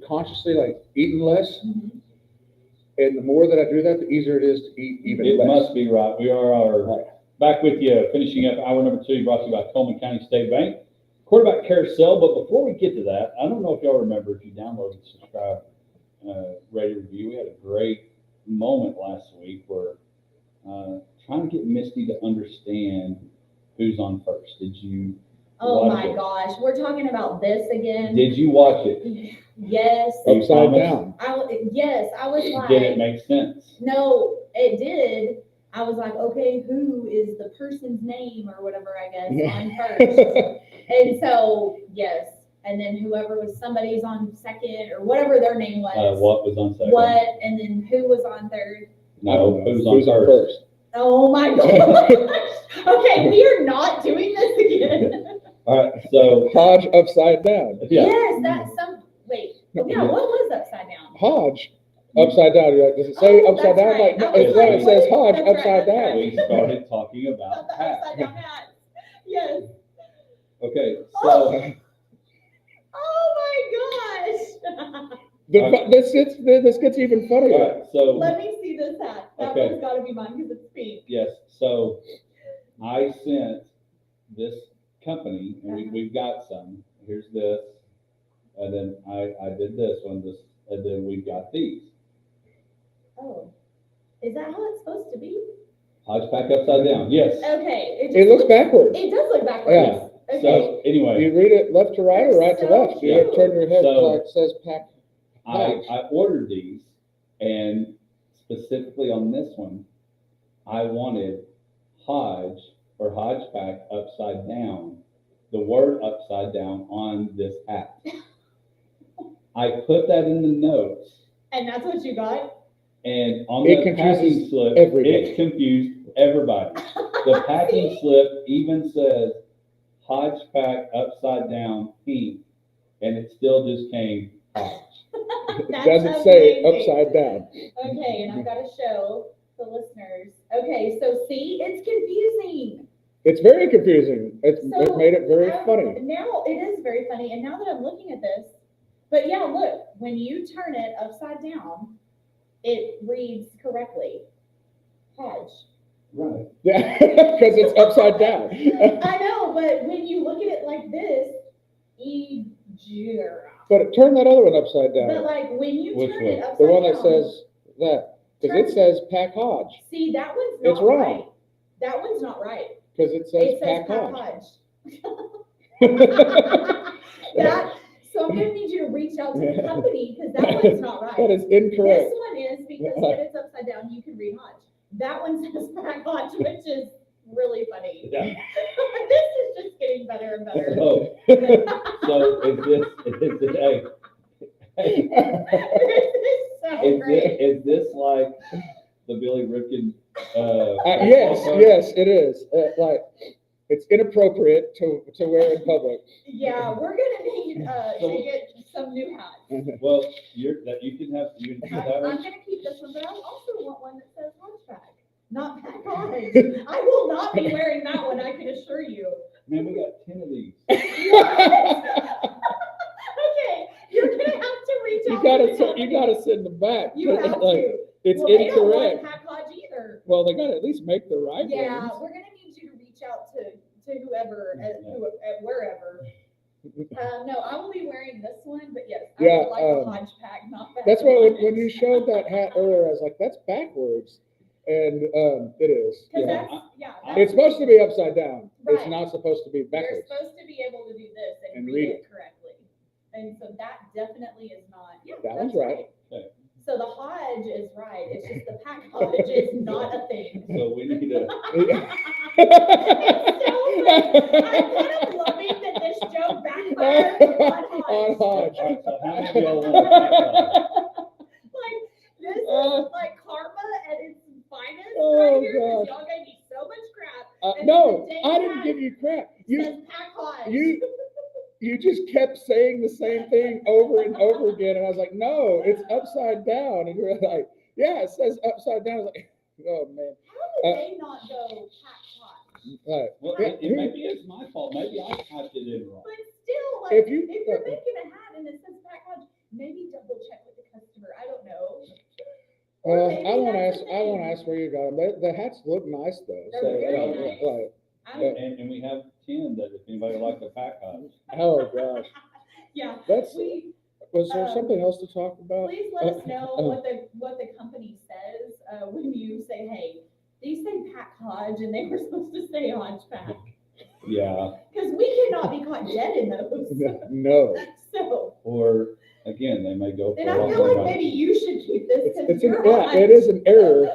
Speaker 3: consciously like eaten less.
Speaker 1: Mhm.
Speaker 3: And the more that I do that, the easier it is to eat even
Speaker 2: It
Speaker 3: less.
Speaker 2: must be right. We are back with you, finishing up hour number 2, brought to you by Coleman County State Bank. Quarterback carousel, but before we get to that, I don't know if y'all remember, if you downloaded, subscribe, rate, review, we had a great moment last week where trying to get Misty to understand who's on first. Did you
Speaker 1: Oh
Speaker 2: watch
Speaker 1: my
Speaker 2: it?
Speaker 1: gosh, we're talking about this again.
Speaker 2: Did you watch it?
Speaker 1: Yes.
Speaker 2: You
Speaker 3: Upside
Speaker 2: promise?
Speaker 3: down.
Speaker 1: Yes, I was like.
Speaker 2: Did it make sense?
Speaker 1: No, it did. I was like, okay, who is the person's name or whatever, I guess, on first. And so, yes. And then whoever was somebody's on second or whatever their name was.
Speaker 2: What was on second?
Speaker 1: What, and then who was on third?
Speaker 2: No, who's on first?
Speaker 1: Oh my gosh. Okay, we are not doing this again.
Speaker 2: All right, so,
Speaker 3: Hodge upside down.
Speaker 2: yeah.
Speaker 1: Yes, that's wait. Yeah, what was upside down?
Speaker 3: Hodge upside down. You're like, does it say
Speaker 1: Oh,
Speaker 3: upside
Speaker 1: that's
Speaker 3: down?
Speaker 1: right.
Speaker 3: Like,
Speaker 1: I
Speaker 3: no,
Speaker 1: was
Speaker 3: it's
Speaker 2: like,
Speaker 3: it says Hodge
Speaker 1: that's right,
Speaker 3: upside
Speaker 1: that's
Speaker 3: down.
Speaker 2: We started talking about
Speaker 1: The
Speaker 2: hats.
Speaker 1: upside down hat. Yes.
Speaker 2: Okay, so,
Speaker 1: Oh. Oh my gosh.
Speaker 3: This gets even
Speaker 2: all
Speaker 3: funnier.
Speaker 2: right, so.
Speaker 1: Let me see this hat. That
Speaker 2: Okay.
Speaker 1: one's gotta be mine because it's pink.
Speaker 2: Yes, so I sent this company, and we've got some, here's this, and then I did this one, and then we've got these.
Speaker 1: Oh. Is that how it's supposed to be?
Speaker 2: Hodge Pack upside down, yes.
Speaker 1: Okay.
Speaker 3: It looks backwards.
Speaker 1: It does look backwards.
Speaker 3: Yeah.
Speaker 1: Okay.
Speaker 2: So,
Speaker 3: Do
Speaker 2: anyway,
Speaker 3: you read it left to right or right to
Speaker 1: They're
Speaker 3: left?
Speaker 1: so
Speaker 3: You gotta turn your head
Speaker 2: So-
Speaker 3: like it says pack.
Speaker 2: I ordered these, and specifically on this one, I wanted Hodge or Hodge Pack upside down, the word upside down on this hat. I put that in the notes,
Speaker 1: And that's what you got?
Speaker 2: and on
Speaker 3: It
Speaker 2: the packing
Speaker 3: confuses
Speaker 2: slip,
Speaker 3: everybody.
Speaker 2: it confused everybody. The packing slip even says Hodge Pack upside down pink, and it still just came Hodge.
Speaker 3: It
Speaker 1: That's
Speaker 3: doesn't say
Speaker 1: amazing.
Speaker 3: upside down.
Speaker 1: Okay, and I've got to show the listeners. Okay, so see, it's confusing.
Speaker 3: It's very confusing. It
Speaker 1: So,
Speaker 3: made it very funny.
Speaker 1: Now it is very funny, and now that I'm looking at this, but yeah, look, when you turn it upside down, it reads correctly. Hodge.
Speaker 2: Right.
Speaker 3: Yeah, because it's upside down.
Speaker 1: I know, but when you look at it like this, Ejira.
Speaker 3: But turn that other one upside
Speaker 1: But
Speaker 3: down.
Speaker 1: like when you
Speaker 2: Which
Speaker 1: turn
Speaker 2: one?
Speaker 1: it upside
Speaker 3: The one
Speaker 1: down,
Speaker 3: that says that, because it says Pack Hodge.
Speaker 1: see, that one's
Speaker 3: It's
Speaker 1: not
Speaker 3: wrong.
Speaker 1: right. That one's not right.
Speaker 3: Because it says
Speaker 1: It says
Speaker 3: Pack
Speaker 1: Pack
Speaker 3: Hodge.
Speaker 1: Hodge. That, so I'm gonna need you to reach out to the company because that one's not right.
Speaker 3: That is
Speaker 1: This
Speaker 3: incorrect.
Speaker 1: one is because when it's upside down, you can read Hodge. That one says Pack Hodge, which is really funny.
Speaker 2: Yeah.
Speaker 1: This is just getting better and better.
Speaker 2: So is this, hey,
Speaker 1: This is so great.
Speaker 2: is this like the Billy Ripken?
Speaker 3: Yes, it is. Like, it's inappropriate to wear in public.
Speaker 1: Yeah, we're gonna need to get some new hats.
Speaker 2: Well, you can have that
Speaker 1: I'm
Speaker 2: one.
Speaker 1: gonna keep this one, but I also want one that says Hodge Pack, not Pack Hodge. I will not be wearing that one, I can assure you.
Speaker 2: Man, we got 10 of these.
Speaker 1: Okay, you're gonna have to reach
Speaker 3: You
Speaker 1: out to the
Speaker 3: gotta
Speaker 1: company.
Speaker 3: send them back.
Speaker 1: You have
Speaker 3: Like,
Speaker 1: to.
Speaker 3: it's
Speaker 1: Well, they don't want
Speaker 3: incorrect.
Speaker 1: Pack Hodge either.
Speaker 3: Well, they gotta at least make the right
Speaker 1: Yeah,
Speaker 3: ones.
Speaker 1: we're gonna need you to reach out to whoever, at wherever. No, I will be wearing this one, but yes, I
Speaker 3: Yeah,
Speaker 1: would like a Hodge Pack, not Pack
Speaker 3: That's why
Speaker 1: Hodge.
Speaker 3: when you showed that hat earlier, I was like, that's backwards. And it is.
Speaker 1: Cause
Speaker 3: Yeah.
Speaker 1: that's,
Speaker 3: It's supposed to be upside down. It's
Speaker 1: Right.
Speaker 3: not supposed to be
Speaker 1: You're
Speaker 3: backwards.
Speaker 1: supposed to be able to do this and
Speaker 3: And
Speaker 1: read
Speaker 3: read
Speaker 1: it correctly. And so that definitely is not, yeah,
Speaker 3: That
Speaker 1: that's
Speaker 3: one's right.
Speaker 2: Okay.
Speaker 1: So the Hodge is right, it's just the Pack Hodge is not a thing.
Speaker 2: So we need to,
Speaker 1: I'm kind of loving that this joke backfired on
Speaker 3: On
Speaker 1: Hodge.
Speaker 3: Hodge.
Speaker 2: so how many of y'all want to pick
Speaker 1: Like, this is like karma at its finest
Speaker 3: Oh,
Speaker 1: right here, because
Speaker 3: gosh.
Speaker 1: y'all gave me so much crap. And
Speaker 3: No,
Speaker 1: the day
Speaker 3: I didn't
Speaker 1: Pack
Speaker 3: give you crap.
Speaker 1: says Pack Hodge.
Speaker 3: You just kept saying the same thing over and over again, and I was like, no, it's upside down. And you're like, yeah, it says upside down. I was like, oh man.
Speaker 1: How did they not go Pack Hodge?
Speaker 3: Right.
Speaker 2: Well, it maybe it's my fault. Maybe I typed it in wrong.
Speaker 1: But still, like,
Speaker 3: If
Speaker 1: if,
Speaker 3: you-
Speaker 1: you're making a hat and it says Pack Hodge, maybe double check with the customer. I don't know. Or maybe
Speaker 3: I won't
Speaker 1: that's
Speaker 3: ask.
Speaker 1: the
Speaker 3: I won't
Speaker 1: thing.
Speaker 3: ask where you got them. The hats look nice though.
Speaker 1: They're
Speaker 3: So,
Speaker 1: very
Speaker 3: yeah,
Speaker 1: nice.
Speaker 3: like,
Speaker 1: I'm-
Speaker 2: And we have 10 that if anybody would like the pack Hodge.
Speaker 3: oh gosh,
Speaker 1: Yeah,
Speaker 3: that's.
Speaker 1: we,
Speaker 3: Was there something else to talk about?
Speaker 1: please let us know what the company says, when you say, hey, these say Pack Hodge and they were supposed to say Hodge Pack.
Speaker 2: Yeah.
Speaker 1: Because we cannot be caught dead in those.
Speaker 3: No.
Speaker 1: So,
Speaker 2: Or again, they may go for
Speaker 1: and I
Speaker 2: a
Speaker 1: feel like
Speaker 2: long
Speaker 1: maybe you should keep this because
Speaker 3: It's an,
Speaker 1: you're
Speaker 3: yeah,
Speaker 1: on.
Speaker 3: it is an error.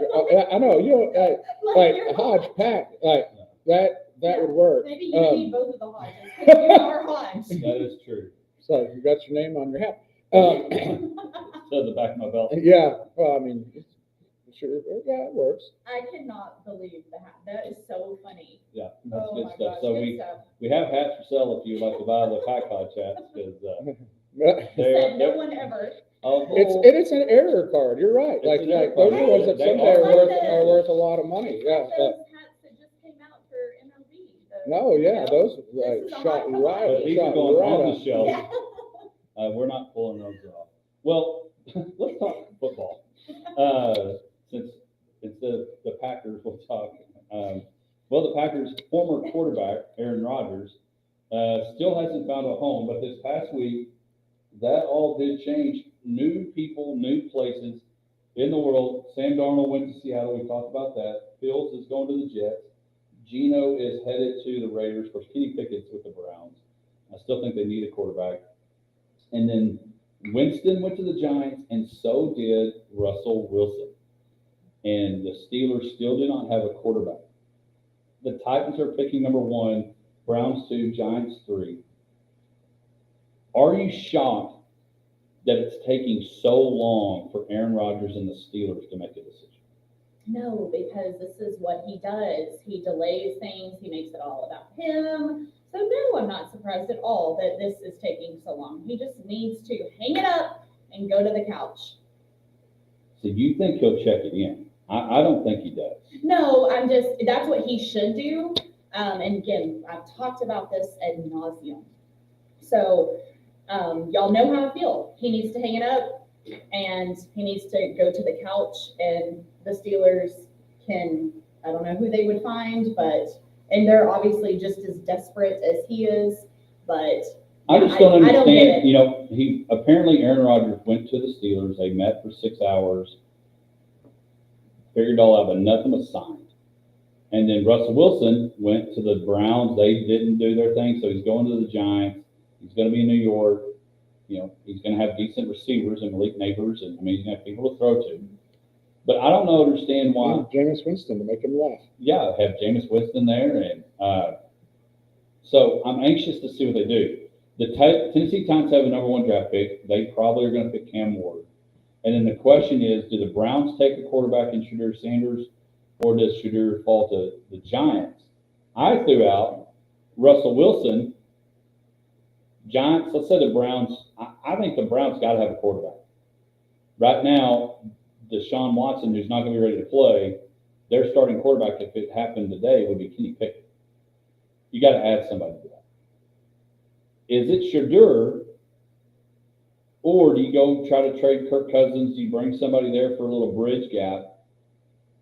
Speaker 3: I know, you know, like
Speaker 1: you're
Speaker 3: Hodge Pack, like that
Speaker 1: Yeah.
Speaker 3: would work.
Speaker 1: Maybe you need both of the Hodges, because you are Hodge.
Speaker 2: That is true.
Speaker 3: So you got your name on your hat.
Speaker 2: So the back of my belt.
Speaker 3: Yeah, well, I mean, sure, yeah, it works.
Speaker 1: I cannot believe that. That is so funny.
Speaker 2: Yeah, that's
Speaker 1: Oh
Speaker 2: good
Speaker 1: my
Speaker 2: stuff.
Speaker 1: gosh,
Speaker 2: So
Speaker 1: good stuff.
Speaker 2: we have hats for sale if you'd like to buy the pack Hodge hats because
Speaker 3: It's
Speaker 1: Said no one ever.
Speaker 3: it's an error card. You're right.
Speaker 2: It's
Speaker 3: Like
Speaker 2: an error
Speaker 3: those
Speaker 2: card.
Speaker 3: are ones that
Speaker 2: They
Speaker 3: someday
Speaker 2: are
Speaker 3: are worth a lot of money. Yeah.
Speaker 1: Like those hats that just came out for MLB.
Speaker 3: No, yeah,
Speaker 1: You know?
Speaker 3: those
Speaker 1: This
Speaker 3: like
Speaker 1: is a
Speaker 3: shot
Speaker 1: high
Speaker 3: right,
Speaker 2: But these are
Speaker 3: shot
Speaker 2: going
Speaker 3: right
Speaker 2: on
Speaker 3: up.
Speaker 2: the shelf.
Speaker 1: Yeah.
Speaker 2: We're not pulling those off. Well, let's talk football. Since it's the Packers, we'll talk. Well, the Packers' former quarterback, Aaron Rodgers, still hasn't found a home, but this past week, that all did change. New people, new places in the world. Sam Darnold went to Seattle. We talked about that. Fields is going to the Jets. Geno is headed to the Raiders. Of course, Kenny Pickett's with the Browns. I still think they need a quarterback. And then Winston went to the Giants, and so did Russell Wilson. And the Steelers still do not have a quarterback. The Titans are picking number 1, Browns 2, Giants 3. Are you shocked that it's taking so long for Aaron Rodgers and the Steelers to make a decision?
Speaker 1: No, because this is what he does. He delays things. He makes it all about him. So no, I'm not surprised at all that this is taking so long. He just needs to hang it up and go to the couch.
Speaker 2: So you think he'll check it in? I don't think he does.
Speaker 1: No, that's what he should do. And again, I've talked about this ad nauseum. So, y'all know how I feel. He needs to hang it up and he needs to go to the couch, and the Steelers can, I don't know who they would find, and they're obviously just as desperate as he is, but
Speaker 2: I just don't
Speaker 1: I don't get
Speaker 2: understand,
Speaker 1: it.
Speaker 2: apparently Aaron Rodgers went to the Steelers, they met for 6 hours, figured it all out, but nothing was signed. And then Russell Wilson went to the Browns, they didn't do their thing, so he's going to the Giants, he's gonna be in New York, he's gonna have decent receivers and Malik Neighbors, and he's gonna have people to throw to. But I don't understand why.
Speaker 3: Jameis Winston to make him laugh.
Speaker 2: Yeah, have Jameis Winston there, and so I'm anxious to see what they do. The Tennessee Titans have a number 1 draft pick. They probably are going to pick Cam Ward. And then the question is, do the Browns take a quarterback in Shadur Sanders, or does Shadur fall to the Giants? I threw out Russell Wilson, Giants. Let's say the Browns. I think the Browns got to have a quarterback. Right now, Deshaun Watson, who's not going to be ready to play, their starting quarterback, if it happened today, would be Kenny Pickett. You got to add somebody to that. Is it Shadur, or do you go try to trade Kirk Cousins? Do you bring somebody there for a little bridge gap?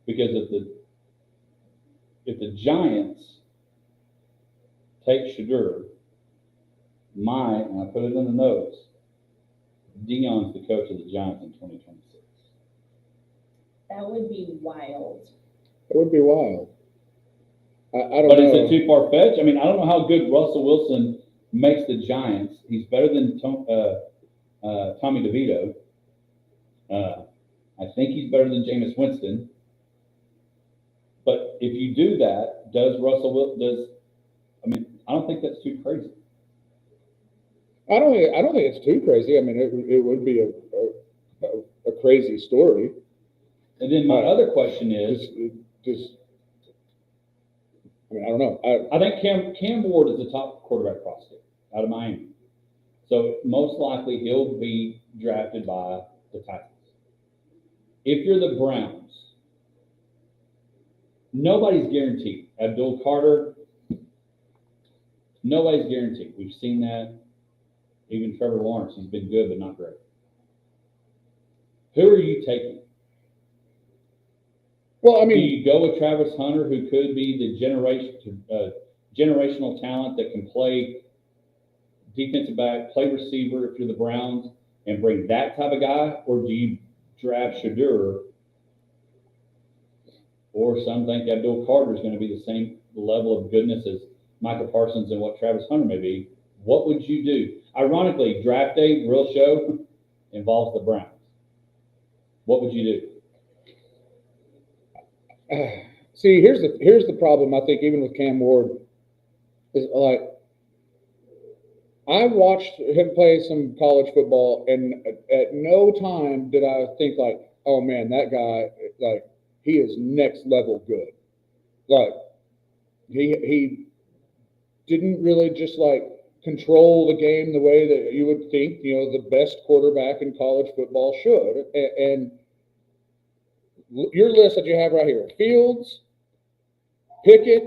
Speaker 2: Because if the Giants take Shadur, and I put it in the notes, Dion's the coach of the Giants in 2026.
Speaker 1: That would be wild.
Speaker 3: It would be wild. I don't
Speaker 2: But
Speaker 3: know.
Speaker 2: is it too far-fetched? I mean, I don't know how good Russell Wilson makes the Giants. He's better than Tommy DeVito. I think he's better than Jameis Winston. But if you do that, I don't think that's too crazy.
Speaker 3: I don't think it's too crazy. I mean, it would be a crazy story.
Speaker 2: And then my other question is,
Speaker 3: I don't know.
Speaker 2: I think Cam Ward is the top quarterback prospect out of Miami. So most likely he'll be drafted by the Titans. If you're the Browns, nobody's guaranteed. Abdul Carter, nobody's guaranteed. We've seen that. Even Trevor Lawrence, he's been good, but not great. Who are you taking?
Speaker 3: Well, I
Speaker 2: Do
Speaker 3: mean,
Speaker 2: you go with Travis Hunter, who could be the generational talent that can play defensive back, play receiver if you're the Browns, and bring that type of guy? Or do you draft Shadur? Or some think Abdul Carter is going to be the same level of goodness as Michael Parsons and what Travis Hunter may be. What would you do? Ironically, draft day, real show, involves the Browns. What would you do?
Speaker 3: see, here's the problem. I think even with Cam Ward is like I watched him play some college football, and at no time did I think like, oh man, that guy, like, he is next level good. Like he didn't really just like control the game the way that you would think, the best quarterback in college football should. And your list that you have right here, Fields, Pickett,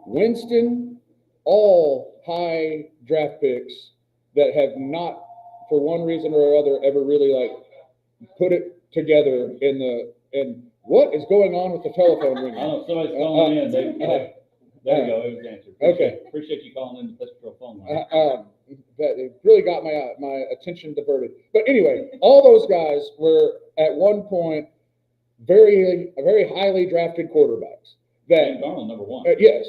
Speaker 3: Winston, all high draft picks that have not, for one reason or other, ever really like put it together and what is going on with the telephone ringing?
Speaker 2: I don't know, somebody's calling in. There you go, it was answered.
Speaker 3: Okay.
Speaker 2: Appreciate you calling in the Pittsburgh phone line.
Speaker 3: That it really got my attention diverted. But anyway, all those guys were at one point very highly drafted quarterbacks.
Speaker 2: Sam Darnold, number 1.
Speaker 3: Yes,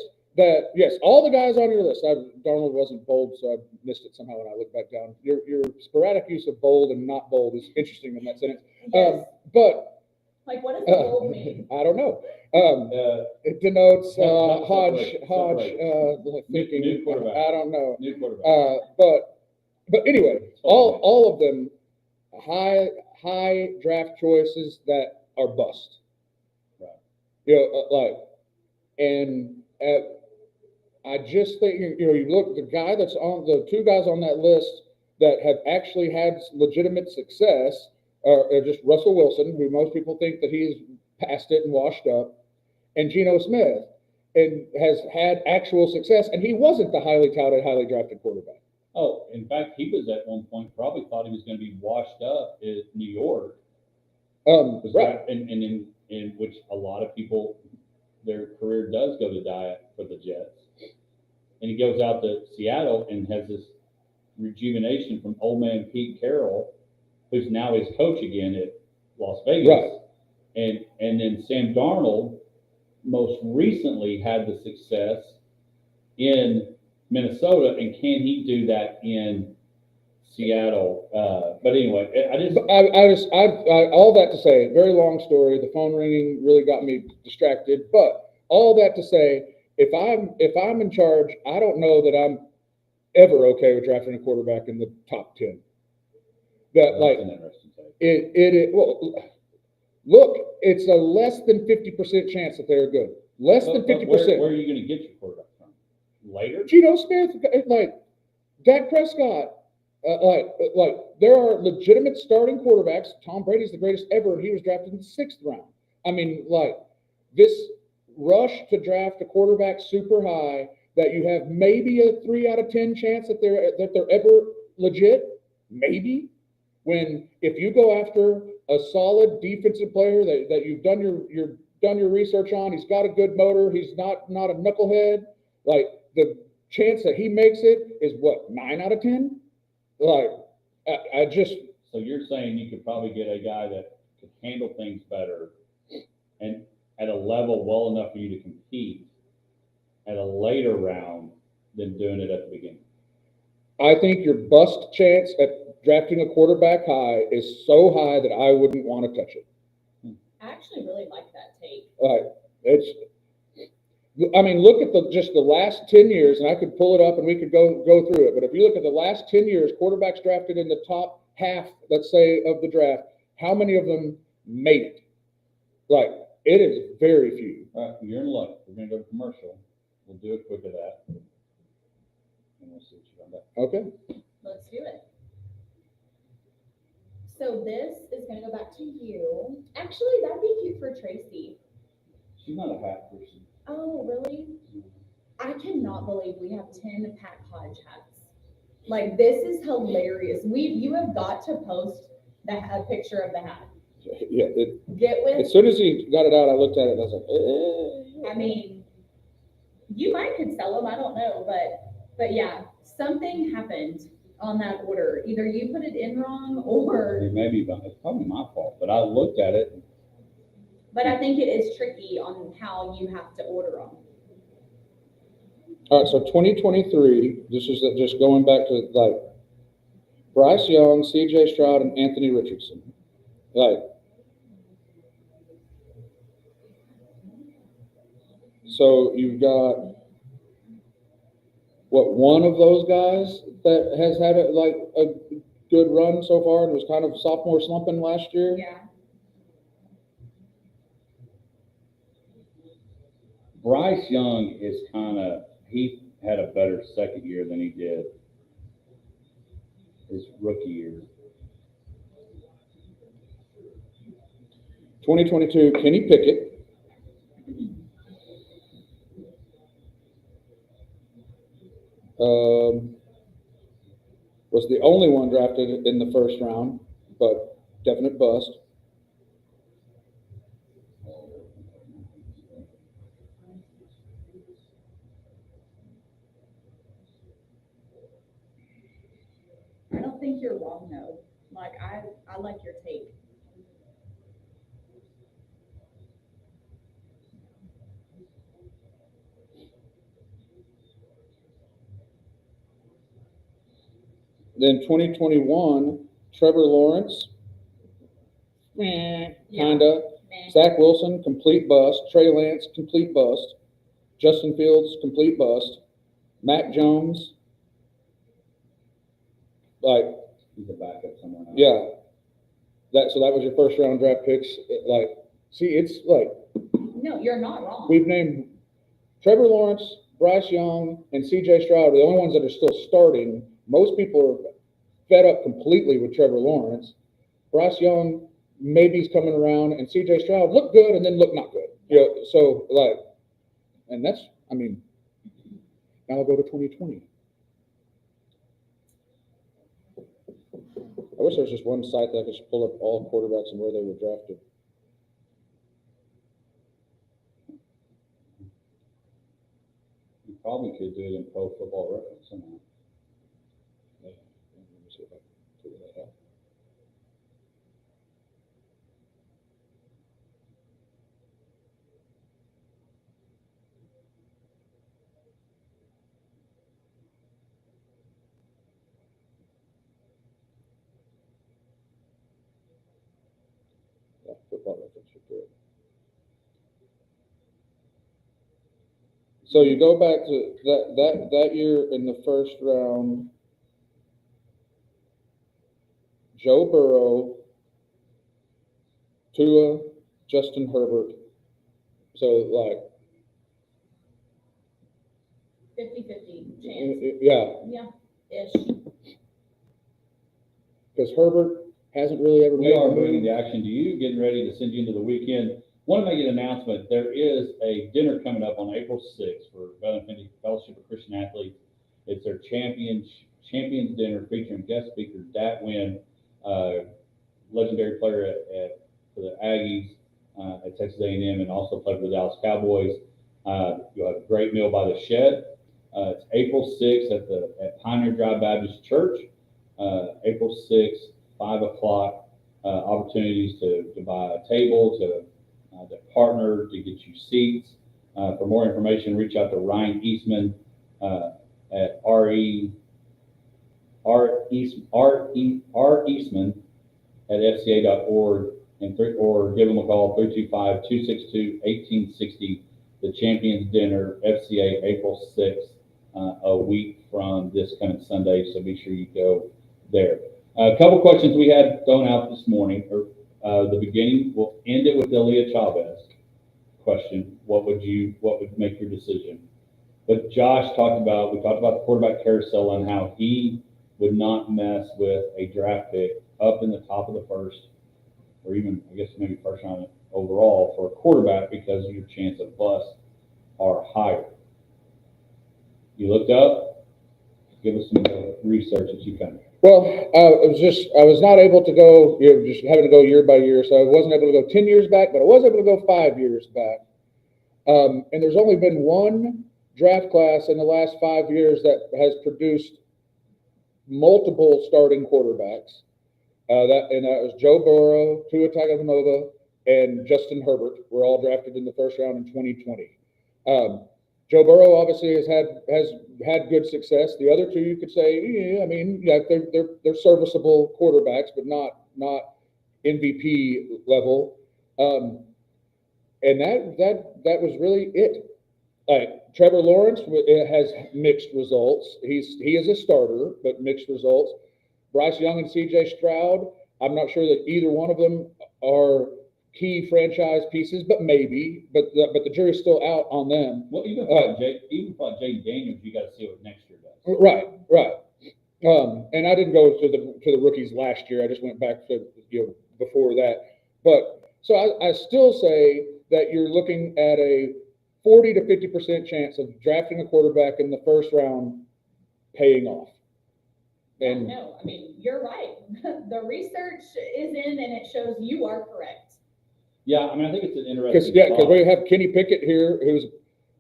Speaker 3: all the guys on your list. Darnold wasn't bold, so I missed it somehow when I looked back down. Your sporadic use of bold and not bold is interesting in that sentence.
Speaker 1: Yes.
Speaker 3: But
Speaker 1: Like, what does the bold mean?
Speaker 3: I don't know. It denotes Hodge thinking.
Speaker 2: New quarterback.
Speaker 3: I don't know.
Speaker 2: New quarterback.
Speaker 3: But anyway, all of them high draft choices that are bust.
Speaker 2: Right.
Speaker 3: I just think you look the guy that's on the 2 guys on that list that have actually had legitimate success are just Russell Wilson, who most people think that he's past it and washed up, and Geno Smith, and has had actual success, and he wasn't the highly touted, highly drafted quarterback.
Speaker 2: Oh, in fact, he was at one point probably thought he was going to be washed up in New York. Was
Speaker 3: Right.
Speaker 2: that, and in which a lot of people, their career does go to die for the Jets. And he goes out to Seattle and has this rejuvenation from old man Pete Carroll, who's now his coach again at Las Vegas.
Speaker 3: Right.
Speaker 2: And then Sam Darnold most recently had the success in Minnesota, and can he do that in Seattle? But anyway,
Speaker 3: All that to say, very long story. The phone ringing really got me distracted. But all that to say, if I'm in charge, I don't know that I'm ever okay with drafting a quarterback in the top 10. That
Speaker 2: that's an interesting take.
Speaker 3: Well, look, it's a less than 50% chance that they're good. Less than 50%.
Speaker 2: Where are you going to get your quarterback from? Later?
Speaker 3: Geno Smith, like Dak Prescott, like there are legitimate starting quarterbacks. Tom Brady's the greatest ever, and he was drafted in the 6th round. I mean, like this rush to draft a quarterback super high that you have maybe a 3 out of 10 chance that they're ever legit, maybe. When if you go after a solid defensive player that you've done your research on, he's got a good motor, he's not a knucklehead, like the chance that he makes it is what, 9 out of 10? Like I just.
Speaker 2: So you're saying you could probably get a guy that could handle things better and at a level well enough for you to compete at a later round than doing it at the beginning?
Speaker 3: I think your bust chance at drafting a quarterback high is so high that I wouldn't want to touch it.
Speaker 1: I actually really like that take.
Speaker 3: I mean, look at just the last 10 years, and I could pull it up and we could go through it. But if you look at the last 10 years, quarterbacks drafted in the top half, let's say, of the draft, how many of them made it? Like, it is very few.
Speaker 2: All right, you're in luck. We're going to go to commercial. We'll do a quick of that. And we'll see what you got back.
Speaker 3: Okay.
Speaker 1: Let's do it. So this is going to go back to you. Actually, that'd be cute for Tracy.
Speaker 2: She's not a hat person.
Speaker 1: Oh, really? I cannot believe we have 10 Pack Hodge hats. Like, this is hilarious. You have got to post a picture of the hat.
Speaker 3: Yeah.
Speaker 1: Get with.
Speaker 3: As soon as he got it out, I looked at it and I was like,
Speaker 1: I mean, you might could sell them. I don't know, but yeah, something happened on that order. Either you put it in wrong or.
Speaker 2: It's probably my fault, but I looked at it.
Speaker 1: But I think it is tricky on how you have to order them.
Speaker 3: All right, so 2023, this is just going back to like Bryce Young, CJ Stroud, and Anthony Richardson. Like, so you've got one of those guys that has had a good run so far and was kind of sophomore slumping last year.
Speaker 1: Yeah.
Speaker 2: Bryce Young is he had a better second year than he did his rookie year.
Speaker 3: 2022, Kenny Pickett. Was the only one drafted in the first round, but definite bust.
Speaker 1: I don't think you're wrong though. Like I like your take.
Speaker 3: Then 2021, Trevor Lawrence, kinda.
Speaker 1: Man.
Speaker 3: Zach Wilson, complete bust. Trey Lance, complete bust. Justin Fields, complete bust. Mac Jones, like,
Speaker 2: He's a backup somewhere else.
Speaker 3: yeah. So that was your first round draft picks. It's like
Speaker 1: No, you're not wrong.
Speaker 3: we've named Trevor Lawrence, Bryce Young, and CJ Stroud are the only ones that are still starting. Most people are fed up completely with Trevor Lawrence. Bryce Young maybe's coming around, and CJ Stroud looked good and then looked not good. So like, and that's, I mean, now I'll go to 2020. I wish there was just one site that I could just pull up all quarterbacks and where they were drafted.
Speaker 2: You probably could do it in Pro Football Reference somehow.
Speaker 3: Yeah, let me see if I can figure that out. Yeah, Football Reference should do it. So you go back to that year in the first round, Joe Burrow, Tua, Justin Herbert. So like,
Speaker 1: 50-50 chance.
Speaker 3: yeah,
Speaker 1: Yeah, ish.
Speaker 3: because Herbert hasn't really ever
Speaker 2: We
Speaker 3: made
Speaker 2: are
Speaker 3: the
Speaker 2: moving
Speaker 3: move.
Speaker 2: the action to you, getting ready to send you into the weekend. Want to make an announcement. There is a dinner coming up on April 6th for Benefiting Fellowship of Christian Athletes. It's their Champions Dinner featuring guest speaker Dat Wynn, legendary player for the Aggies at Texas A&M, and also played for the Dallas Cowboys. You'll have a great meal by the Shed. It's April 6th at Pioneer Drive Baptist Church. April 6th, 5 o'clock. Opportunities to buy a table, to partner, to get you seats. For more information, reach out to Ryan Eastman at Eastman at fca.org, or give them a call, 325-262-1860. The Champions Dinner, FCA, April 6th, a week from this coming Sunday, so be sure you go there. A couple questions we had thrown out this morning, or the beginning. We'll end it with Elia Chavez question. What would make your decision? But Josh we talked about the quarterback carousel and how he would not mess with a draft pick up in the top of the first, or even, I guess, maybe first round overall for a quarterback, because your chance of bust are higher. You looked up, give us some research that you found.
Speaker 3: Well, I was not able to go, just having to go year by year. So I wasn't able to go 10 years back, but I was able to go 5 years back. And there's only been one draft class in the last 5 years that has produced multiple starting quarterbacks. That was Joe Burrow, Tua Tagovailoa, and Justin Herbert were all drafted in the first round in 2020. Joe Burrow obviously has had good success. The other two, you could say, they're serviceable quarterbacks, but not MVP level. And that was really it. Trevor Lawrence has mixed results. He is a starter, but mixed results. Bryce Young and CJ Stroud, I'm not sure that either one of them are key franchise pieces, but maybe. But the jury's still out on them.
Speaker 2: Well, even Jaden Daniels, you got to see what next year does.
Speaker 3: Right. And I didn't go to the rookies last year. I just went back to before that. But so I still say that you're looking at a 40 to 50% chance of drafting a quarterback in the first round paying off. And
Speaker 1: no, I mean, you're right. The research is in, and it shows you are correct.
Speaker 2: Yeah, I mean, I think it's an interesting.
Speaker 3: Because we have Kenny Pickett here,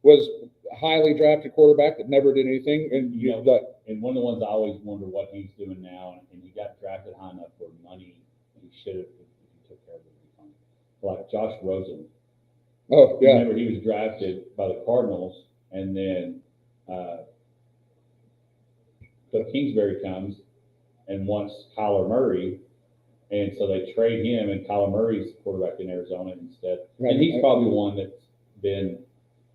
Speaker 3: was a highly drafted quarterback that never did anything, and
Speaker 2: and one of the ones I always wonder what he's doing now, and he got drafted high enough for money, and he should have, if he took care of it. Like Josh Rosen.
Speaker 3: Oh yeah.
Speaker 2: Remember, he was drafted by the Cardinals, and then Cliff Kingsbury comes and wants Kyler Murray, and so they trade him, and Kyler Murray's quarterback in Arizona instead.
Speaker 3: Right.
Speaker 2: And he's probably one that's been,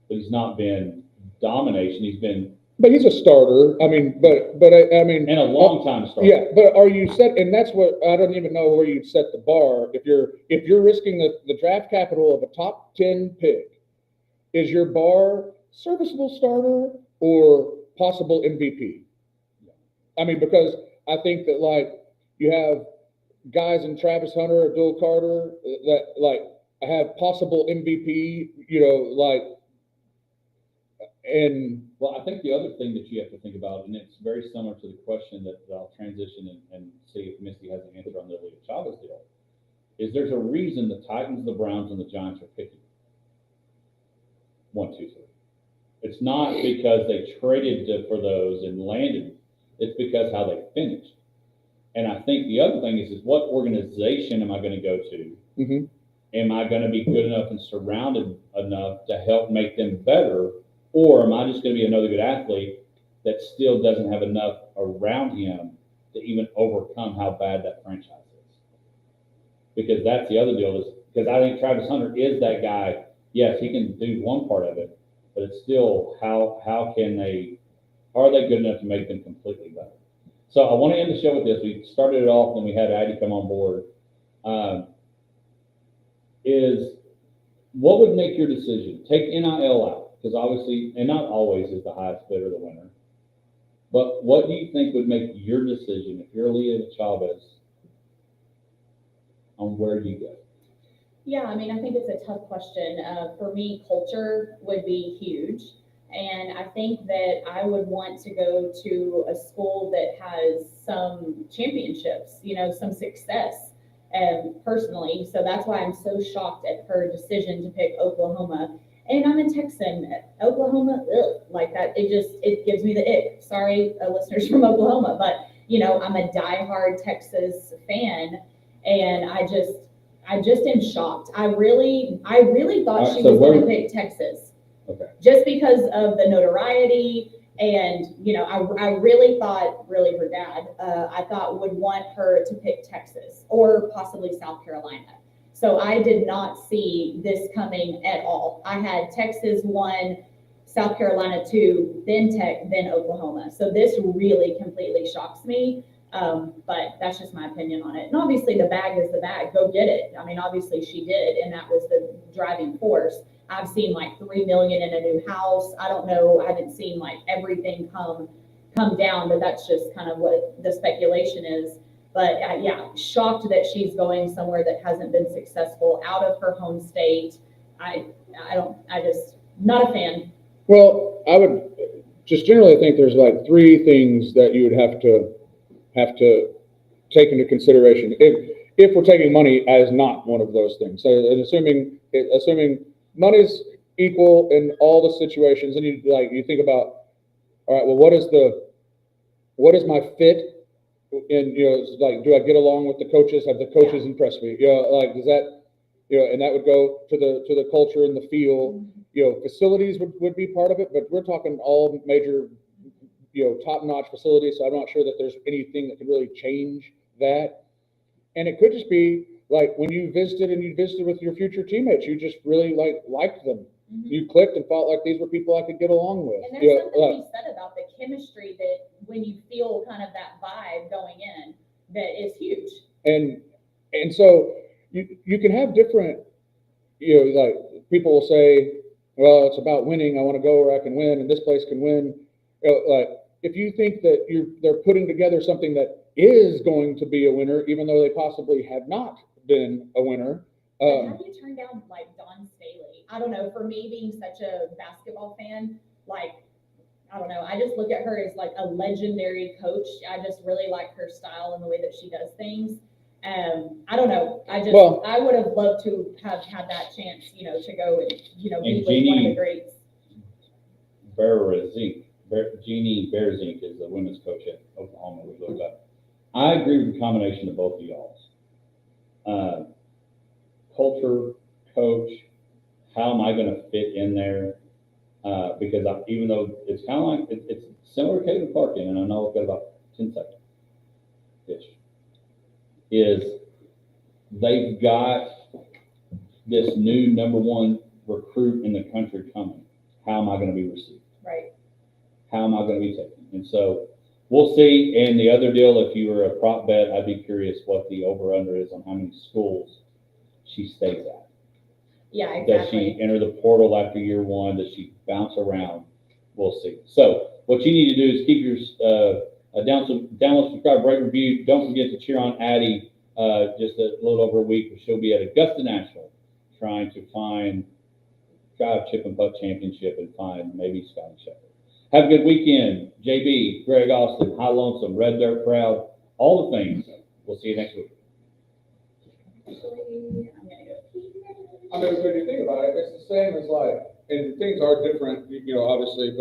Speaker 2: but he's not been domination. He's been.
Speaker 3: But he's a starter. I mean, I mean,
Speaker 2: and a long time starter.
Speaker 3: Yeah, but are you set? And that's what I don't even know where you'd set the bar. If you're risking the draft capital of a top 10 pick, is your bar serviceable starter or possible MVP? I mean, because I think that you have guys in Travis Hunter or Bill Carter that like have possible MVP, and
Speaker 2: Well, I think the other thing that you have to think about, and it's very similar to the question that I'll transition and see if Misty has an answer on the Leah Chavez deal, is there's a reason the Titans, the Browns, and the Giants are picking 1, 2, 3. It's not because they traded for those and landed. It's because how they finished. And I think the other thing is what organization am I going to go to?
Speaker 3: mm-hmm.
Speaker 2: Am I going to be good enough and surrounded enough to help make them better? Or am I just going to be another good athlete that still doesn't have enough around him to even overcome how bad that franchise is? Because that's the other deal, is because I think Travis Hunter is that guy. Yes, he can do one part of it, but it's still how are they good enough to make them completely better? So I want to end the show with this. We started it off when we had Addie come on board. Is what would make your decision? Take NIL out, because obviously, and not always is the highest bidder the winner. But what do you think would make your decision if you're Leah Chavez on where you go?
Speaker 1: Yeah, I mean, I think it's a tough question. For me, culture would be huge. And I think that I would want to go to a school that has some championships, some success personally. So that's why I'm so shocked at her decision to pick Oklahoma. And I'm a Texan. Oklahoma, like that, it gives me the ick. Sorry, listeners from Oklahoma, but I'm a diehard Texas fan, and I just am shocked. I really thought she was going to pick Texas.
Speaker 2: Okay.
Speaker 1: Just because of the notoriety, and I really thought, her dad, I thought would want her to pick Texas or possibly South Carolina. So I did not see this coming at all. I had Texas 1, South Carolina 2, then Oklahoma. So this really completely shocks me. But that's just my opinion on it. And obviously the bag is the bag. Go get it. I mean, obviously she did, and that was the driving force. I've seen like $3 million in a new house. I don't know. I haven't seen like everything come down, but that's just kind of what the speculation is. But yeah, shocked that she's going somewhere that hasn't been successful, out of her home state. I just not a fan.
Speaker 3: Well, I would just generally think there's like 3 things that you would have to take into consideration if we're taking money as not one of those things. So assuming money's equal in all the situations, and you think about, all right, well, what is my fit? And it's like, do I get along with the coaches? Have the coaches impressed me? Does that, and that would go to the culture and the feel. Facilities would be part of it, but we're talking all major, top-notch facilities. So I'm not sure that there's anything that could really change that. And it could just be like when you visited with your future teammates, you just really liked them. Mm-hmm. You clicked and felt like these were people I could get along with.
Speaker 1: And there's something to be said about the chemistry that when you feel kind of that vibe going in, that is huge. And so you can have different, like people will say, well, it's about winning. I want to go where I can win, and this place can win. Like if you think that they're putting together something that is going to be a winner, even though they possibly have not been a winner. How do you turn down like Dawn Staley? I don't know. For me, being such a basketball fan, I don't know. I just look at her as like a legendary coach. I just really like her style and the way that she does things. I don't know. I would have loved to have had that chance, to go and be with one of the greats.
Speaker 2: Jeannie Berzink is the women's coach at Oklahoma. We looked up. I agree with the combination of both of y'all's. Culture, coach, how am I going to fit in there? Because even though it's kind of like, it's similar to Caitlin Clarkin, and I know I've got about 10 seconds-ish, is they've got this new number 1 recruit in the country coming. How am I going to be received?
Speaker 1: Right.
Speaker 2: How am I going to be taken? And so we'll see. And the other deal, if you were a prop bet, I'd be curious what the over-under is on how many schools she stays at.
Speaker 1: Yeah, exactly.
Speaker 2: Does she enter the portal after year 1? Does she bounce around? We'll see. So what you need to do is keep your download, subscribe, rate, review. Don't forget to cheer on Addie just a little over a week. She'll be at Augusta National trying to drive Chip and Putt Championship and find maybe Scotty Shepherd. Have a good weekend. JB, Greg Austin, High Lonesome, Red Dirt Crowd, all the things. We'll see you next week.
Speaker 1: Actually, I'm gonna go.
Speaker 3: I mean, when you think about it, it's the same as like, and things are different, obviously, but